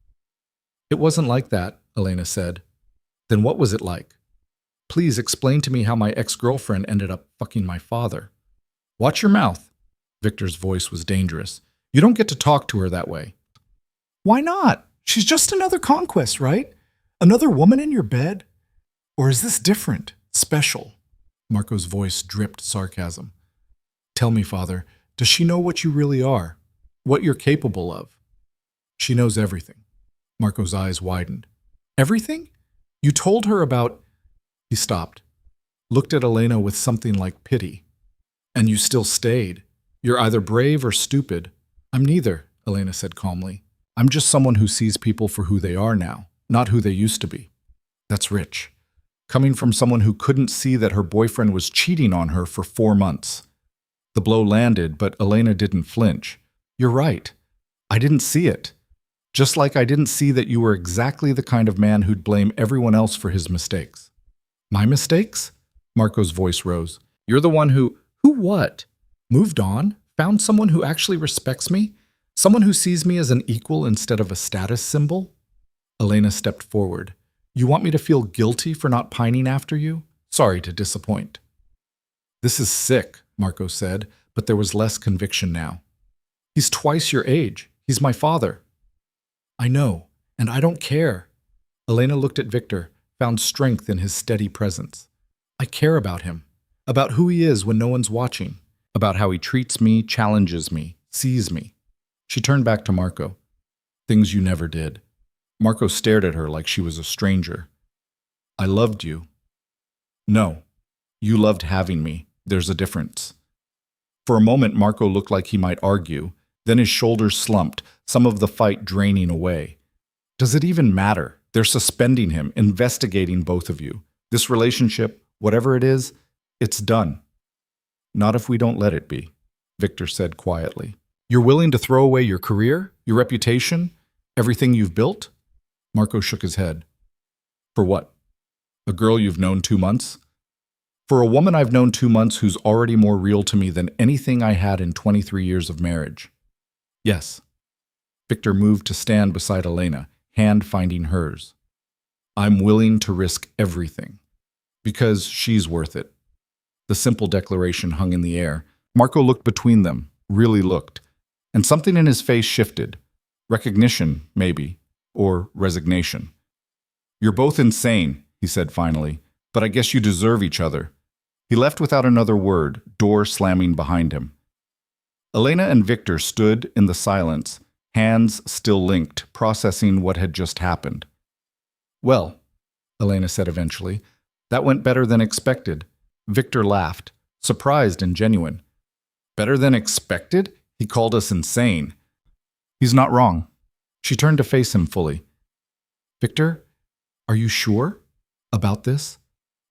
It wasn't like that, Elena said. Then what was it like? Please explain to me how my ex-girlfriend ended up fucking my father. Watch your mouth. Victor's voice was dangerous. You don't get to talk to her that way. Why not? She's just another conquest, right? Another woman in your bed? Or is this different, special? Marco's voice dripped sarcasm. Tell me, Father, does she know what you really are? What you're capable of? She knows everything. Marco's eyes widened. Everything? You told her about... He stopped, looked at Elena with something like pity. And you still stayed. You're either brave or stupid. I'm neither, Elena said calmly. I'm just someone who sees people for who they are now, not who they used to be. That's rich. Coming from someone who couldn't see that her boyfriend was cheating on her for 4 months. The blow landed, but Elena didn't flinch. You're right. I didn't see it. Just like I didn't see that you were exactly the kind of man who'd blame everyone else for his mistakes. My mistakes? Marco's voice rose. You're the one who what? Moved on? Found someone who actually respects me? Someone who sees me as an equal instead of a status symbol? Elena stepped forward. You want me to feel guilty for not pining after you? Sorry to disappoint. This is sick, Marco said, but there was less conviction now. He's twice your age. He's my father. I know, and I don't care. Elena looked at Victor, found strength in his steady presence. I care about him, about who he is when no one's watching, about how he treats me, challenges me, sees me. She turned back to Marco. Things you never did. Marco stared at her like she was a stranger. I loved you. No, you loved having me. There's a difference. For a moment, Marco looked like he might argue. Then his shoulders slumped, some of the fight draining away. Does it even matter? They're suspending him, investigating both of you. This relationship, whatever it is, it's done. Not if we don't let it be, Victor said quietly. You're willing to throw away your career, your reputation, everything you've built? Marco shook his head. For what? A girl you've known 2 months? For a woman I've known 2 months who's already more real to me than anything I had in 23 years of marriage. Yes. Victor moved to stand beside Elena, hand finding hers. I'm willing to risk everything. Because she's worth it. The simple declaration hung in the air. Marco looked between them, really looked. And something in his face shifted. Recognition, maybe. Or resignation. You're both insane, he said finally, but I guess you deserve each other. He left without another word, door slamming behind him. Elena and Victor stood in the silence, hands still linked, processing what had just happened. Well, Elena said eventually, that went better than expected. Victor laughed, surprised and genuine. Better than expected? He called us insane. He's not wrong. She turned to face him fully. Victor, are you sure about this?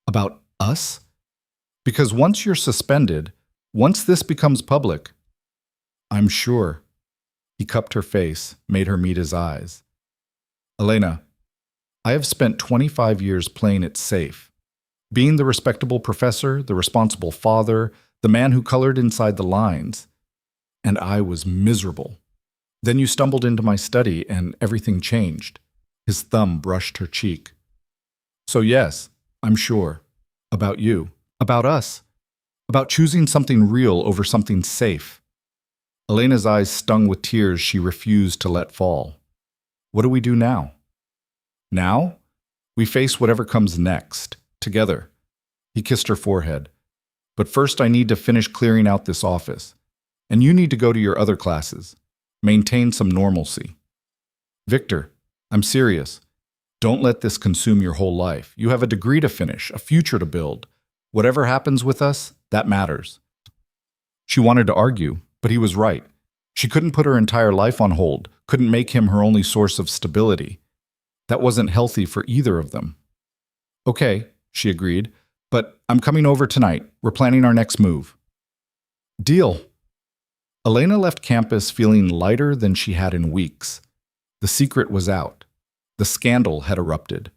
About us? Because once you're suspended, once this becomes public, I'm sure. He cupped her face, made her meet his eyes. Elena, I have spent 25 years playing it safe. Being the respectable professor, the responsible father, the man who colored inside the lines. And I was miserable. Then you stumbled into my study and everything changed. His thumb brushed her cheek. So yes, I'm sure. About you. About us. About choosing something real over something safe. Elena's eyes stung with tears she refused to let fall. What do we do now? Now? We face whatever comes next, together. He kissed her forehead. But first I need to finish clearing out this office. And you need to go to your other classes. Maintain some normalcy. Victor, I'm serious. Don't let this consume your whole life. You have a degree to finish, a future to build. Whatever happens with us, that matters. She wanted to argue, but he was right. She couldn't put her entire life on hold, couldn't make him her only source of stability. That wasn't healthy for either of them. Okay, she agreed, but I'm coming over tonight. We're planning our next move. Deal. Elena left campus feeling lighter than she had in weeks. The secret was out. The scandal had erupted.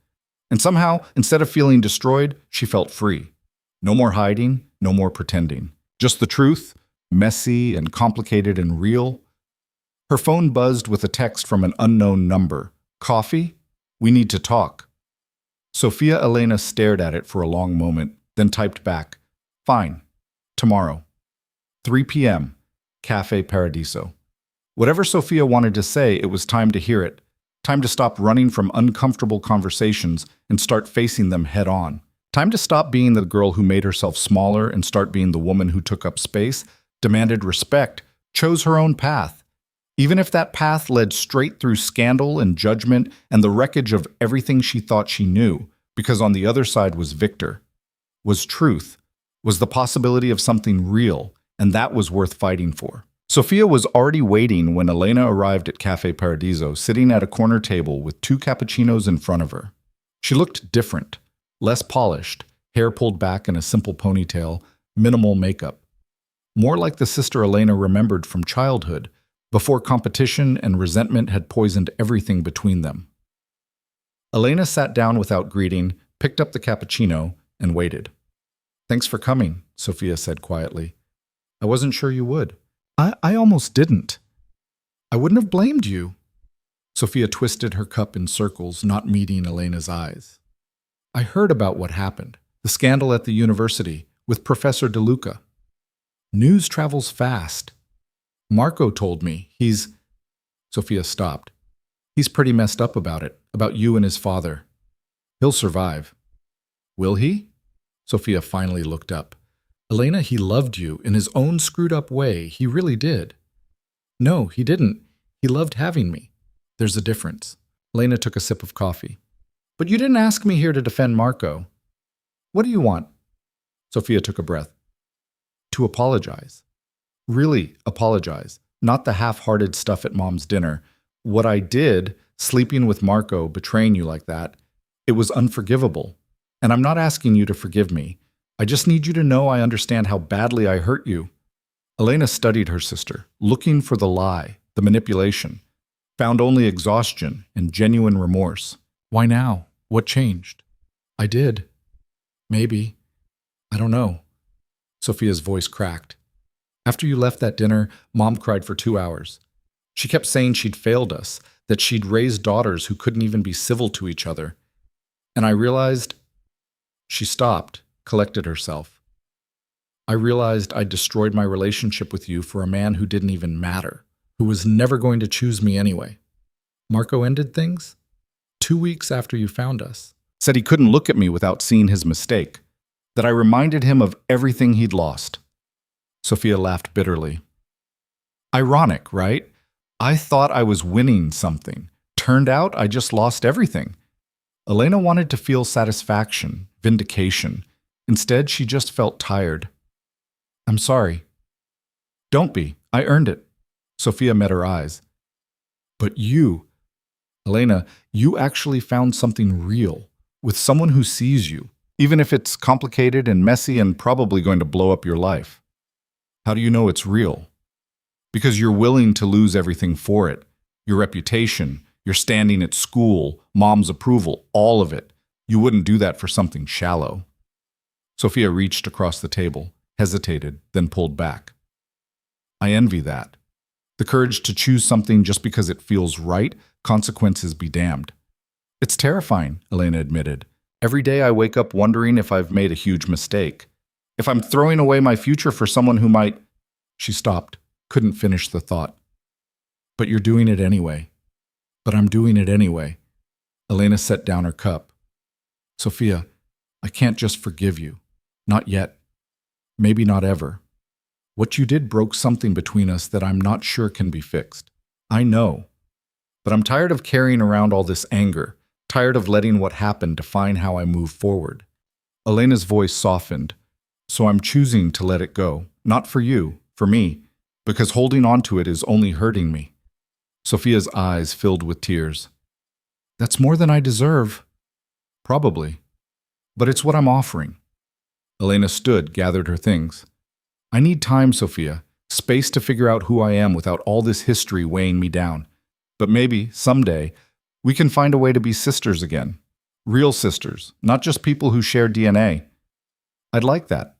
And somehow, instead of feeling destroyed, she felt free. No more hiding, no more pretending. Just the truth, messy and complicated and real. Her phone buzzed with a text from an unknown number. Coffee? We need to talk. Sophia Elena stared at it for a long moment, then typed back, Fine. Tomorrow. 3 p.m. Cafe Paradiso. Whatever Sophia wanted to say, it was time to hear it. Time to stop running from uncomfortable conversations and start facing them head on. Time to stop being the girl who made herself smaller and start being the woman who took up space, demanded respect, chose her own path. Even if that path led straight through scandal and judgment and the wreckage of everything she thought she knew, because on the other side was Victor, was truth, was the possibility of something real, and that was worth fighting for. Sophia was already waiting when Elena arrived at Cafe Paradiso, sitting at a corner table with 2 cappuccinos in front of her. She looked different, less polished, hair pulled back in a simple ponytail, minimal makeup. More like the sister Elena remembered from childhood, before competition and resentment had poisoned everything between them. Elena sat down without greeting, picked up the cappuccino, and waited. Thanks for coming, Sophia said quietly. I wasn't sure you would. I almost didn't. I wouldn't have blamed you. Sophia twisted her cup in circles, not meeting Elena's eyes. I heard about what happened, the scandal at the university, with Professor DeLuca. News travels fast. Marco told me he's... Sophia stopped. He's pretty messed up about it, about you and his father. He'll survive. Will he? Sophia finally looked up. Elena, he loved you in his own screwed-up way. He really did. No, he didn't. He loved having me. There's a difference. Elena took a sip of coffee. But you didn't ask me here to defend Marco. What do you want? Sophia took a breath. To apologize. Really apologize. Not the half-hearted stuff at Mom's dinner. What I did, sleeping with Marco, betraying you like that, it was unforgivable. And I'm not asking you to forgive me. I just need you to know I understand how badly I hurt you. Elena studied her sister, looking for the lie, the manipulation, found only exhaustion and genuine remorse. Why now? What changed? I did. Maybe. I don't know. Sophia's voice cracked. After you left that dinner, Mom cried for 2 hours. She kept saying she'd failed us, that she'd raised daughters who couldn't even be civil to each other. And I realized... She stopped, collected herself. I realized I'd destroyed my relationship with you for a man who didn't even matter, who was never going to choose me anyway. Marco ended things? 2 weeks after you found us. Said he couldn't look at me without seeing his mistake, that I reminded him of everything he'd lost. Sophia laughed bitterly. Ironic, right? I thought I was winning something. Turned out I just lost everything. Elena wanted to feel satisfaction, vindication. Instead, she just felt tired. I'm sorry. Don't be. I earned it. Sophia met her eyes. But you, Elena, you actually found something real, with someone who sees you, even if it's complicated and messy and probably going to blow up your life. How do you know it's real? Because you're willing to lose everything for it. Your reputation, your standing at school, Mom's approval, all of it. You wouldn't do that for something shallow. Sophia reached across the table, hesitated, then pulled back. I envy that. The courage to choose something just because it feels right, consequences be damned. It's terrifying, Elena admitted. Every day I wake up wondering if I've made a huge mistake. If I'm throwing away my future for someone who might... She stopped, couldn't finish the thought. But you're doing it anyway. But I'm doing it anyway. Elena set down her cup. Sophia, I can't just forgive you. Not yet. Maybe not ever. What you did broke something between us that I'm not sure can be fixed. I know. But I'm tired of carrying around all this anger, tired of letting what happened define how I move forward. Elena's voice softened. So I'm choosing to let it go. Not for you, for me, because holding on to it is only hurting me. Sophia's eyes filled with tears. That's more than I deserve. Probably. But it's what I'm offering. Elena stood, gathered her things. I need time, Sophia. Space to figure out who I am without all this history weighing me down. But maybe, someday, we can find a way to be sisters again. Real sisters, not just people who share DNA. I'd like that.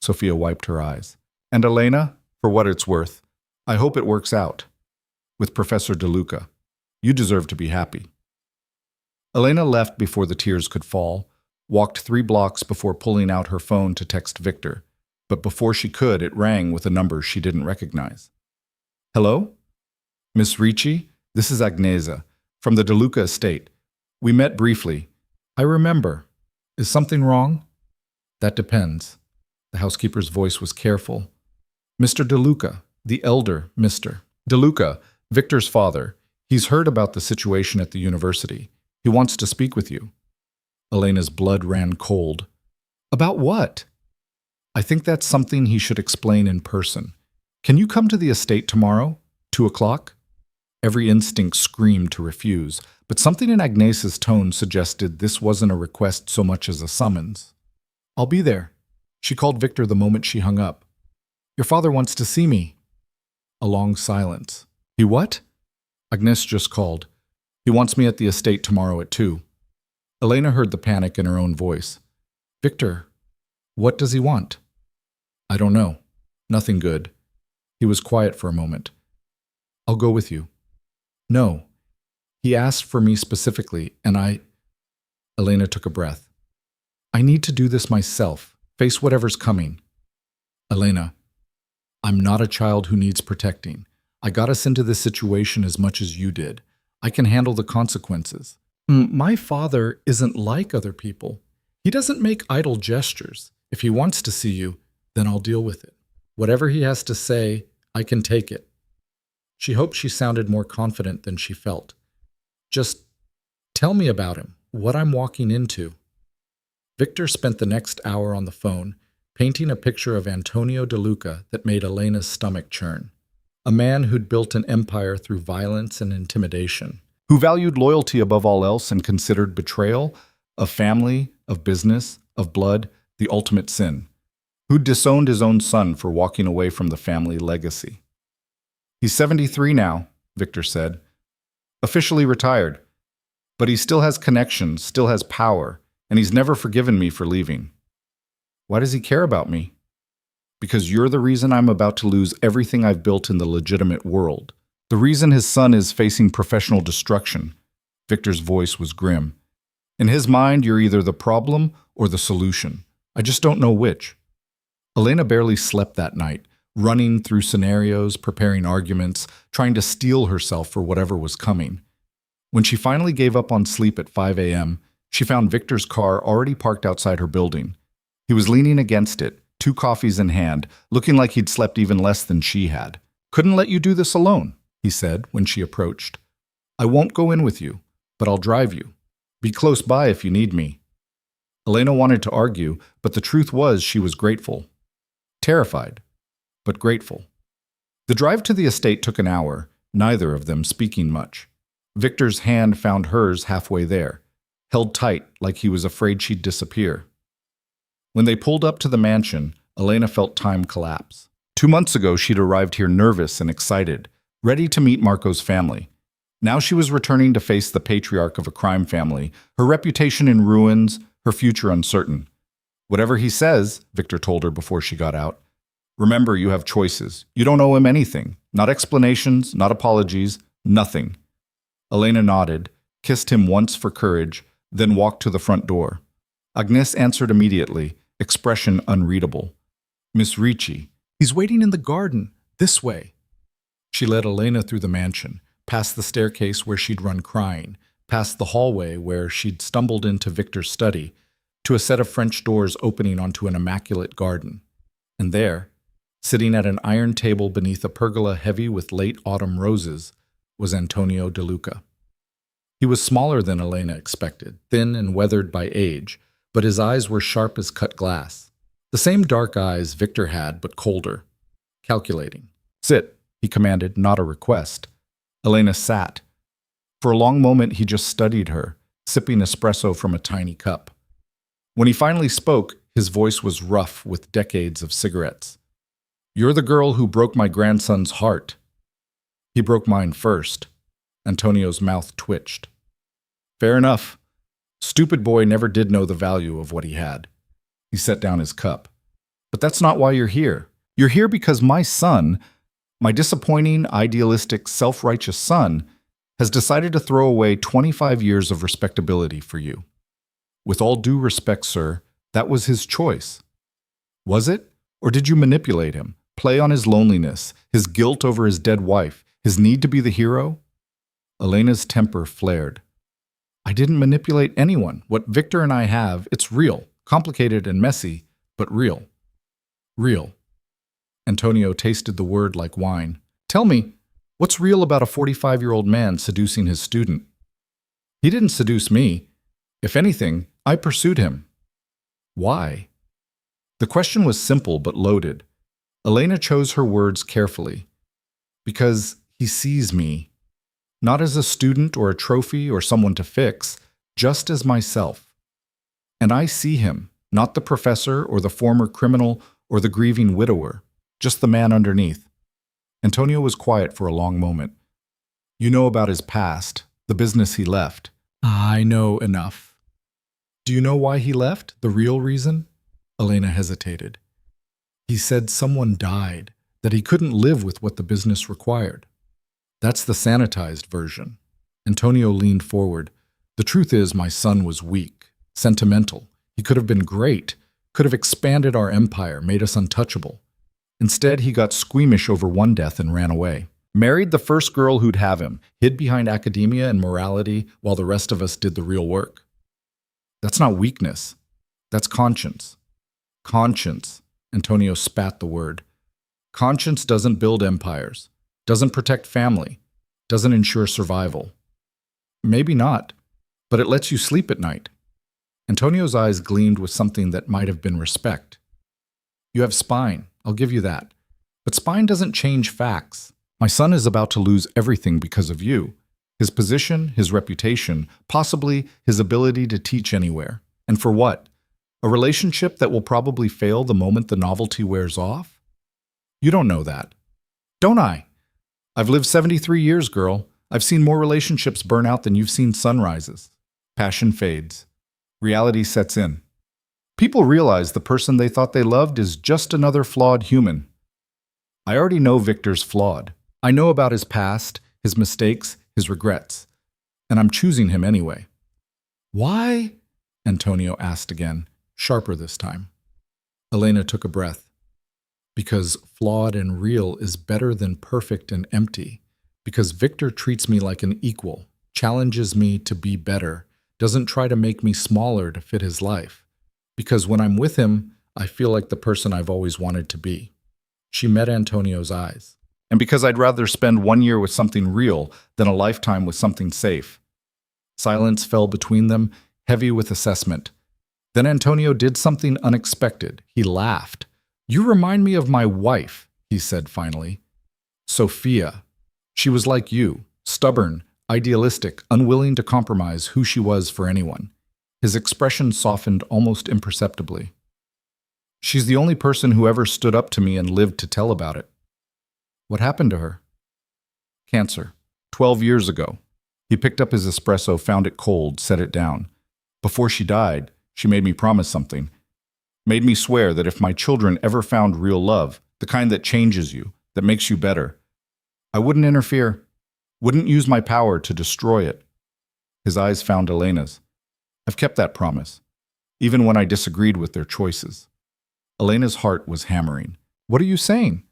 Sophia wiped her eyes. And Elena, for what it's worth, I hope it works out. With Professor DeLuca. You deserve to be happy. Elena left before the tears could fall, walked 3 blocks before pulling out her phone to text Victor. But before she could, it rang with a number she didn't recognize. Hello? Miss Ricci, this is Agnesa, from the DeLuca estate. We met briefly. I remember. Is something wrong? That depends. The housekeeper's voice was careful. Mr. DeLuca, the elder Mr. DeLuca, Victor's father. He's heard about the situation at the university. He wants to speak with you. Elena's blood ran cold. About what? I think that's something he should explain in person. Can you come to the estate tomorrow? 2 o'clock? Every instinct screamed to refuse, but something in Agnesa's tone suggested this wasn't a request so much as a summons. I'll be there. She called Victor the moment she hung up. Your father wants to see me. A long silence. He what? Agnes just called. He wants me at the estate tomorrow at 2. Elena heard the panic in her own voice. Victor, what does he want? I don't know. Nothing good. He was quiet for a moment. I'll go with you. No. He asked for me specifically, and Elena took a breath. I need to do this myself, face whatever's coming. Elena, I'm not a child who needs protecting. I got us into this situation as much as you did. I can handle the consequences. My father isn't like other people. He doesn't make idle gestures. If he wants to see you, then I'll deal with it. Whatever he has to say, I can take it. She hoped she sounded more confident than she felt. Just tell me about him, what I'm walking into. Victor spent the next hour on the phone, painting a picture of Antonio DeLuca that made Elena's stomach churn. A man who'd built an empire through violence and intimidation, who valued loyalty above all else and considered betrayal of family, of business, of blood, the ultimate sin, who'd disowned his own son for walking away from the family legacy. He's 73 now, Victor said. Officially retired. But he still has connections, still has power, and he's never forgiven me for leaving. Why does he care about me? Because you're the reason I'm about to lose everything I've built in the legitimate world. The reason his son is facing professional destruction. Victor's voice was grim. In his mind, you're either the problem or the solution. I just don't know which. Elena barely slept that night, running through scenarios, preparing arguments, trying to steel herself for whatever was coming. When she finally gave up on sleep at 5 a.m., she found Victor's car already parked outside her building. He was leaning against it, 2 coffees in hand, looking like he'd slept even less than she had. Couldn't let you do this alone, he said when she approached. I won't go in with you, but I'll drive you. Be close by if you need me. Elena wanted to argue, but the truth was she was grateful. Terrified, but grateful. The drive to the estate took an hour, neither of them speaking much. Victor's hand found hers halfway there, held tight like he was afraid she'd disappear. When they pulled up to the mansion, Elena felt time collapse. 2 months ago, she'd arrived here nervous and excited, ready to meet Marco's family. Now she was returning to face the patriarch of a crime family, her reputation in ruins, her future uncertain. Whatever he says, Victor told her before she got out. Remember, you have choices. You don't owe him anything. Not explanations, not apologies, nothing. Elena nodded, kissed him once for courage, then walked to the front door. Agnes answered immediately, expression unreadable. Miss Ricci, he's waiting in the garden, this way. She led Elena through the mansion, past the staircase where she'd run crying, past the hallway where she'd stumbled into Victor's study, to a set of French doors opening onto an immaculate garden. And there, sitting at an iron table beneath a pergola heavy with late autumn roses, was Antonio DeLuca. He was smaller than Elena expected, thin and weathered by age, but his eyes were sharp as cut glass. The same dark eyes Victor had, but colder. Calculating. Sit, he commanded, not a request. Elena sat. For a long moment he just studied her, sipping espresso from a tiny cup. When he finally spoke, his voice was rough with decades of cigarettes. You're the girl who broke my grandson's heart. He broke mine first. Antonio's mouth twitched. Fair enough. Stupid boy never did know the value of what he had. He set down his cup. But that's not why you're here. You're here because my son, my disappointing, idealistic, self-righteous son, has decided to throw away 25 years of respectability for you. With all due respect, sir, that was his choice. Was it? Or did you manipulate him, play on his loneliness, his guilt over his dead wife, his need to be the hero? Elena's temper flared. I didn't manipulate anyone. What Victor and I have, it's real, complicated and messy, but real. Real. Antonio tasted the word like wine. Tell me, what's real about a 45-year-old man seducing his student? He didn't seduce me. If anything, I pursued him. Why? The question was simple but loaded. Elena chose her words carefully. Because he sees me. Not as a student or a trophy or someone to fix, just as myself. And I see him, not the professor or the former criminal or the grieving widower, just the man underneath. Antonio was quiet for a long moment. You know about his past, the business he left. I know enough. Do you know why he left? The real reason? Elena hesitated. He said someone died, that he couldn't live with what the business required. That's the sanitized version. Antonio leaned forward. The truth is, my son was weak, sentimental. He could have been great, could have expanded our empire, made us untouchable. Instead, he got squeamish over one death and ran away. Married the first girl who'd have him, hid behind academia and morality while the rest of us did the real work. That's not weakness. That's conscience. Conscience. Antonio spat the word. Conscience doesn't build empires, doesn't protect family, doesn't ensure survival. Maybe not, but it lets you sleep at night. Antonio's eyes gleamed with something that might have been respect. You have spine, I'll give you that. But spine doesn't change facts. My son is about to lose everything because of you. His position, his reputation, possibly his ability to teach anywhere. And for what? A relationship that will probably fail the moment the novelty wears off? You don't know that. Don't I? I've lived 73 years, girl. I've seen more relationships burn out than you've seen sunrises. Passion fades. Reality sets in. People realize the person they thought they loved is just another flawed human. I already know Victor's flawed. I know about his past, his mistakes, his regrets. And I'm choosing him anyway. Why? Antonio asked again, sharper this time. Elena took a breath. Because flawed and real is better than perfect and empty. Because Victor treats me like an equal, challenges me to be better, doesn't try to make me smaller to fit his life. Because when I'm with him, I feel like the person I've always wanted to be. She met Antonio's eyes. And because I'd rather spend 1 year with something real than a lifetime with something safe. Silence fell between them, heavy with assessment. Then Antonio did something unexpected. He laughed. You remind me of my wife, he said finally. Sophia. She was like you, stubborn, idealistic, unwilling to compromise who she was for anyone. His expression softened almost imperceptibly. She's the only person who ever stood up to me and lived to tell about it. What happened to her? Cancer. 12 years ago. He picked up his espresso, found it cold, set it down. Before she died, she made me promise something. Made me swear that if my children ever found real love, the kind that changes you, that makes you better, I wouldn't interfere, wouldn't use my power to destroy it. His eyes found Elena's. I've kept that promise, even when I disagreed with their choices. Elena's heart was hammering. What are you saying?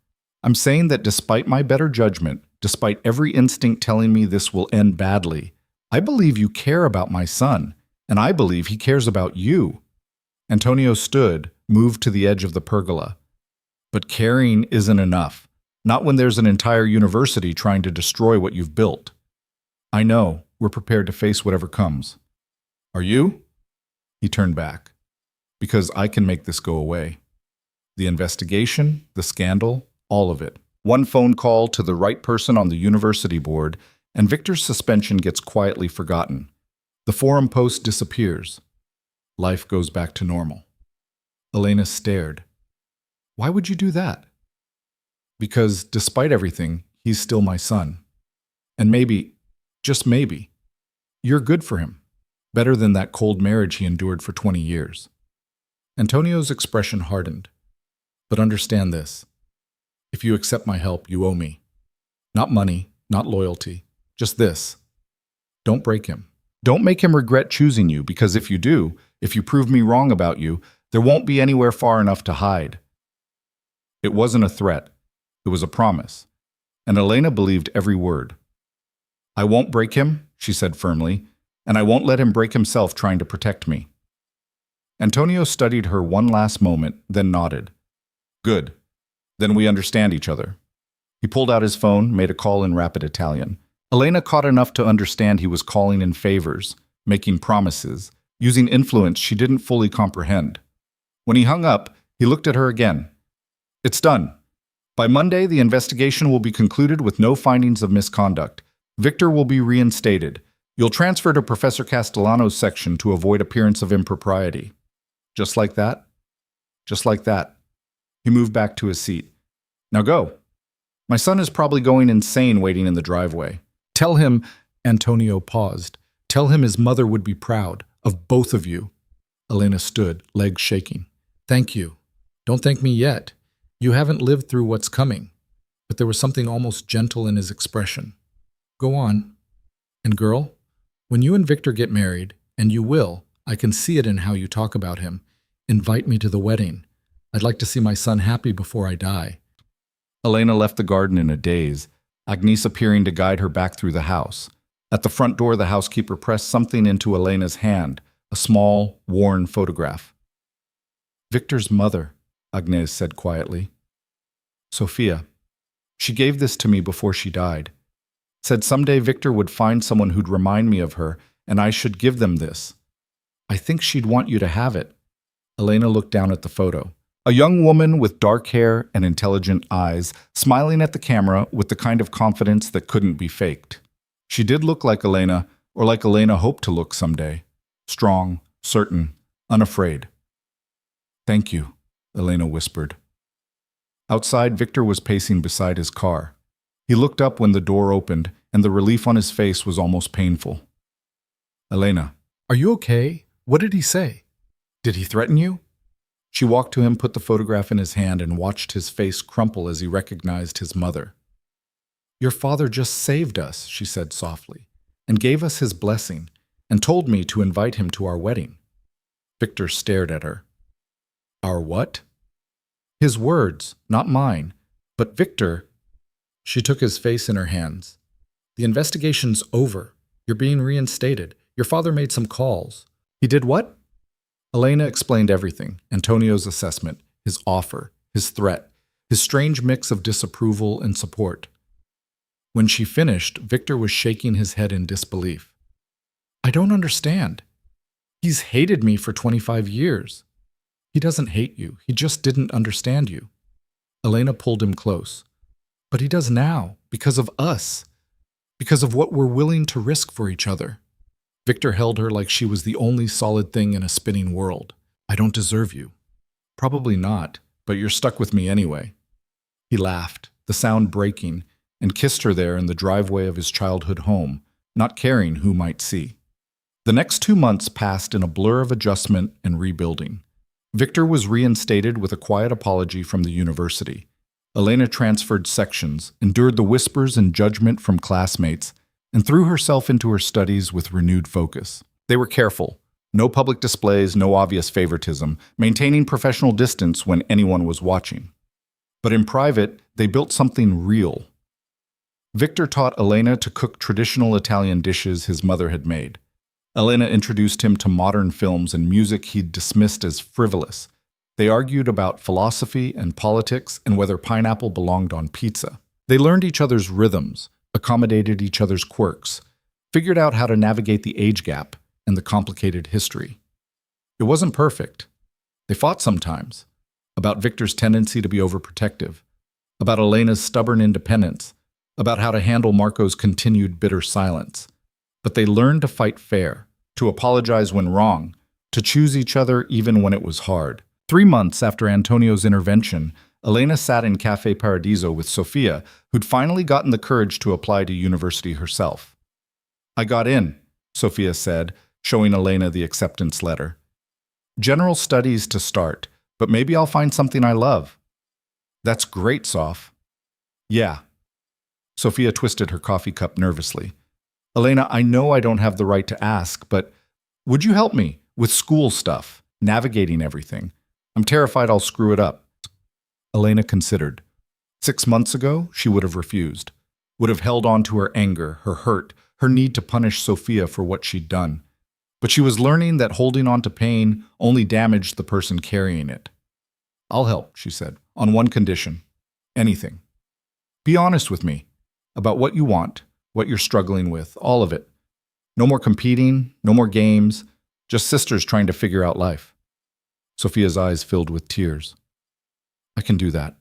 I'm saying that despite my better judgment, despite every instinct telling me this will end badly, I believe you care about my son, and I believe he cares about you. Antonio stood, moved to the edge of the pergola. But caring isn't enough, not when there's an entire university trying to destroy what you've built. I know, we're prepared to face whatever comes. Are you? He turned back. Because I can make this go away. The investigation, the scandal, all of it. One phone call to the right person on the university board, and Victor's suspension gets quietly forgotten. The forum post disappears. Life goes back to normal. Elena stared. Why would you do that? Because, despite everything, he's still my son. And maybe, just maybe, you're good for him. Better than that cold marriage he endured for 20 years. Antonio's expression hardened. But understand this. If you accept my help, you owe me. Not money, not loyalty, just this. Don't break him. Don't make him regret choosing you, because if you do, if you prove me wrong about you, there won't be anywhere far enough to hide." It wasn't a threat. It was a promise. And Elena believed every word. "I won't break him," she said firmly, "and I won't let him break himself trying to protect me." Antonio studied her one last moment, then nodded. "Good. Then we understand each other." He pulled out his phone, made a call in rapid Italian. Elena caught enough to understand he was calling in favors, making promises, using influence she didn't fully comprehend. When he hung up, he looked at her again. "It's done. By Monday, the investigation will be concluded with no findings of misconduct. Victor will be reinstated. You'll transfer to Professor Castellano's section to avoid appearance of impropriety." Just like that? Just like that. He moved back to his seat. "Now go. My son is probably going insane waiting in the driveway. Tell him," Antonio paused, "tell him his mother would be proud of both of you." Elena stood, legs shaking. "Thank you. Don't thank me yet. You haven't lived through what's coming." But there was something almost gentle in his expression. "Go on. And girl, when you and Victor get married, and you will, I can see it in how you talk about him. Invite me to the wedding. I'd like to see my son happy before I die." Elena left the garden in a daze, Agnes appearing to guide her back through the house. At the front door, the housekeeper pressed something into Elena's hand, a small, worn photograph. "Victor's mother," Agnes said quietly. "Sophia. She gave this to me before she died. Said someday Victor would find someone who'd remind me of her, and I should give them this. I think she'd want you to have it." Elena looked down at the photo. A young woman with dark hair and intelligent eyes, smiling at the camera with the kind of confidence that couldn't be faked. She did look like Elena, or like Elena hoped to look someday. Strong, certain, unafraid. "Thank you," Elena whispered. Outside, Victor was pacing beside his car. He looked up when the door opened, and the relief on his face was almost painful. "Elena, are you okay? What did he say? Did he threaten you?" She walked to him, put the photograph in his hand, and watched his face crumple as he recognized his mother. "Your father just saved us," she said softly, "and gave us his blessing, and told me to invite him to our wedding." Victor stared at her. "Our what?" "His words, not mine. But Victor—" She took his face in her hands. "The investigation's over. You're being reinstated. Your father made some calls." "He did what?" Elena explained everything, Antonio's assessment, his offer, his threat, his strange mix of disapproval and support. When she finished, Victor was shaking his head in disbelief. "I don't understand. He's hated me for 25 years. He doesn't hate you. He just didn't understand you." Elena pulled him close. "But he does now, because of us. Because of what we're willing to risk for each other." Victor held her like she was the only solid thing in a spinning world. "I don't deserve you." "Probably not, but you're stuck with me anyway." He laughed, the sound breaking, and kissed her there in the driveway of his childhood home, not caring who might see. The next 2 months passed in a blur of adjustment and rebuilding. Victor was reinstated with a quiet apology from the university. Elena transferred sections, endured the whispers and judgment from classmates, and threw herself into her studies with renewed focus. They were careful. No public displays, no obvious favoritism, maintaining professional distance when anyone was watching. But in private, they built something real. Victor taught Elena to cook traditional Italian dishes his mother had made. Elena introduced him to modern films and music he'd dismissed as frivolous. They argued about philosophy and politics and whether pineapple belonged on pizza. They learned each other's rhythms, accommodated each other's quirks, figured out how to navigate the age gap and the complicated history. It wasn't perfect. They fought sometimes, about Victor's tendency to be overprotective, about Elena's stubborn independence, about how to handle Marco's continued bitter silence. But they learned to fight fair, to apologize when wrong, to choose each other even when it was hard. 3 months after Antonio's intervention, Elena sat in Cafe Paradiso with Sophia, who'd finally gotten the courage to apply to university herself. "I got in," Sophia said, showing Elena the acceptance letter. "General studies to start, but maybe I'll find something I love." "That's great, Soph." "Yeah." Sophia twisted her coffee cup nervously. Elena, I know I don't have the right to ask, but would you help me with school stuff, navigating everything? I'm terrified I'll screw it up. Elena considered. 6 months ago, she would have refused, would have held on to her anger, her hurt, her need to punish Sophia for what she'd done. But she was learning that holding on to pain only damaged the person carrying it. I'll help, she said, on one condition. Anything. Be honest with me about what you want, what you're struggling with, all of it. No more competing, no more games, just sisters trying to figure out life. Sophia's eyes filled with tears. I can do that.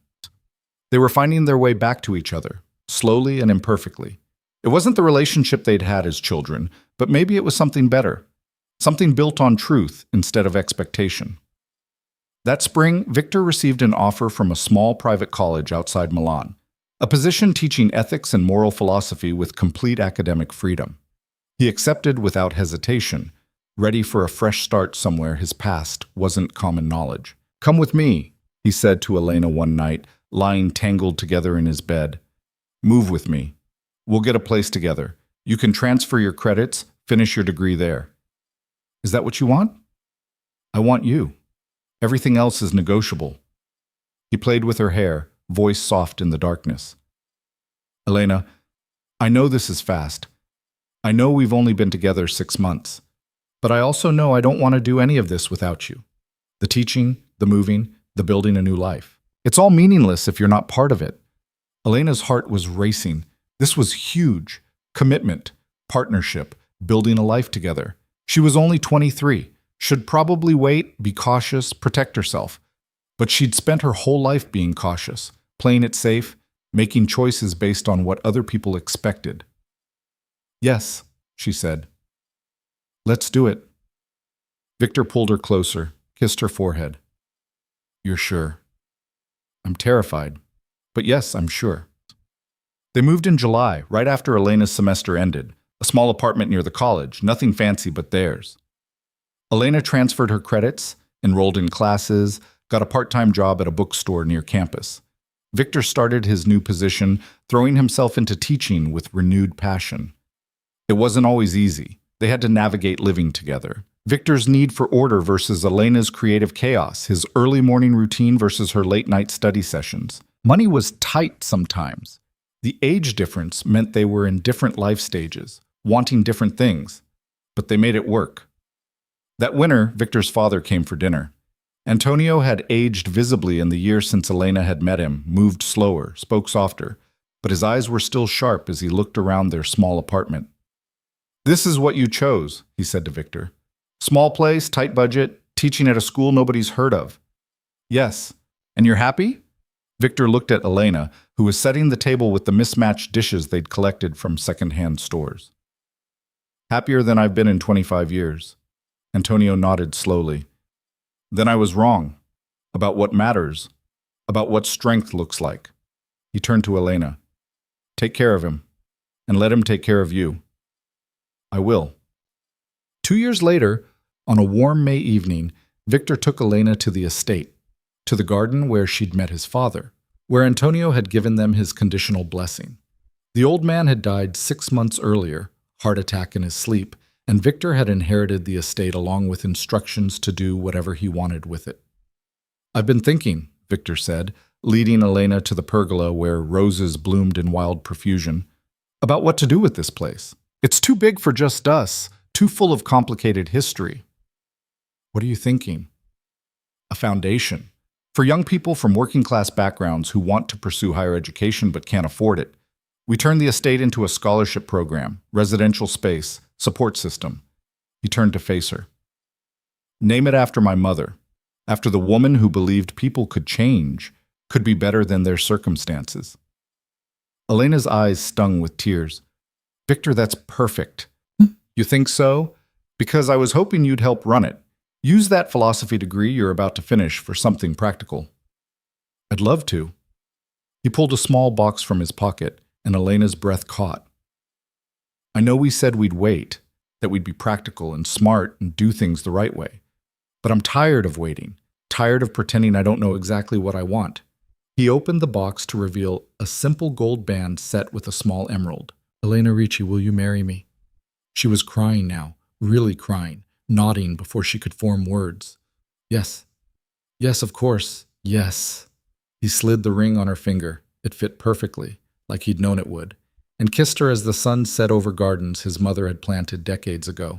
They were finding their way back to each other, slowly and imperfectly. It wasn't the relationship they'd had as children, but maybe it was something better. Something built on truth instead of expectation. That spring, Victor received an offer from a small private college outside Milan, a position teaching ethics and moral philosophy with complete academic freedom. He accepted without hesitation, ready for a fresh start somewhere his past wasn't common knowledge. Come with me, he said to Elena one night, lying tangled together in his bed. Move with me. We'll get a place together. You can transfer your credits, finish your degree there. Is that what you want? I want you. Everything else is negotiable. He played with her hair, voice soft in the darkness. Elena, I know this is fast. I know we've only been together 6 months. But I also know I don't want to do any of this without you. The teaching, the moving, the building a new life. It's all meaningless if you're not part of it. Elena's heart was racing. This was huge. Commitment, partnership, building a life together. She was only 23, should probably wait, be cautious, protect herself. But she'd spent her whole life being cautious, playing it safe, making choices based on what other people expected. Yes, she said. Let's do it. Victor pulled her closer, kissed her forehead. You're sure? I'm terrified, but yes, I'm sure. They moved in July, right after Elena's semester ended. A small apartment near the college, nothing fancy but theirs. Elena transferred her credits, enrolled in classes, got a part-time job at a bookstore near campus. Victor started his new position, throwing himself into teaching with renewed passion. It wasn't always easy. They had to navigate living together. Victor's need for order versus Elena's creative chaos, his early morning routine versus her late-night study sessions. Money was tight sometimes. The age difference meant they were in different life stages, wanting different things, but they made it work. That winter, Victor's father came for dinner. Antonio had aged visibly in the year since Elena had met him, moved slower, spoke softer, but his eyes were still sharp as he looked around their small apartment. This is what you chose, he said to Victor. Small place, tight budget, teaching at a school nobody's heard of. Yes. And you're happy? Victor looked at Elena, who was setting the table with the mismatched dishes they'd collected from second-hand stores. Happier than I've been in 25 years. Antonio nodded slowly. Then I was wrong. About what matters. About what strength looks like. He turned to Elena. Take care of him. And let him take care of you. I will. 2 years later, on a warm May evening, Victor took Elena to the estate, to the garden where she'd met his father, where Antonio had given them his conditional blessing. The old man had died 6 months earlier, heart attack in his sleep, and Victor had inherited the estate along with instructions to do whatever he wanted with it. I've been thinking, Victor said, leading Elena to the pergola where roses bloomed in wild profusion, about what to do with this place. It's too big for just us, too full of complicated history. What are you thinking? A foundation. For young people from working-class backgrounds who want to pursue higher education but can't afford it. We turned the estate into a scholarship program, residential space, support system. He turned to face her. Name it after my mother, after the woman who believed people could change, could be better than their circumstances. Elena's eyes stung with tears. Victor, that's perfect. You think so? Because I was hoping you'd help run it. Use that philosophy degree you're about to finish for something practical. I'd love to. He pulled a small box from his pocket, and Elena's breath caught. I know we said we'd wait, that we'd be practical and smart and do things the right way. But I'm tired of waiting, tired of pretending I don't know exactly what I want. He opened the box to reveal a simple gold band set with a small emerald. Elena Ricci, will you marry me? She was crying now, really crying, nodding before she could form words. Yes. Yes, of course. Yes. He slid the ring on her finger. It fit perfectly, like he'd known it would, and kissed her as the sun set over gardens his mother had planted decades ago.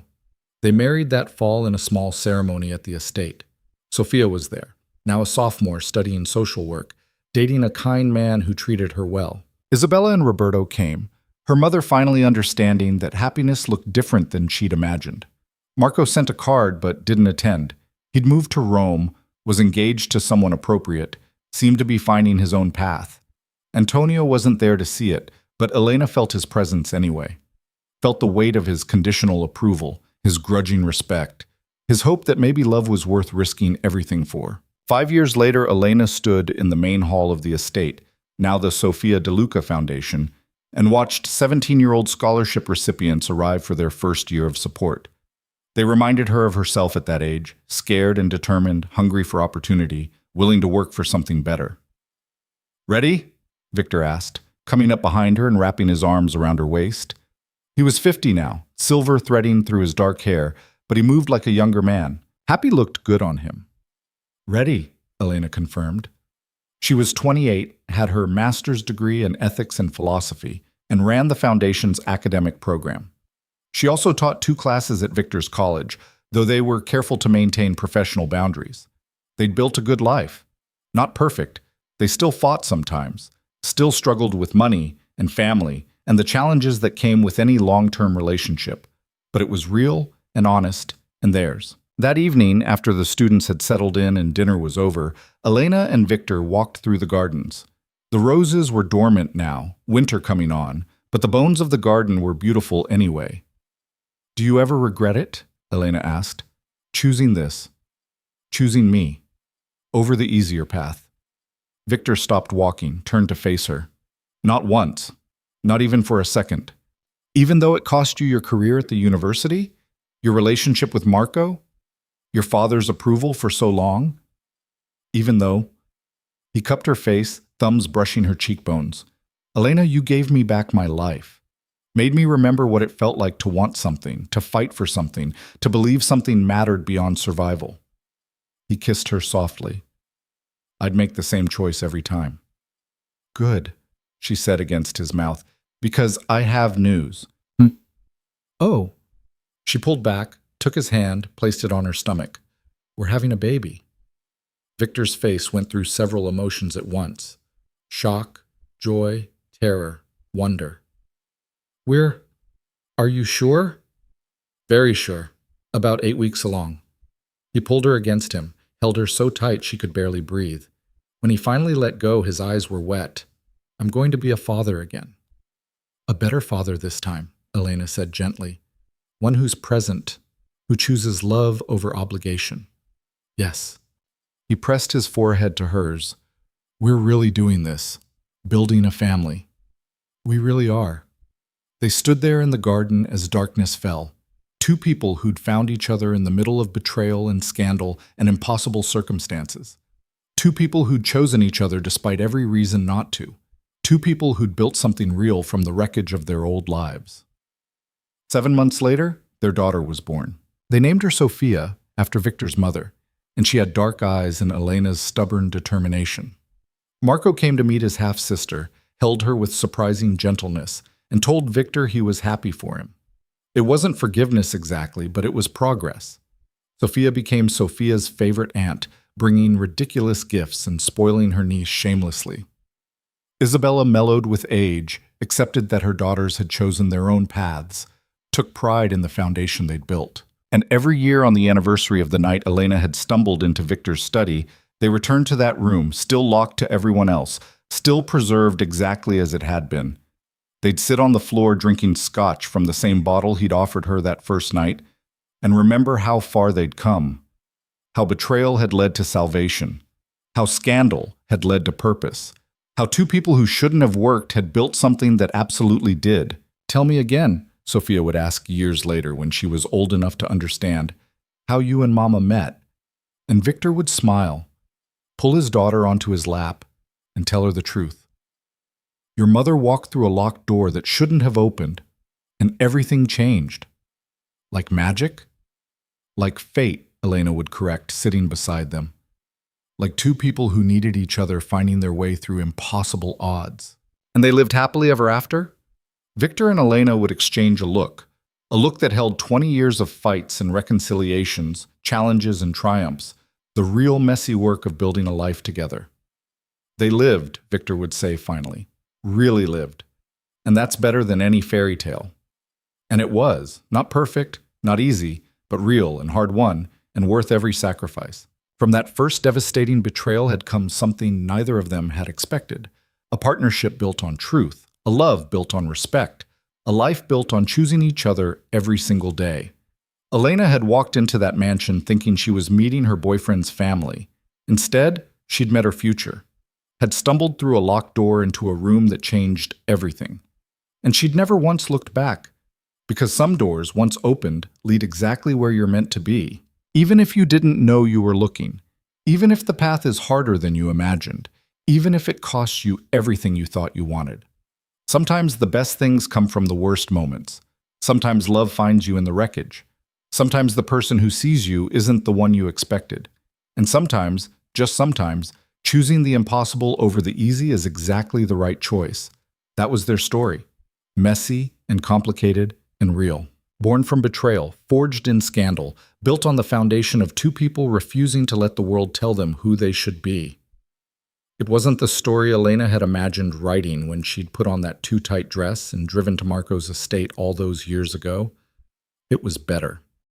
They married that fall in a small ceremony at the estate. Sophia was there, now a sophomore studying social work, dating a kind man who treated her well. Isabella and Roberto came, her mother finally understanding that happiness looked different than she'd imagined. Marco sent a card but didn't attend. He'd moved to Rome, was engaged to someone appropriate, seemed to be finding his own path. Antonio wasn't there to see it, but Elena felt his presence anyway. Felt the weight of his conditional approval, his grudging respect, his hope that maybe love was worth risking everything for. 5 years later, Elena stood in the main hall of the estate, now the Sofia De Luca Foundation, and watched 17-year-old scholarship recipients arrive for their first year of support. They reminded her of herself at that age, scared and determined, hungry for opportunity, willing to work for something better. "Ready?" Victor asked, coming up behind her and wrapping his arms around her waist. He was 50 now, silver threading through his dark hair, but he moved like a younger man. Happy looked good on him. "Ready," Elena confirmed. She was 28, had her master's degree in ethics and philosophy, and ran the foundation's academic program. She also taught 2 classes at Victor's college, though they were careful to maintain professional boundaries. They'd built a good life. Not perfect. They still fought sometimes, still struggled with money and family and the challenges that came with any long-term relationship. But it was real and honest and theirs. That evening, after the students had settled in and dinner was over, Elena and Victor walked through the gardens. The roses were dormant now, winter coming on, but the bones of the garden were beautiful anyway. "Do you ever regret it?" Elena asked. "Choosing this. Choosing me. Over the easier path." Victor stopped walking, turned to face her. "Not once. Not even for a second. Even though it cost you your career at the university? Your relationship with Marco? Your father's approval for so long? Even though..." He cupped her face, thumbs brushing her cheekbones. "Elena, you gave me back my life. Made me remember what it felt like to want something, to fight for something, to believe something mattered beyond survival." He kissed her softly. "I'd make the same choice every time." "Good," she said against his mouth, "because I have news." "Oh." She pulled back, took his hand, placed it on her stomach. "We're having a baby." Victor's face went through several emotions at once. Shock, joy, terror, wonder. Are you sure?" "Very sure. About 8 weeks along." He pulled her against him, held her so tight she could barely breathe. When he finally let go, his eyes were wet. "I'm going to be a father again." "A better father this time," Elena said gently. "One who's present, who chooses love over obligation." "Yes." He pressed his forehead to hers. "We're really doing this. Building a family. We really are." They stood there in the garden as darkness fell. 2 people who'd found each other in the middle of betrayal and scandal and impossible circumstances. 2 people who'd chosen each other despite every reason not to. 2 people who'd built something real from the wreckage of their old lives. 7 months later, their daughter was born. They named her Sophia, after Victor's mother, and she had dark eyes and Elena's stubborn determination. Marco came to meet his half-sister, held her with surprising gentleness, and told Victor he was happy for him. It wasn't forgiveness exactly, but it was progress. Sophia became Sophia's favorite aunt, bringing ridiculous gifts and spoiling her niece shamelessly. Isabella mellowed with age, accepted that her daughters had chosen their own paths, took pride in the foundation they'd built. And every year on the anniversary of the night Elena had stumbled into Victor's study, they returned to that room, still locked to everyone else, still preserved exactly as it had been. They'd sit on the floor drinking scotch from the same bottle he'd offered her that first night, and remember how far they'd come, how betrayal had led to salvation, how scandal had led to purpose, how 2 people who shouldn't have worked had built something that absolutely did. "Tell me again," Sophia would ask years later when she was old enough to understand, "how you and Mama met." And Victor would smile, pull his daughter onto his lap, and tell her the truth. "Your mother walked through a locked door that shouldn't have opened, and everything changed." Like magic? Like fate, Elena would correct, sitting beside them. Like two people who needed each other finding their way through impossible odds. And they lived happily ever after? Victor and Elena would exchange a look that held 20 years of fights and reconciliations, challenges and triumphs, the real messy work of building a life together. They lived, Victor would say finally, really lived. And that's better than any fairy tale. And it was, not perfect, not easy, but real and hard-won, and worth every sacrifice. From that first devastating betrayal had come something neither of them had expected. A partnership built on truth, a love built on respect, a life built on choosing each other every single day. Elena had walked into that mansion thinking she was meeting her boyfriend's family. Instead, she'd met her future, had stumbled through a locked door into a room that changed everything. And she'd never once looked back, because some doors, once opened, lead exactly where you're meant to be. Even if you didn't know you were looking, even if the path is harder than you imagined, even if it costs you everything you thought you wanted. Sometimes the best things come from the worst moments. Sometimes love finds you in the wreckage. Sometimes the person who sees you isn't the one you expected. And sometimes, just sometimes, choosing the impossible over the easy is exactly the right choice. That was their story. Messy and complicated and real. Born from betrayal, forged in scandal, built on the foundation of two people refusing to let the world tell them who they should be. It wasn't the story Elena had imagined writing when she'd put on that too-tight dress and driven to Marco's estate all those years ago. It was better.